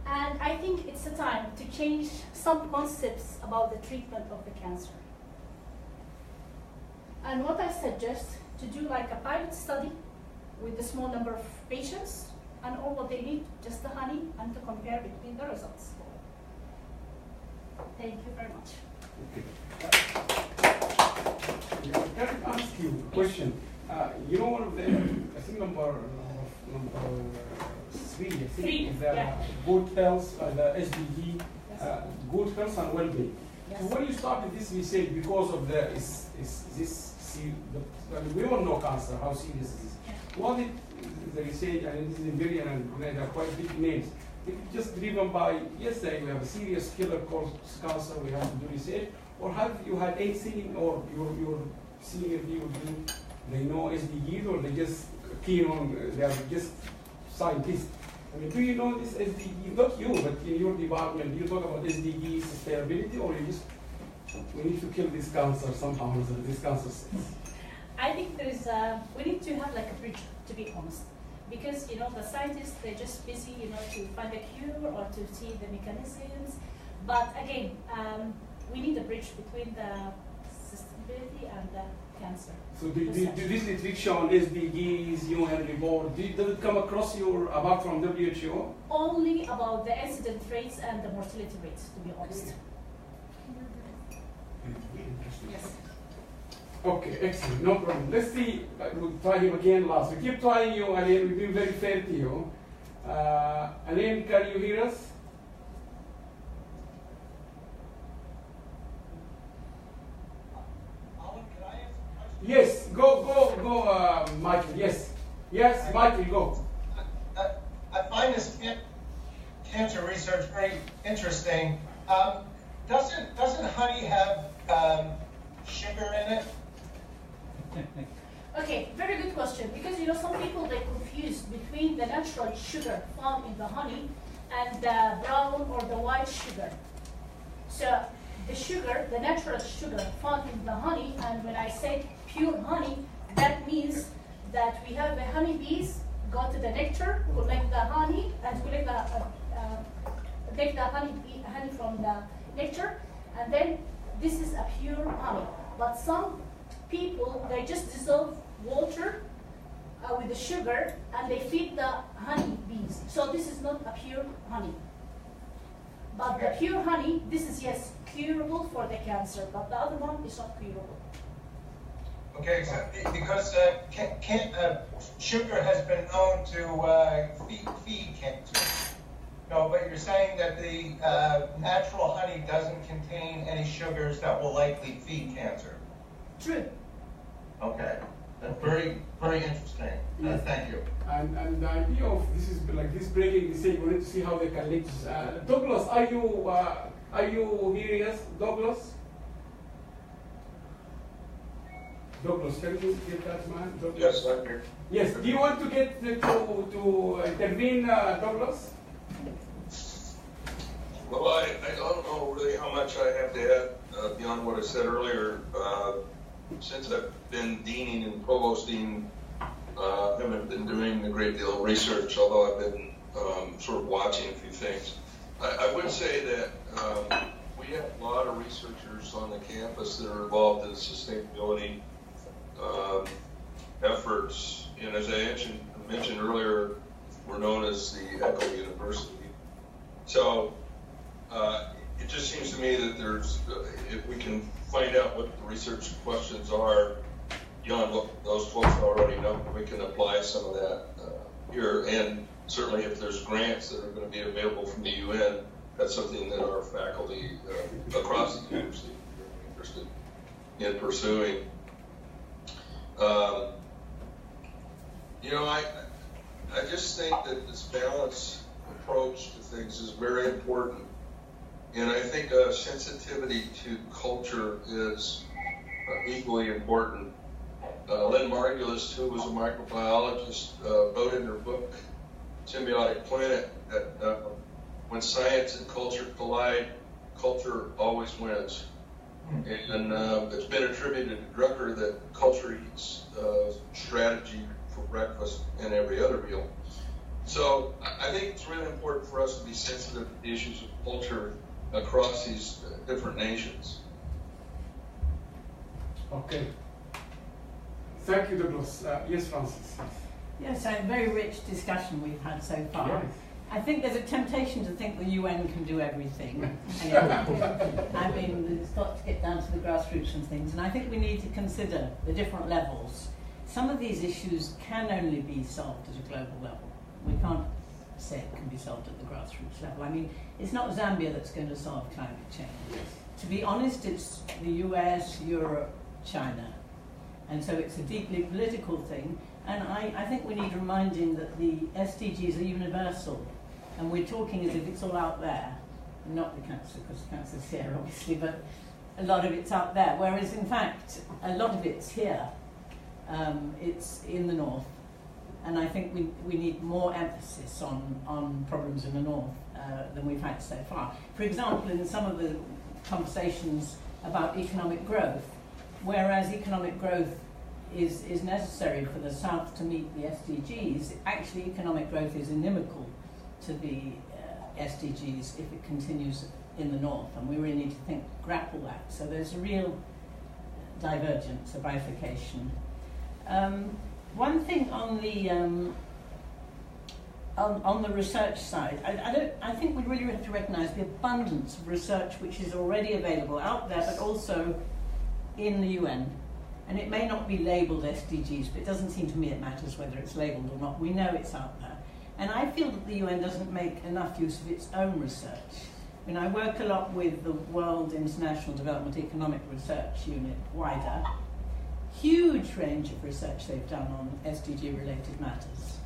And I think it's a time to change some concepts about the treatment of the cancer. And what I suggest to do like a pilot study with a small number of patients, and all what they need, just the honey, and to compare between the results. Thank you very much. Can I ask you a question? You know, one of the, I think number 3, I think, is good health, the SDG, good health and well-being. Yes. So when you started this research, because of the, we all know cancer, how serious it is. What did the research, and this is in Syria and they are quite big names, it's just driven by, yes, we have a serious killer called cancer, we have to do research, or have you had anything, or your senior people they know SDGs, or they just keen on, they are just scientists? I mean, do you know this SDG? Not you, but in your department, do you talk about SDG sustainability, or you just, we need to kill this cancer somehow, this cancer cells? I think there is we need to have like a bridge, to be honest. Because, you know, the scientists, they're just busy, you know, to find a cure or to see the mechanisms. But again, we need a bridge between the sustainability and the cancer. So do this literature on SDGs, UN report, does it come across your, apart from WHO? Only about the incident rates and the mortality rates, to be honest. Yes. Okay, excellent, no problem. Let's see, we'll try him again last. We keep trying you, Alain, we've been very fair to you. Alain, can you hear us? Yes, go, Michael, yes. Yes, Michael, go. I find this cancer research very interesting. Doesn't honey have sugar in it? Okay, very good question. Because some people they confuse between the natural sugar found in the honey and the brown or the white sugar. So the sugar, the natural sugar found in the honey, and when I say pure honey, that means that we have the honeybees go to the nectar, collect the honey, and collect the take the honey from the nectar, and then this is a pure honey. But some people they just dissolve water with the sugar and they feed the honey bees. So this is not a pure honey. But the pure honey, this is yes curable for the cancer, but the other one is not curable. Okay, so because sugar has been known to feed cancer. No, but you're saying that the natural honey doesn't contain any sugars that will likely feed cancer. True. Okay, that's very, very interesting. Thank you. And the idea of this is like this breaking the same. We need to see how they can link. Douglas, are you hearing us, Douglas? Douglas, can you get that man? Douglas? Yes, I'm here. Yes. Do you want to get to intervene, Douglas? Well, I don't know really how much I have to add beyond what I said earlier. Since I've been deaning and provosting, I haven't been doing a great deal of research, although I've been sort of watching a few things. I would say that we have a lot of researchers on the campus that are involved in sustainability efforts. And as I mentioned earlier, we're known as the Eco University. So it just seems to me that there's, if we can find out what the research questions are beyond what those folks already know, we can apply some of that here. And certainly if there's grants that are going to be available from the UN, that's something that our faculty across the university are interested in pursuing. I just think that this balanced approach to things is very important. And I think sensitivity to culture is equally important. Lynn Margulis, who was a microbiologist, wrote in her book, Symbiotic Planet, that when science and culture collide, culture always wins. And it's been attributed to Drucker that culture eats strategy for breakfast and every other meal. So I think it's really important for us to be sensitive to the issues of culture across these different nations. Okay. Thank you, Douglas. Yes, Francis. Yes, a very rich discussion we've had so far. Yes. I think there's a temptation to think the UN can do everything. I mean, it's got to get down to the grassroots and things, and I think we need to consider the different levels. Some of these issues can only be solved at a global level. We can't say it can be solved at the grassroots level. I mean, it's not Zambia that's going to solve climate change. To be honest, it's the US, Europe, China. And so it's a deeply political thing. And I think we need reminding that the SDGs are universal. And we're talking as if it's all out there. Not the cancer, because cancer's here, obviously, but a lot of it's out there. Whereas, in fact, a lot of it's here. It's in the north. And I think we need more emphasis on problems in the north than we've had so far. For example, in some of the conversations about economic growth, whereas economic growth is necessary for the South to meet the SDGs, actually economic growth is inimical to the SDGs if it continues in the North, and we really need to grapple that. So there's a real divergence, a bifurcation. One thing on the research side, I think we really have to recognise the abundance of research which is already available out there, but also in the UN. And it may not be labelled SDGs, but it doesn't seem to me it matters whether it's labelled or not. We know it's out there. And I feel that the UN doesn't make enough use of its own research. I mean, I work a lot with the World International Development Economic Research Unit, WIDER. Huge range of research they've done on SDG-related matters.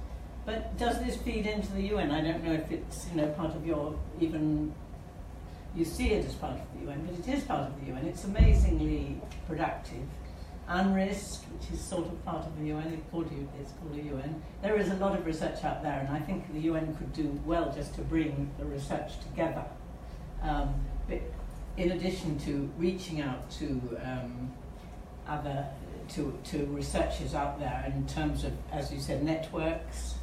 But does this feed into the UN? I don't know if it's part of your even you see it as part of the UN, but it is part of the UN. It's amazingly productive. UNRISC, which is sort of part of the UN, it's called a UN. There is a lot of research out there, and I think the UN could do well just to bring the research together. But in addition to reaching out to to researchers out there in terms of, as you said, networks,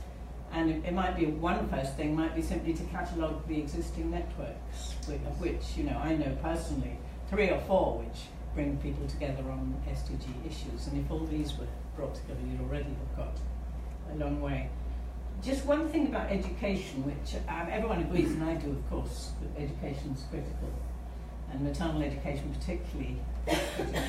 and it might be one first thing might be simply to catalogue the existing networks, of which, you know, I know personally 3 or 4 which bring people together on SDG issues, and if all these were brought together, you'd already have got a long way. Just one thing about education, which everyone agrees, and I do, of course, that education is critical, and maternal education particularly critical.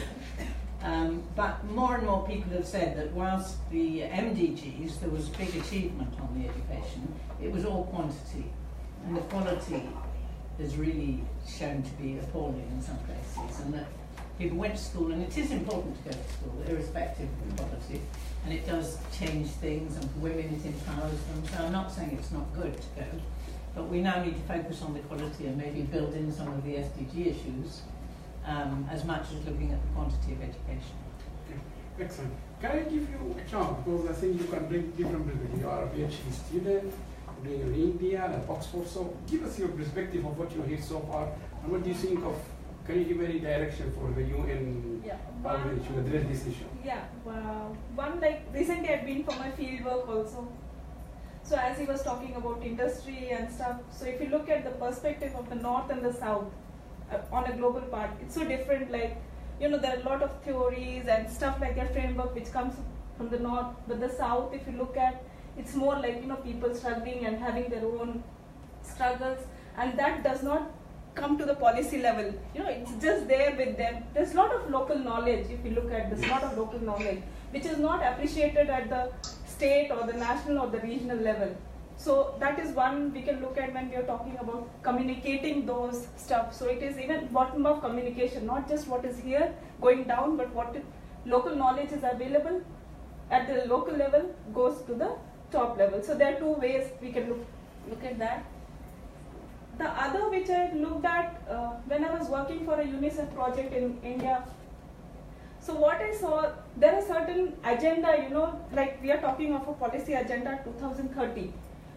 But more and more people have said that whilst the MDGs, there was a big achievement on the education, it was all quantity, and the quality is really shown to be appalling in some places, and that people went to school, and it is important to go to school, irrespective of the quality, and it does change things, and for women it empowers them, so I'm not saying it's not good to go, but we now need to focus on the quality and maybe build in some of the SDG issues as much as looking at the quantity of education. Okay. Excellent. Can I give you a chance, because I think you can bring different perspectives. You are a PhD student, doing in India, at Oxford, so give us your perspective of what you hear so far, and what do you think of, can you give any direction for the UN outreach to address this issue? Yeah, one, like recently I've been for my field work also. So as he was talking about industry and stuff, so if you look at the perspective of the North and the South on a global part, it's so different. Like, you know, there are a lot of theories and stuff like that, framework which comes from the North, but the South, if you look at, it's more like, you know, people struggling and having their own struggles, and that does not come to the policy level. You know, it's just there with them. There's a lot of local knowledge, if you look at this, lot of local knowledge, which is not appreciated at the state or the national or the regional level. So that is one we can look at when we are talking about communicating those stuff. So it is even bottom-up communication, not just what is here going down, but what local knowledge is available at the local level goes to the top level. So there are 2 ways we can look at that. The other which I looked at when I was working for a UNICEF project in India. So what I saw, there are certain agenda, you know, like we are talking of a policy agenda 2030.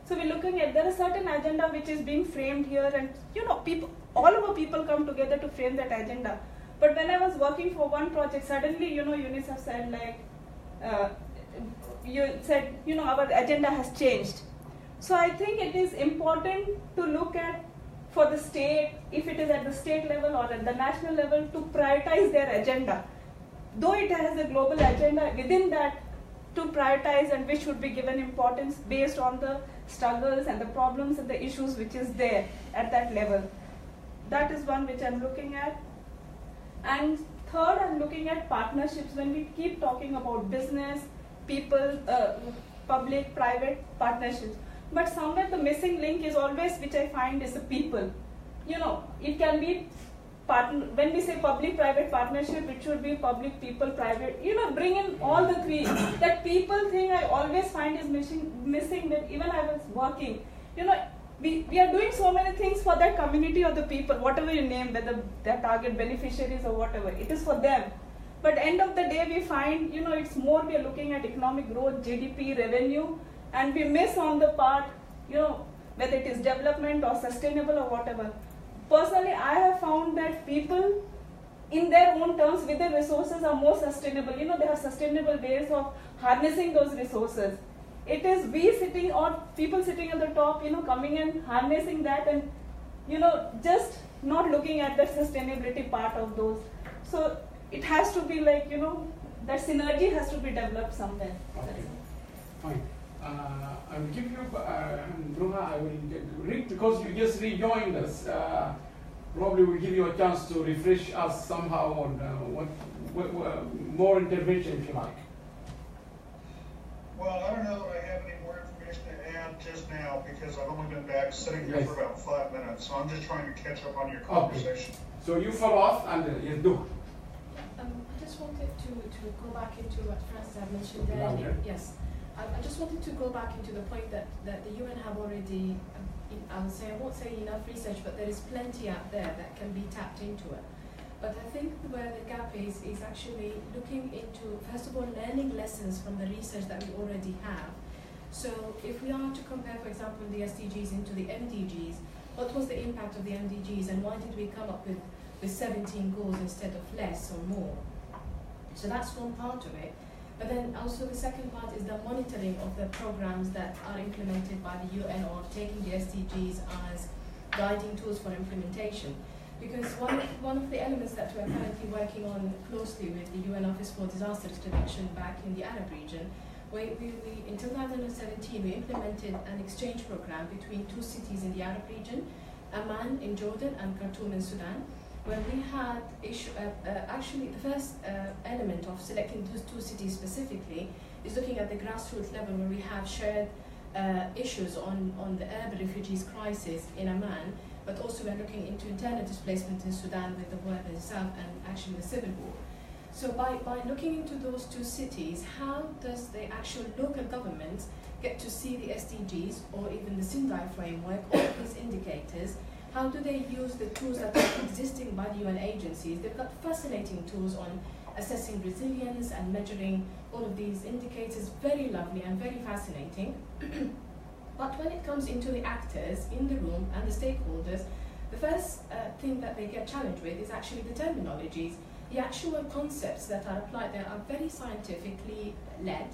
So we're looking at, there are certain agenda which is being framed here, and you know, people, all over people come together to frame that agenda. But when I was working for one project, suddenly, you know, UNICEF said like, you know, our agenda has changed. So I think it is important to look at, for the state, if it is at the state level or at the national level, to prioritize their agenda. Though it has a global agenda, within that, to prioritize and which should be given importance based on the struggles and the problems and the issues which is there at that level. That is one which I'm looking at. And third, I'm looking at partnerships. When we keep talking about business, people, public, private partnerships. But somewhere the missing link is always, which I find, is the people. You know, it can be when we say public-private partnership, it should be public, people, private. You know, bring in all the 3. That people thing I always find is missing. That even I was working, you know, we are doing so many things for that community or the people, whatever you name, whether they're target beneficiaries or whatever, it is for them. But end of the day, we find, you know, it's more we are looking at economic growth, GDP, revenue, and we miss on the part, you know, whether it is development or sustainable or whatever. Personally, I have found that people, in their own terms, with their resources, are more sustainable. You know, they have sustainable ways of harnessing those resources. It is we sitting, or people sitting at the top, you know, coming and harnessing that, and, you know, just not looking at the sustainability part of those. So it has to be like, you know, that synergy has to be developed somewhere. Okay. Fine. I will give you, Bruha, I will read, because you just rejoined us. Probably will give you a chance to refresh us somehow on what more intervention, if you like. Well, I don't know that I have any more information to add just now, because I've only been back sitting here for about 5 minutes, so I'm just trying to catch up on your conversation. Okay. So you follow up and you do. I just wanted to go back into what Francis had mentioned there. Yes. I just wanted to go back into the point that the UN have already I would say, I won't say enough research, but there is plenty out there that can be tapped into it. But I think where the gap is actually looking into, first of all, learning lessons from the research that we already have. So if we are to compare, for example, the SDGs into the MDGs, what was the impact of the MDGs and why did we come up with 17 goals instead of less or more? So that's one part of it. But then also the second part is the monitoring of the programs that are implemented by the UN, or taking the SDGs as guiding tools for implementation. Because one of the elements that we're currently working on closely with the UN Office for Disaster Risk Reduction back in the Arab region, in 2017 we implemented an exchange program between two cities in the Arab region, Amman in Jordan and Khartoum in Sudan, where we had actually the first element of selecting those two cities specifically is looking at the grassroots level, where we have shared issues on the urban refugees crisis in Amman, but also we're looking into internal displacement in Sudan with the war in the south and actually the civil war. So by looking into those two cities, how does the actual local government get to see the SDGs or even the Sendai framework, all of these indicators? How do they use the tools that are existing by the UN agencies? They've got fascinating tools on assessing resilience and measuring all of these indicators, very lovely and very fascinating. But when it comes into the actors in the room and the stakeholders, the first thing that they get challenged with is actually the terminologies. The actual concepts that are applied there are very scientifically led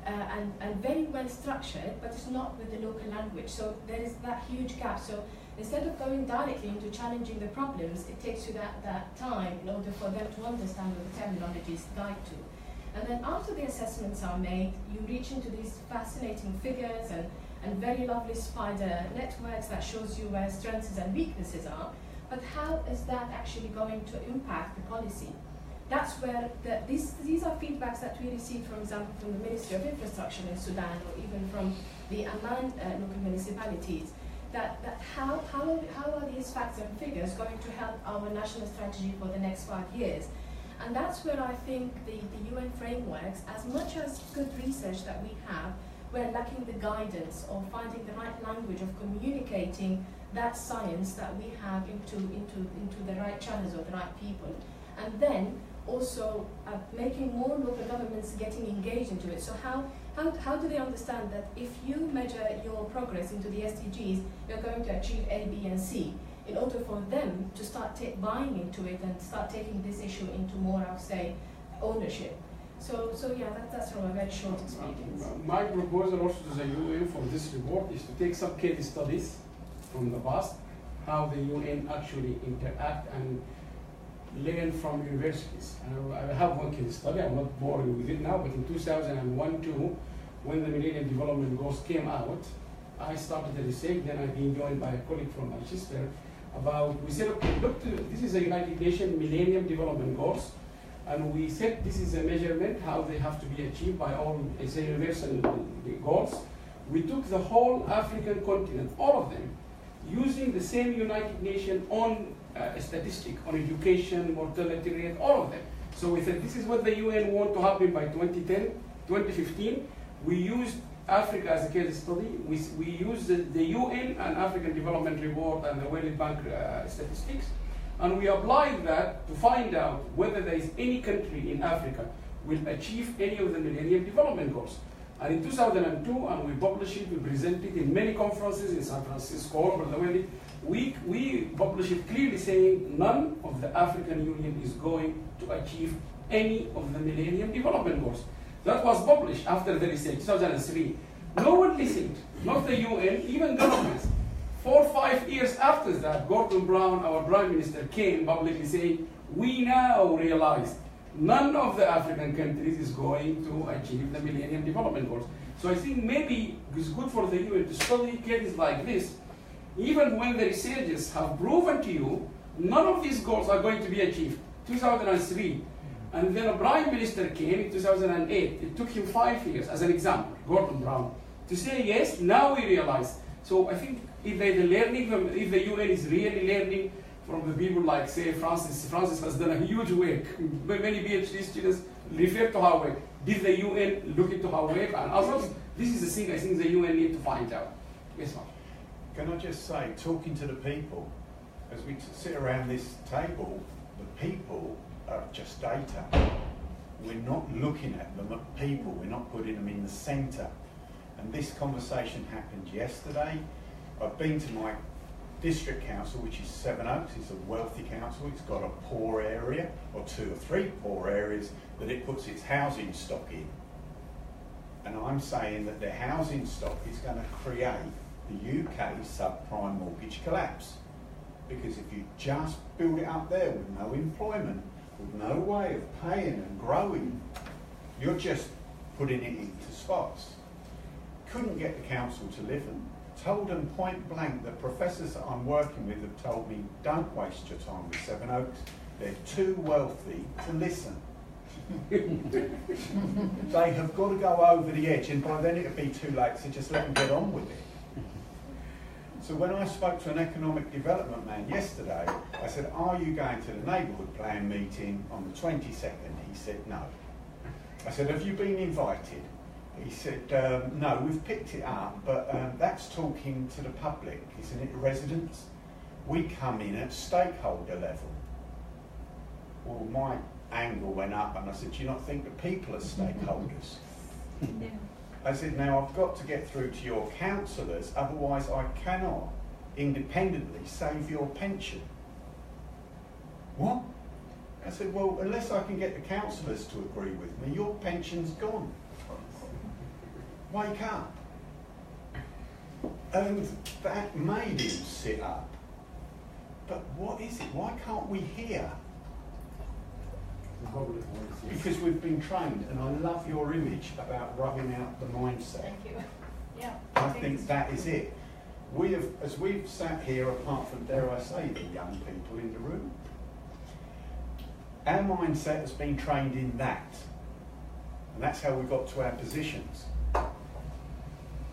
and very well structured, but it's not with the local language. So there is that huge gap. So instead of going directly into challenging the problems, it takes you that time in order for them to understand what the terminologies guide to. And then after the assessments are made, you reach into these fascinating figures and very lovely spider networks that shows you where strengths and weaknesses are. But how is that actually going to impact the policy? That's where these are feedbacks that we received, for example, from the Ministry of Infrastructure in Sudan, or even from the Amman local municipalities. That how are these facts and figures going to help our national strategy for the next 5 years? And that's where I think the UN frameworks, as much as good research that we have, we're lacking the guidance of finding the right language of communicating that science that we have into the right channels or the right people. And then also making more local governments getting engaged into it. So how do they understand that if you measure your progress into the SDGs, you're going to achieve A, B, and C, in order for them to start buying into it and start taking this issue into more, I would say, ownership. So yeah, that's from a very short experience. My proposal also to the UN for this report is to take some case studies from the past, how the UN actually interact and learn from universities. I have one case study, I'm not boring with it now, but in 2001-2, when the Millennium Development Goals came out, I started a research, then I've been joined by a colleague from Manchester we said, okay, look, this is the United Nations Millennium Development Goals, and we said this is a measurement, how they have to be achieved by all, it's a universal goals. We took the whole African continent, all of them, using the same United Nations on statistic, on education, mortality rate, all of them. So we said this is what the UN want to happen by 2010, 2015. We used Africa as a case study. We used the UN and African Development Report and the World Bank statistics, and we applied that to find out whether there is any country in Africa will achieve any of the Millennium Development Goals. And in 2002, and we published it, we presented it in many conferences in San Francisco, all over the world. We published it clearly saying none of the African Union is going to achieve any of the Millennium Development Goals. That was published after the research, 2003. No one listened, not the UN, even governments. 4 or 5 years after that, Gordon Brown, our Prime Minister, came publicly saying, we now realize none of the African countries is going to achieve the Millennium Development Goals. So I think maybe it's good for the UN to study cases like this, even when the researchers have proven to you none of these goals are going to be achieved. 2003, and then a Prime Minister came in 2008. It took him 5 years, as an example, Gordon Brown, to say yes, now we realize. So I think if if the UN is really learning from the people like, say, Francis has done a huge work. Many PhD students refer to her work. Did the UN look into her work and others? This is the thing I think the UN need to find out. Yes, ma'am. can I just say, talking to the people, as we sit around this table, the people are just data. We're not looking at them at people, we're not putting them in the centre. And this conversation happened yesterday. I've been to my district council, which is Sevenoaks. It's a wealthy council. It's got a poor area, or 2 or 3 poor areas, that it puts its housing stock in. And I'm saying that their housing stock is going to create the UK subprime mortgage collapse. Because if you just build it up there with no employment, with no way of paying and growing, you're just putting it into spots. Couldn't get the council to listen. Told them point blank, the professors that I'm working with have told me, don't waste your time with Sevenoaks. They're too wealthy to listen. They have got to go over the edge, and by then it'll be too late, so just let them get on with it. So when I spoke to an economic development man yesterday, I said, are you going to the neighbourhood plan meeting on the 22nd? He said, no. I said, have you been invited? He said, no, we've picked it up, but that's talking to the public, isn't it, residents? We come in at stakeholder level. Well, my angle went up and I said, do you not think the people are stakeholders? Yeah. I said, now I've got to get through to your councillors, otherwise I cannot independently save your pension. What? I said, well, unless I can get the councillors to agree with me, your pension's gone. Wake up. And that made him sit up. But what is it? Why can't we hear? Because we've been trained, and I love your image about rubbing out the mindset. Thank you. Yeah. I think that is it. We have, as we've sat here, apart from, dare I say, the young people in the room, our mindset has been trained in that. And that's how we got to our positions.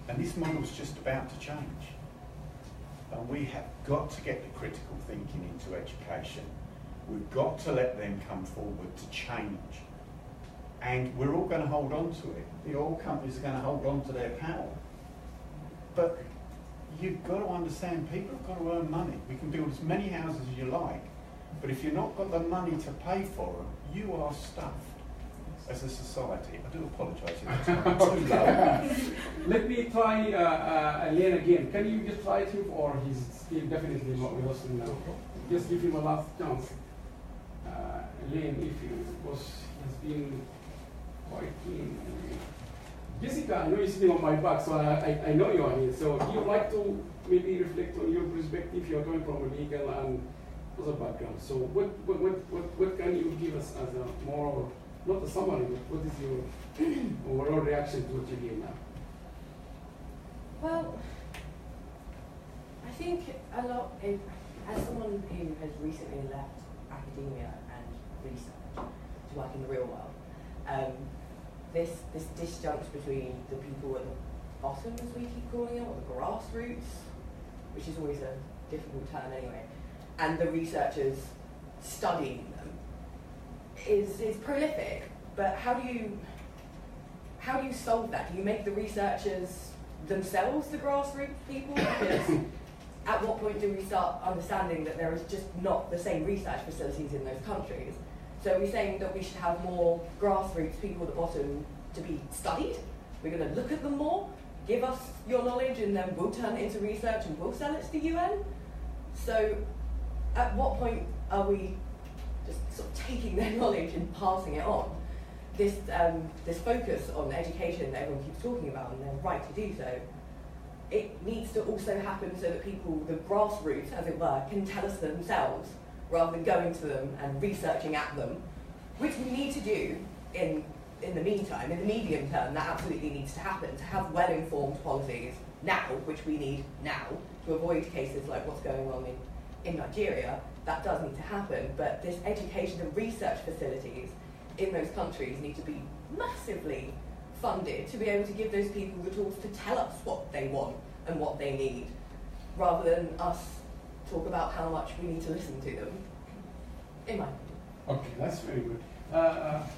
And this model's just about to change. And we have got to get the critical thinking into education. We've got to let them come forward to change. And we're all going to hold on to it. The oil companies are going to hold on to their power. But you've got to understand, people have got to earn money. We can build as many houses as you like, but if you've not got the money to pay for them, you are stuffed as a society. I do apologise if I'm too low. Let me try Elaine again. Can you just try to, or he's still definitely not with us now. Just give him a last chance. Elaine, if you, because he has been quite keen. Jessica, I know you're sitting on my back, so I know you are here. So do you like to maybe reflect on your perspective? You're coming from a legal and other background. So what can you give us as a more, not a summary, but what is your overall reaction to what you hear now? Well, I think a lot, as someone who has recently left academia and research to work in the real world, this disjunct between the people at the bottom, as we keep calling it, or the grassroots, which is always a difficult term anyway, and the researchers studying them is prolific. But how do you solve that? Do you make the researchers themselves the grassroots people? Because at what point do we start understanding that there is just not the same research facilities in those countries? So are we saying that we should have more grassroots people at the bottom to be studied? We're going to look at them more, give us your knowledge, and then we'll turn it into research and we'll sell it to the UN? So at what point are we just sort of taking their knowledge and passing it on? This focus on education that everyone keeps talking about, and they're right to do so, it needs to also happen so that people, the grassroots, as it were, can tell us themselves, rather than going to them and researching at them, which we need to do in the meantime. In the medium term, that absolutely needs to happen, to have well-informed policies now, which we need now, to avoid cases like what's going on in Nigeria. That does need to happen, but this education and research facilities in those countries need to be massively funded to be able to give those people the tools to tell us what they want and what they need, rather than us talk about how much we need to listen to them, in my opinion. Okay, that's very good.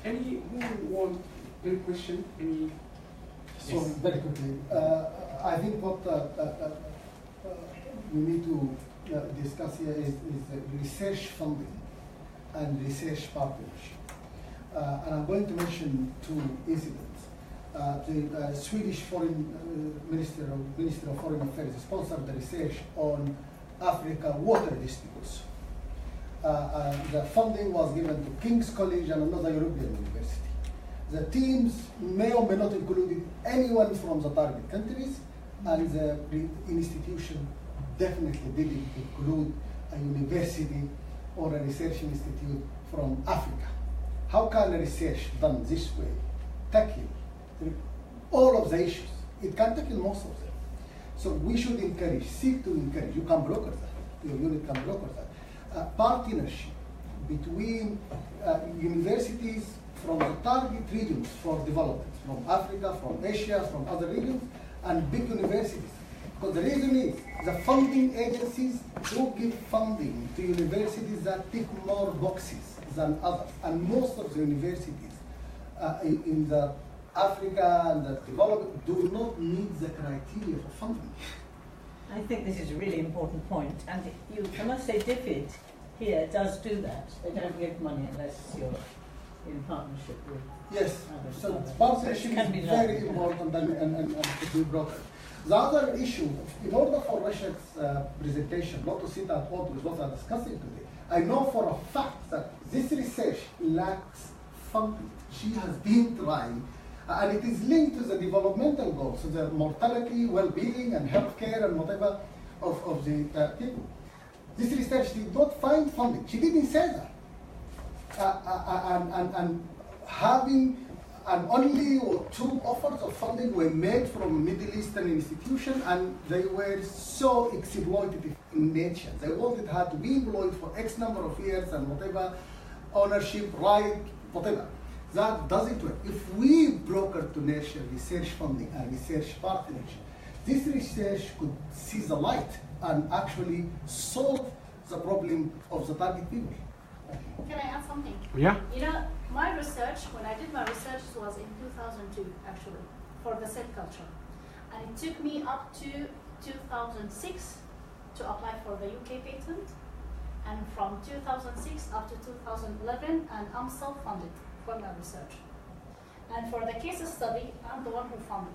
Any question? So very quickly, I think what we need to discuss here is research funding and research partnership. And I'm going to mention two incidents. The Swedish Minister of Foreign Affairs sponsored the research on Africa water disputes. The funding was given to King's College and another European university. The teams may or may not include anyone from the target countries, and the institution definitely didn't include a university or a research institute from Africa. How can a research done this way tackle all of the issues? It can tackle most of them. So we should encourage, seek to encourage, you can broker that, your unit can broker that, partnership between universities from the target regions for development, from Africa, from Asia, from other regions, and big universities. Because the reason is the funding agencies do give funding to universities that tick more boxes than others. And most of the universities in the Africa and the development do not meet the criteria for funding. I think this is a really important point. And I must say DFID here does do that. They don't give money unless you're in partnership with yes, others. so partnership is very important and to be brokered. The other issue, in order for Rashid's presentation not to sit at all with what I'm discussing today, I know for a fact that this research lacks funding. She has been trying, and it is linked to the developmental goals, so the mortality, well-being, and healthcare, and whatever of the people. This research did not find funding. She didn't say that. And having only two offers of funding were made from Middle Eastern institution, and they were so exploitative in nature. They wanted her to be employed for X number of years and whatever, ownership, right, whatever. That doesn't work. If we broker to nature research funding and research partnership, this research could see the light and actually solve the problem of the target people. Can I add something? Yeah. You know, my research, when I did my research, was in 2002, actually, for the cell culture. And it took me up to 2006 to apply for the UK patent. And from 2006 up to 2011, and I'm self-funded for my research. And for the case study, I'm the one who funded.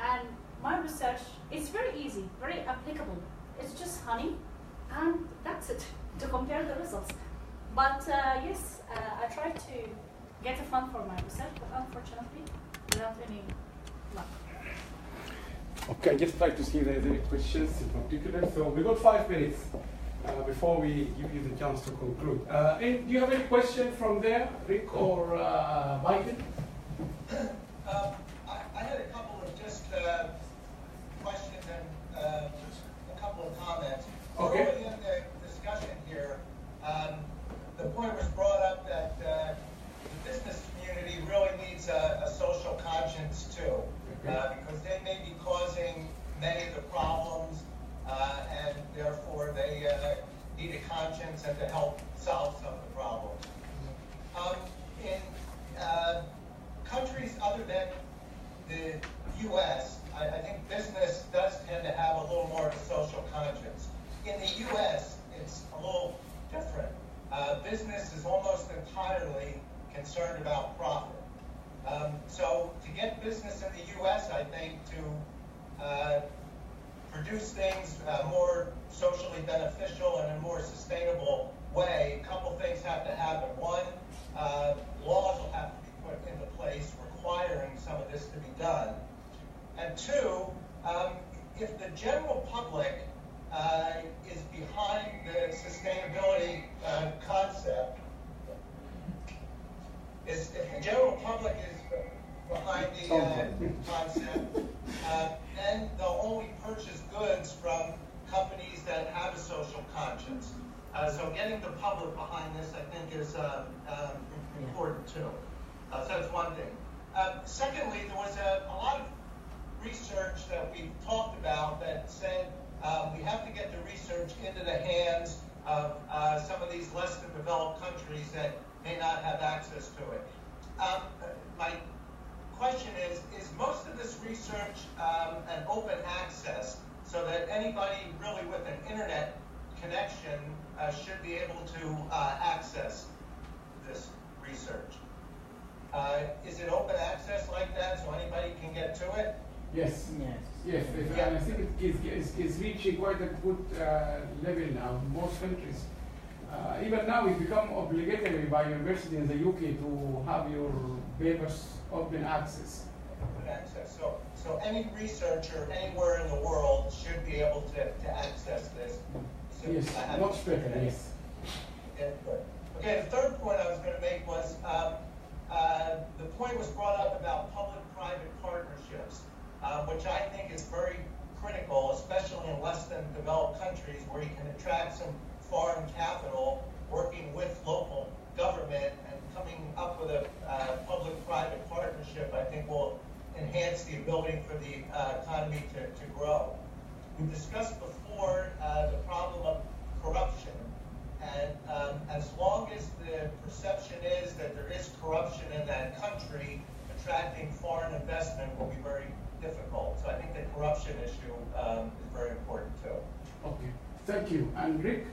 And my research is very easy, very applicable. It's just honey, and that's it, to compare the results. But yes, I tried to get a fund for my research, but unfortunately, without any luck. Okay, I just try to see if there's any questions in particular. So we got 5 minutes before we give you the chance to conclude. Do you have any question from there, Rick or Michael? I had a couple of just questions and a couple of comments. Okay. Early in the discussion here, the point was brought up that the business community really needs a social conscience too, because they may be causing many of the problems, and therefore they need a conscience and to help solve some of the problems. In countries other than the U.S., I think business does tend to have a little more of a social conscience. In the U.S., it's a little different. Business is almost entirely concerned about profit. So to get business in the U.S., I think to produce things more socially beneficial and in a more sustainable way, a couple things have to happen. One, laws will have to be put into place requiring some of this to be done. And two, if the general public is behind the sustainability concept, if the general public is behind the concept, then they'll only purchase goods from companies that have a social conscience. So getting the public behind this, I think, is important too. So that's one thing. Secondly, there was a lot of research that we talked about that said we have to get the research into the hands of some of these less developed countries that may not have access to it. My question is most of this research and open access so that anybody really with an internet connection should be able to access this research. Is it open access like that, so anybody can get to it? Yes. Yes. Yes, and I think it's reaching quite a good level now in most countries. Even now, it's become obligatory by university in the UK to have your papers open access. Open access. So any researcher anywhere in the world should be able to access this. So Yes, much better, yes. Yeah, good. Okay, the third point I was going to make was the point was brought up about public-private partnerships, which I think is very critical, especially in less than developed countries where you can attract some foreign capital working with local government and coming up with a public-private partnership, I think will enhance the ability for the economy to grow. We discussed before the problem of corruption, and as long as the perception is that there is corruption in that country, attracting foreign investment will be very difficult. So I think the corruption issue is very important too. Okay, thank you. And Rick?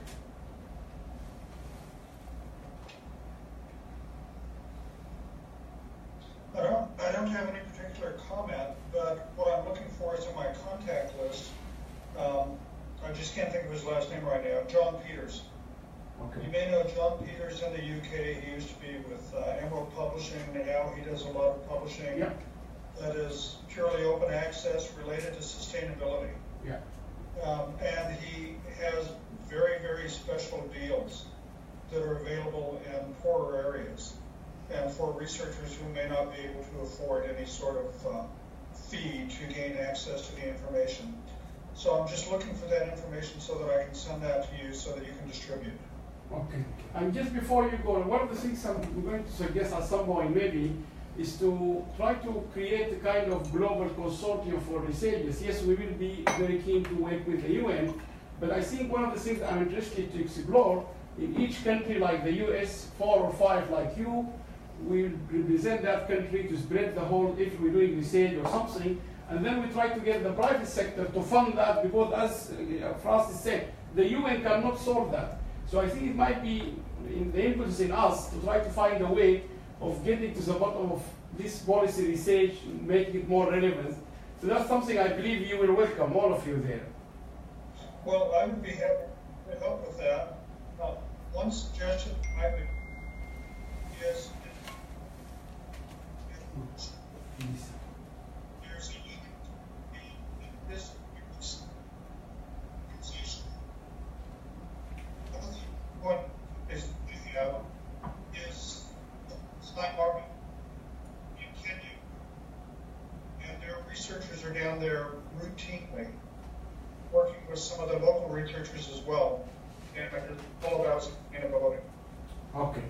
I don't have any particular comment, but what I'm looking for is in my contact list. I just can't think of his last name right now. John Peters. Okay. You may know John Peters in the UK. He used to be with Emerald Publishing, and now he does a lot of publishing that is purely open access related to sustainability. Yeah. And he has very, very special deals that are available in poorer areas and for researchers who may not be able to afford any sort of fee to gain access to the information. So I'm just looking for that information so that I can send that to you so that you can distribute. Okay. And just before you go, one of the things I'm going to suggest at some point maybe is to try to create a kind of global consortium for researchers. Yes, we will be very keen to work with the UN, but I think one of the things I'm interested to explore, in each country like the US, 4 or 5 like you, will represent that country to spread the whole, if we're doing research or something, and then we try to get the private sector to fund that, because as Francis said, the UN cannot solve that. So I think it might be in the impulse in us to try to find a way of getting to the bottom of this policy research, making it more relevant. So that's something I believe you will welcome, all of you there. Well, I would be happy to help with that. One suggestion I would is there's this what is Slack Market in Kenya, and their researchers are down there routinely working with some of the local researchers as well, and it's all about sustainability. Okay.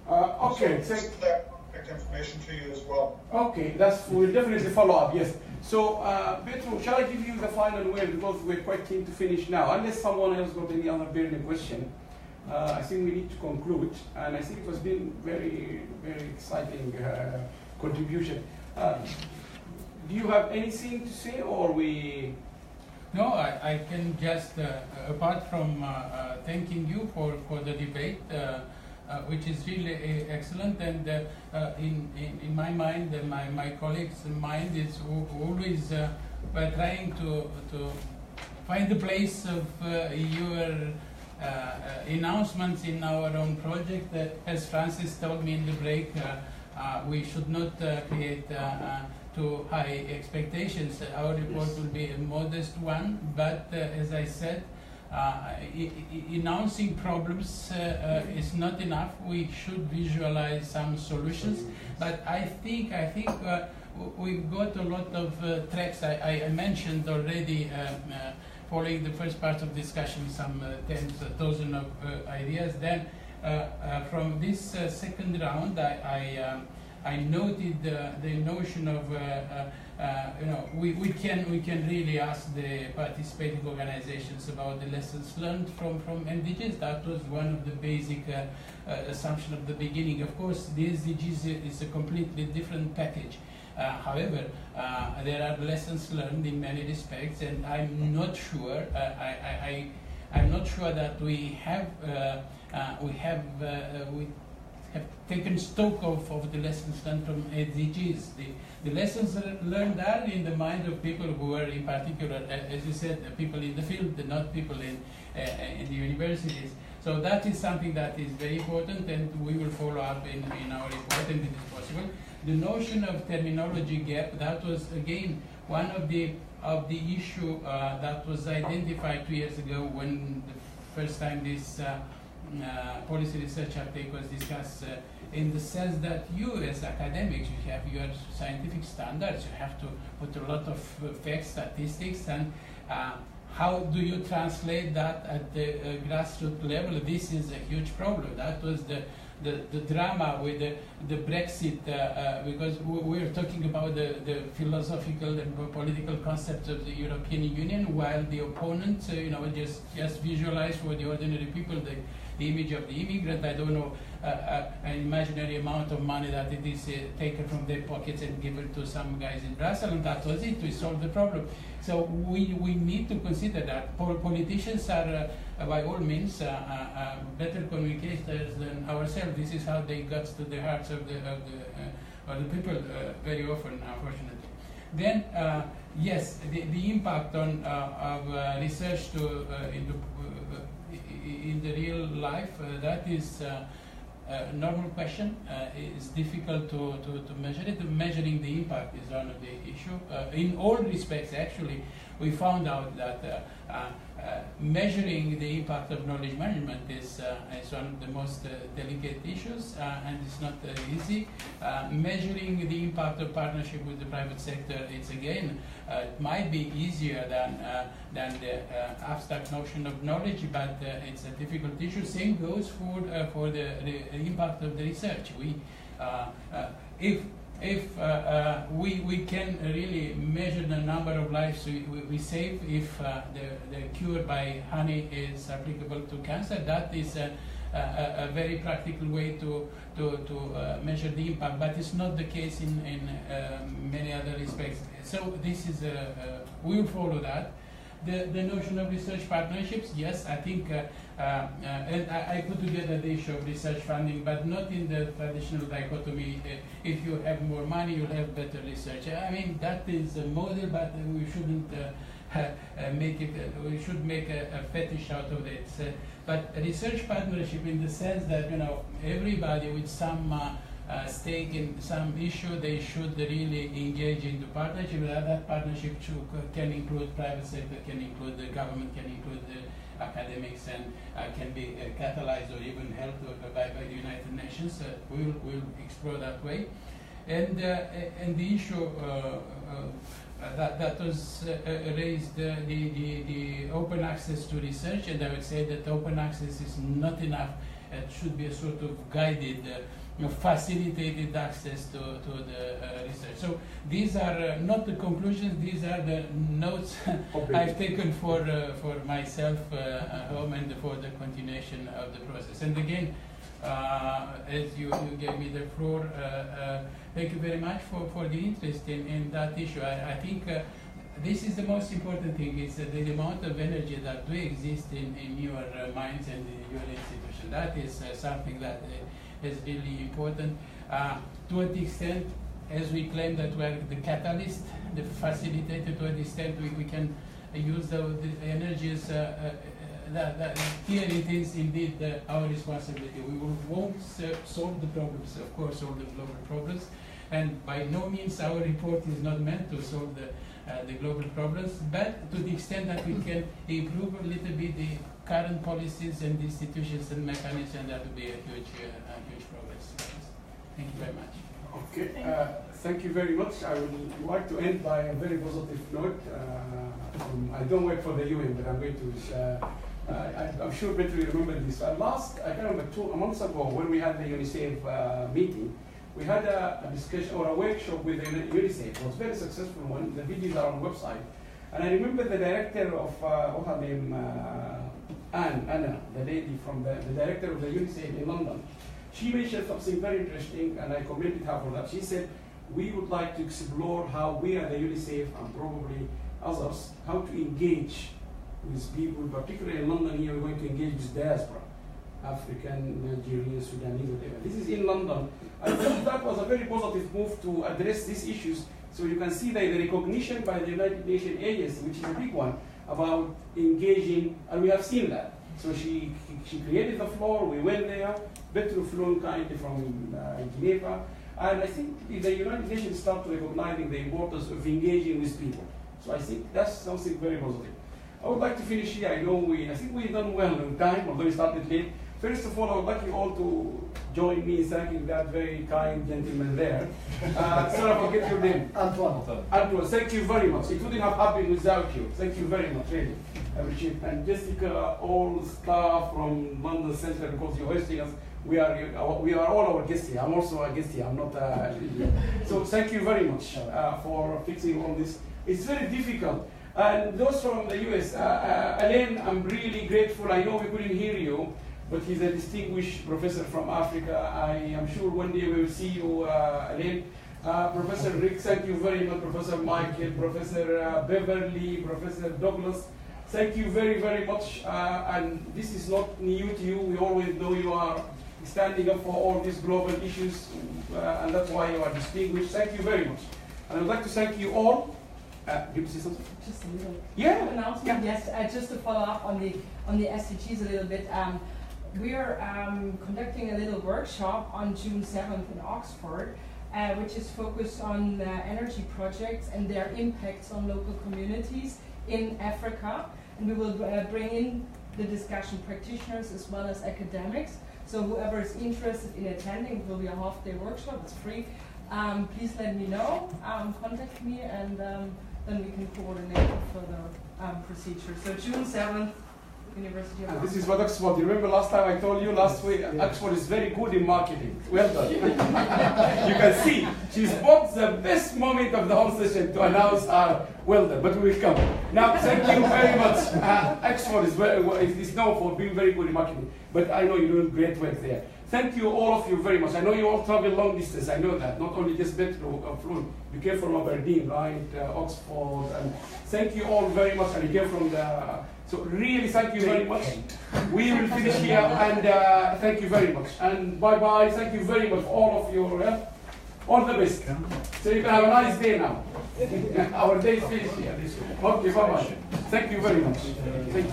Okay. So that contact information to you as well. Okay, we'll definitely follow up, yes. So, Petro, shall I give you the final word, because we're quite keen to finish now, unless someone else got any other burning question. I think we need to conclude, and I think it has been very, very exciting contribution. Do you have anything to say, or we? No, I can just, apart from thanking you for the debate, which is really excellent, and in my mind, and my colleagues' mind, is always by trying to find the place of your announcements in our own project. As Francis told me in the break, we should not create too high expectations. Our report will be a modest one, but as I said, announcing problems is not enough. We should visualize some solutions. But I think we've got a lot of tracks. I mentioned already, following the first part of discussion, some 10,000 of ideas. Then from this second round, I noted the notion of we can really ask the participating organizations about the lessons learned from MDGs. That was one of the basic assumptions of the beginning. Of course, the SDGs is a completely different package. However, there are lessons learned in many respects, and I'm not sure. I'm not sure that we have taken stock of the lessons learned from SDGs. The lessons learned are in the mind of people who are, in particular, as you said, people in the field, not people in the universities. So that is something that is very important, and we will follow up in our report, and it is possible. The notion of terminology gap, that was again one of the issue that was identified 2 years ago when the first time this policy research uptake was discussed, in the sense that you as academics, you have your scientific standards, you have to put a lot of facts, statistics, and how do you translate that at the grassroots level? This is a huge problem. That was the drama with the Brexit, because we're talking about the philosophical and political concepts of the European Union, while the opponents, just visualize for the ordinary people the image of the immigrant. I don't know, an imaginary amount of money that it is taken from their pockets and given to some guys in Brussels, and that was it. We solved the problem. So we need to consider that politicians are, by all means, better communicators than ourselves. This is how they got to the hearts of the people very often, unfortunately. Then, yes, the impact of research in the real life, that is a normal question. It's difficult to measure it. Measuring the impact is one of the issues. In all respects, actually, we found out that measuring the impact of knowledge management is one of the most delicate issues, and it's not easy. Measuring the impact of partnership with the private sector, it's again, it might be easier than the abstract notion of knowledge, but it's a difficult issue. Same goes for the impact of the research. If we can really measure the number of lives we save, if the cure by honey is applicable to cancer, that is a very practical way to measure the impact, but it's not the case in many other respects. So this is we will follow that. The notion of research partnerships, yes, I think, and I put together the issue of research funding, but not in the traditional dichotomy, if you have more money, you'll have better research. I mean, that is a model, but we shouldn't make it, we should make a fetish out of it. But research partnership in the sense that, everybody with some stake in some issue, they should really engage into partnership. That partnership can include private sector, can include the government, can include the academics, and can be catalyzed or even helped by the United Nations. We'll explore that way. And the issue that was raised, the open access to research, and I would say that open access is not enough. It should be a sort of guided, facilitated access to the research. So these are not the conclusions, these are the notes I've taken for myself at home and for the continuation of the process. And again, as you gave me the floor, thank you very much for the interest in that issue. I think this is the most important thing, is the amount of energy that do exist in your minds and in your institution. That is something that is really important. To what extent, as we claim that we are the catalyst, the facilitator, to what extent we can use the energies, that here it is indeed our responsibility. We won't solve the problems, of course, all the global problems, and by no means our report is not meant to solve the global problems, but to the extent that we can improve a little bit the current policies and institutions and mechanisms, that would be a huge progress. Thank you very much. Okay, thank you very much. I would like to end by a very positive note. I don't work for the UN, but I'm going to. I'm sure Petri remember this. I can't remember, 2 months ago when we had the UNICEF meeting, we had a discussion or a workshop with UNICEF. It was a very successful one. The videos are on the website. And I remember the director of, what's her name, Anna, the lady from the director of the UNICEF in London. She mentioned something very interesting, and I commended her for that. She said, we would like to explore how we at the UNICEF and probably others, how to engage with people, particularly in London here, we're going to engage with diaspora, African, Nigerian, Sudanese, whatever. This is in London. I think that was a very positive move to address these issues. So you can see that the recognition by the United Nations agency, which is a big one, about engaging, and we have seen that. So she created the floor, we went there, Petro flown kind from Geneva, and I think the United Nations started recognizing the importance of engaging with people. So I think that's something very positive. I would like to finish here. I think we've done well in time, although we started late. First of all, I would like you all to join me in thanking that very kind gentleman there. Sorry, I forget your name. Antoine. Antoine, thank you very much. It wouldn't have happened without you. Thank you very much, really. I appreciate it. And Jessica, all staff from London Center, because you're hosting us. We are all our guests here. I'm also a guest here. I'm not. So thank you very much for fixing all this. It's very difficult. And those from the US, Alain, I'm really grateful. I know we couldn't hear you, but he's a distinguished professor from Africa. I am sure one day we will see you, Alain. Professor Rick, thank you very much. Professor Michael, Professor Beverly, Professor Douglas, thank you very, very much. And this is not new to you. We always know you are standing up for all these global issues, and that's why you are distinguished. Thank you very much. And I would like to thank you all. Do you say something? Just a little Yeah. announcement. Yes, just to follow up on the SDGs a little bit. We are conducting a little workshop on June 7th in Oxford, which is focused on energy projects and their impacts on local communities in Africa. And we will bring in the discussion practitioners as well as academics. So whoever is interested in attending, it will be a half-day workshop. It's free. Please let me know. Contact me, and then we can coordinate a further procedure. So June 7th. University of This is what Oxford. You remember last time I told you last week, Oxford is very good in marketing. Well done. You can see she spot the best moment of the whole session to announce our well done, but we will come. Now, thank you very much. Oxford is known for being very good in marketing, but I know you're doing great work there. Thank you, all of you, very much. I know you all travel long distance. I know that. Not only just Metro Flown. You came from Aberdeen, right? Oxford. And thank you all very much. And you came from the... So really, thank you very much. We will finish here, and thank you very much. And bye-bye. Thank you very much for all of your help. All the best. So you can have a nice day now. Our day is finished here. Okay, bye-bye. Thank you very much. Thank you.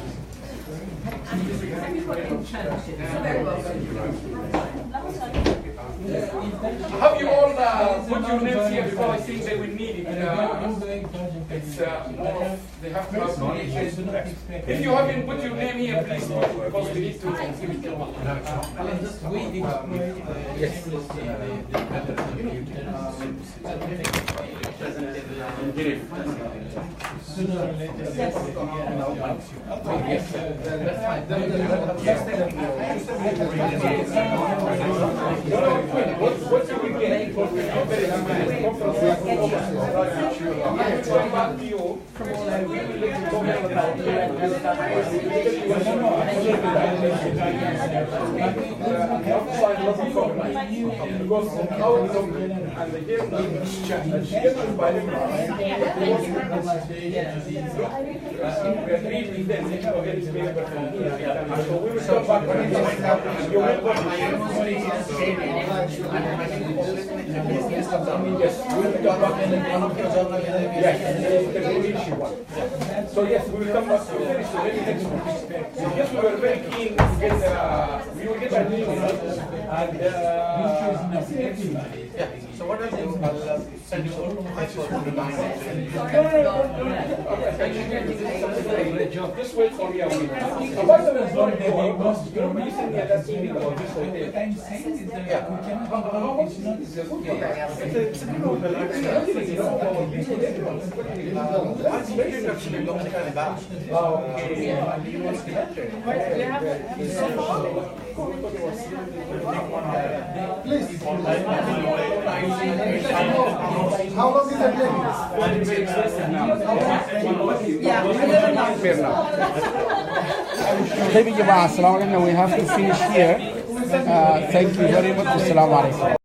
Have you all put your names here, because I think they will need it. It's more of, they have to have nominations. If you haven't put your name here, please put it, because we need to give it to them. What you will get So yes, we will come back to finish the very next one. Yes, we were very keen to get, we will get an email and So what I'll do, I'll send you all my Just wait for me a week. By the way, sorry, you know, you sent me that email about this hotel. How much is this? It's a good Please. How long is the طيب يا جماعة السلام عليكم. We have to finish here. Thank you very much. Assalamu alaikum.